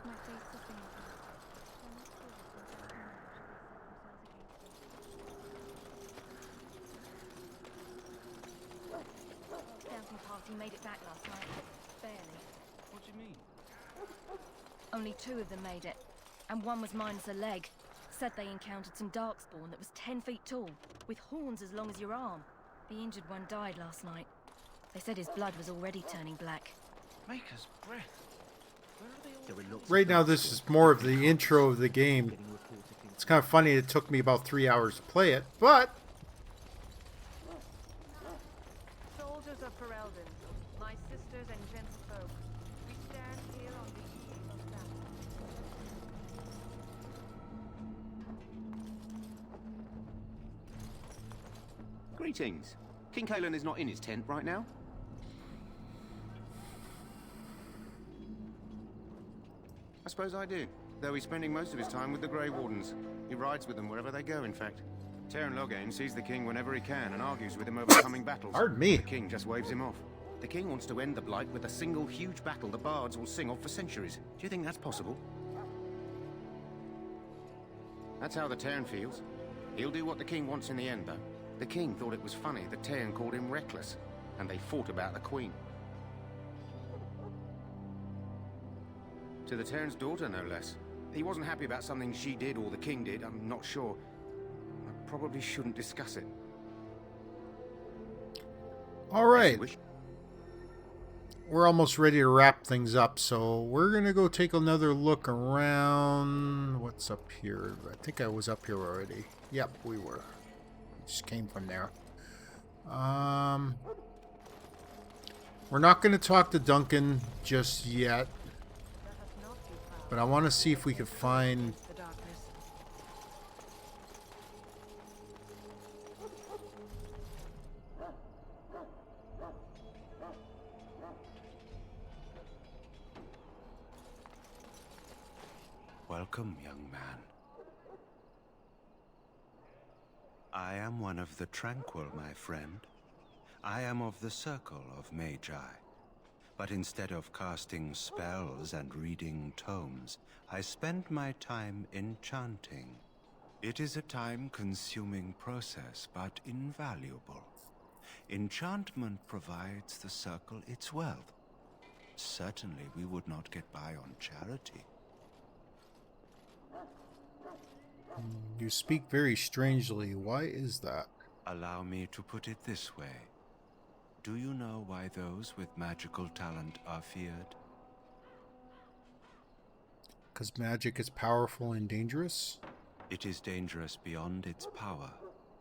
My faith sustains me. I shall not fear 10,000 men should they set themselves against me. Scouting party made it back last night. Barely. What do you mean? Only 2 of them made it, and one was minus a leg. Said they encountered some darkspawn that was 10 feet tall, with horns as long as your arm. The injured one died last night. They said his blood was already turning black. Maker's breath. Right now, this is more of the intro of the game. It's kind of funny it took me about 3 hours to play it, but... Soldiers of Ferelden, my sisters and gentlefolk, we stand here on the eve of battle. Greetings. King Kalen is not in his tent right now. I suppose I do, though he's spending most of his time with the Grey Wardens. He rides with them wherever they go, in fact. Teyrn Loghain sees the king whenever he can and argues with him over coming battles. Pardon me. The king just waves him off. The king wants to end the Blight with a single huge battle the bards will sing of for centuries. Do you think that's possible? That's how the Teyrn feels. He'll do what the king wants in the end, though. The king thought it was funny that Teyrn called him reckless, and they fought about the queen. To the Teyrn's daughter, no less. He wasn't happy about something she did or the king did, I'm not sure. I probably shouldn't discuss it. All right. We're almost ready to wrap things up, so we're going to go take another look around. What's up here? I think I was up here already. Yep, we were. Just came from there. We're not going to talk to Duncan just yet, but I want to see if we can find... Welcome, young man. I am one of the Tranquil, my friend. I am of the Circle of Magi. But instead of casting spells and reading tomes, I spend my time enchanting. It is a time-consuming process, but invaluable. Enchantment provides the Circle its wealth. Certainly we would not get by on charity. You speak very strangely. Why is that? Allow me to put it this way. Do you know why those with magical talent are feared? Because magic is powerful and dangerous? It is dangerous beyond its power.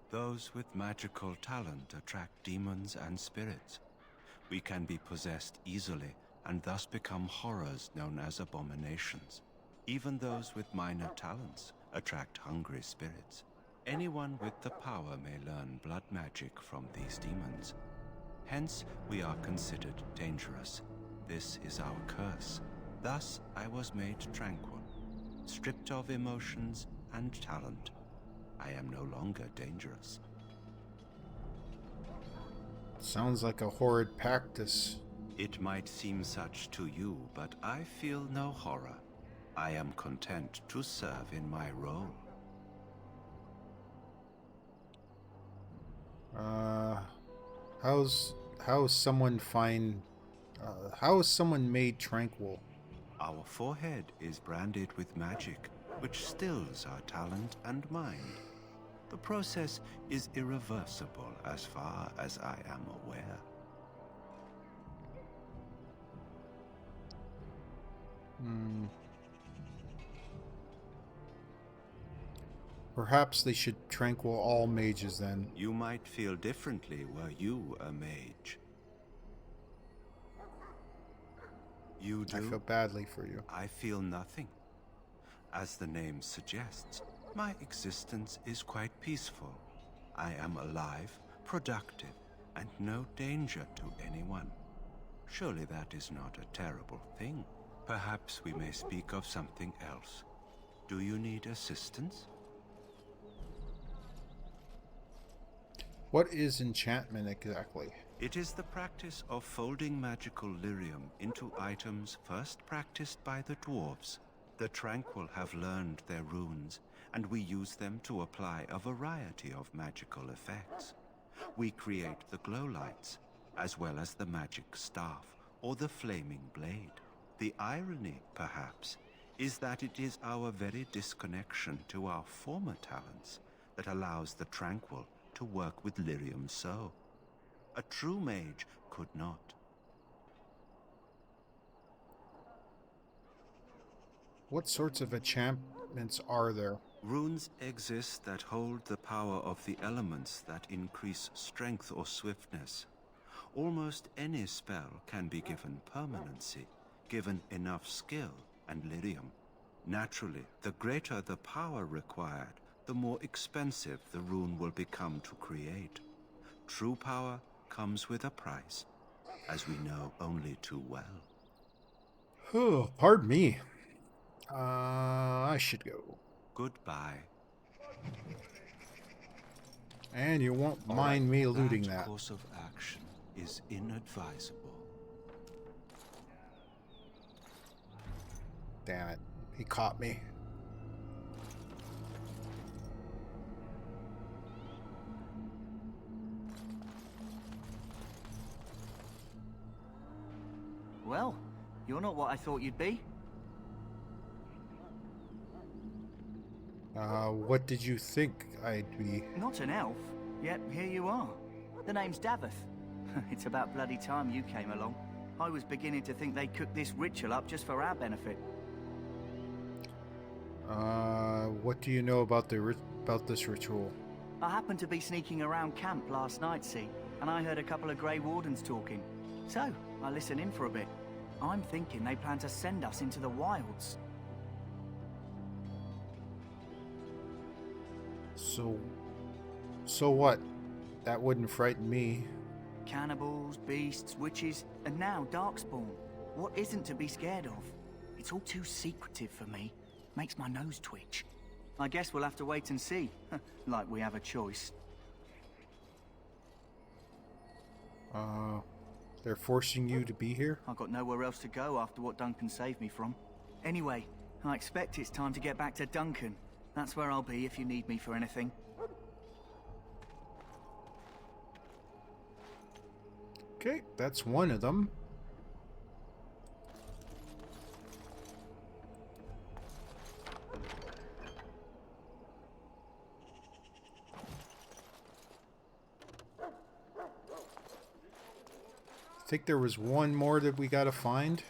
Those with magical talent attract demons and spirits. We can be possessed easily and thus become horrors known as abominations. Even those with minor talents attract hungry spirits. Anyone with the power may learn blood magic from these demons. Hence, we are considered dangerous. This is our curse. Thus, I was made tranquil, stripped of emotions and talent. I am no longer dangerous. Sounds like a horrid practice. It might seem such to you, but I feel no horror. I am content to serve in my role. How is someone made tranquil? Our forehead is branded with magic, which stills our talent and mind. The process is irreversible as far as I am aware. Perhaps they should tranquil all mages then. You might feel differently were you a mage. You do? I feel badly for you. I feel nothing. As the name suggests, my existence is quite peaceful. I am alive, productive, and no danger to anyone. Surely that is not a terrible thing. Perhaps we may speak of something else. Do you need assistance? What is enchantment exactly? It is the practice of folding magical lyrium into items first practiced by the dwarves. The Tranquil have learned their runes, and we use them to apply a variety of magical effects. We create the glow lights, as well as the magic staff or the flaming blade. The irony, perhaps, is that it is our very disconnection to our former talents that allows the Tranquil to work with lyrium so. A true mage could not. What sorts of enchantments are there? Runes exist that hold the power of the elements that increase strength or swiftness. Almost any spell can be given permanency, given enough skill and lyrium. Naturally, the greater the power required, the more expensive the rune will become to create. True power comes with a price, as we know only too well. Oh, pardon me. I should go. Goodbye. And you won't mind me looting that. Course of action is inadvisable. Damn it. He caught me. Well, you're not what I thought you'd be. What did you think I'd be? Not an elf, yet here you are. The name's Daveth. It's about bloody time you came along. I was beginning to think they'd cook this ritual up just for our benefit. What do you know about this ritual? I happened to be sneaking around camp last night, see, and I heard a couple of Grey Wardens talking. So, I listened in for a bit. I'm thinking they plan to send us into the wilds. So what? That wouldn't frighten me. Cannibals, beasts, witches, and now Darkspawn. What isn't to be scared of? It's all too secretive for me. Makes my nose twitch. I guess we'll have to wait and see. Like we have a choice. They're forcing you to be here? I've got nowhere else to go after what Duncan saved me from. Anyway, I expect it's time to get back to Duncan. That's where I'll be if you need me for anything. Okay, that's one of them. I think there was one more that we gotta find.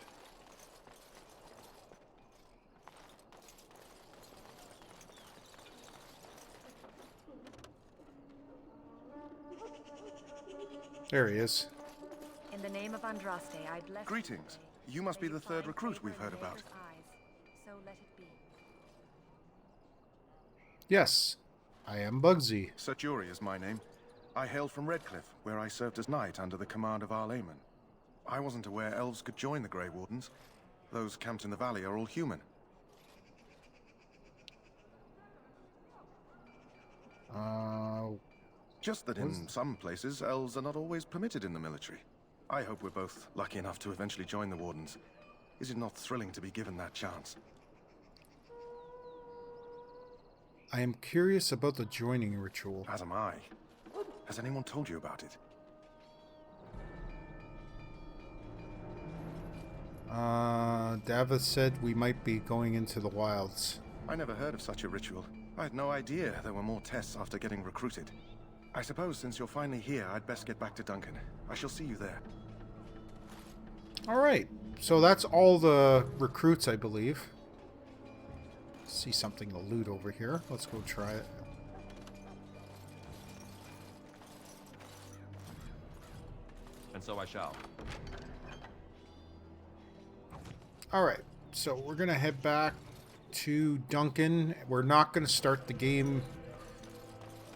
There he is. In the name of Andraste, I bless. Greetings. You must be the third recruit we've heard about. So let it be. Yes, I am Bugsy. Sir Jury is my name. I hail from Redcliffe, where I served as knight under the command of Arlayman. I wasn't aware elves could join the Grey Wardens. Those camped in the valley are all human. Just that in some places, elves are not always permitted in the military. I hope we're both lucky enough to eventually join the Wardens. Is it not thrilling to be given that chance? I am curious about the joining ritual. As am I. Has anyone told you about it? Davith said we might be going into the wilds. I never heard of such a ritual. I had no idea there were more tests after getting recruited. I suppose since you're finally here, I'd best get back to Duncan. I shall see you there. Alright, so that's all the recruits, I believe. See something to loot over here. Let's go try it. and so I shall. All right, so we're gonna head back to Duncan. We're not gonna start the game.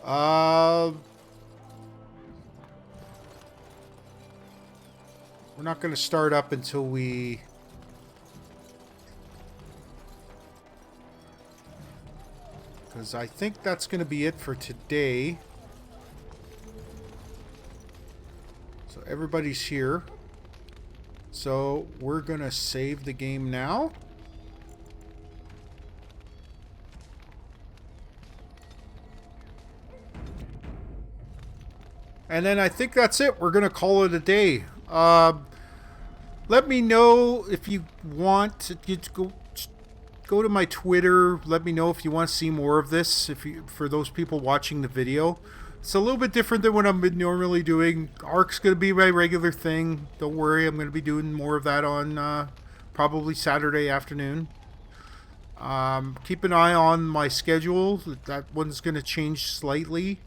We're not gonna start up until we. Because I think that's going to be it for today. So everybody's here. So we're going to save the game now. And then I think that's it. We're going to call it a day. Let me know if you want to go to my Twitter. Let me know if you want to see more of this. For those people watching the video, it's a little bit different than what I'm normally doing. Ark's going to be my regular thing. Don't worry, I'm going to be doing more of that on probably Saturday afternoon. Keep an eye on my schedule. That one's going to change slightly,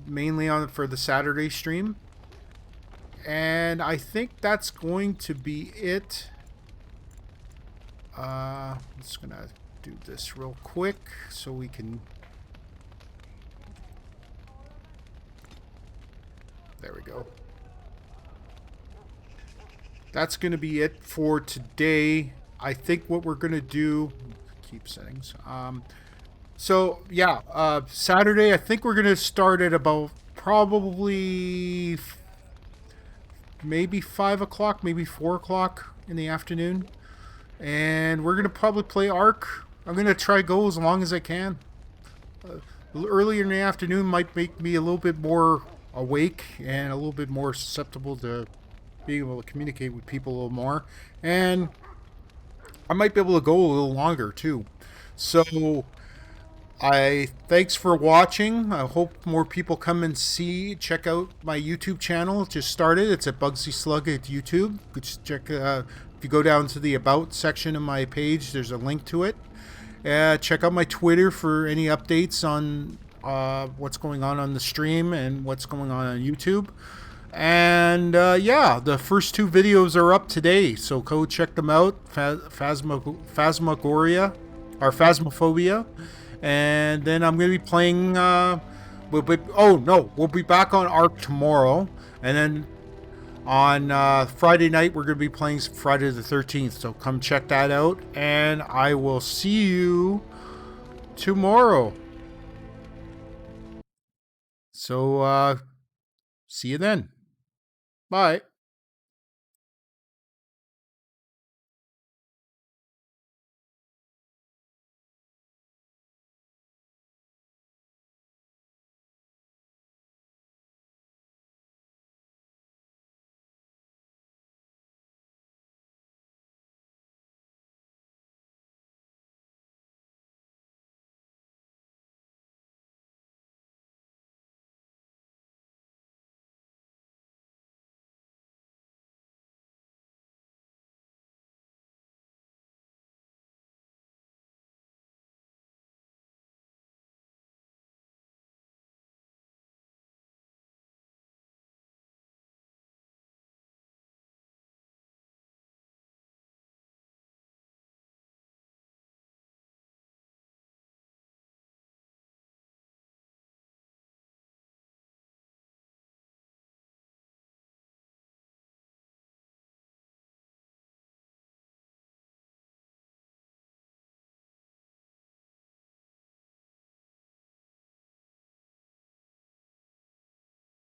mainly for the Saturday stream. And I think that's going to be it. I'm just gonna do this real quick so we can. There we go. That's gonna be it for today. I think what we're gonna do. Keep settings. So yeah, Saturday. I think we're gonna start at about probably maybe 5 o'clock, maybe 4 o'clock in the afternoon. And we're going to probably play Ark. I'm going to try go as long as I can. Earlier in the afternoon might make me a little bit more awake and a little bit more susceptible to being able to communicate with people a little more. And I might be able to go a little longer too. So thanks for watching. I hope more people come and check out my YouTube channel. It just started. It's at Bugsy Slugg at YouTube. Just check. If you go down to the About section of my page, there's a link to it. Check out my Twitter for any updates on what's going on the stream and what's going on YouTube. And yeah, the first 2 videos are up today, so go check them out. Phasmophobia, or Phasmophobia. And then I'm going to be playing, we'll be back on Ark tomorrow. And then on Friday night, we're going to be playing Friday the 13th. So come check that out. And I will see you tomorrow. So, see you then. Bye.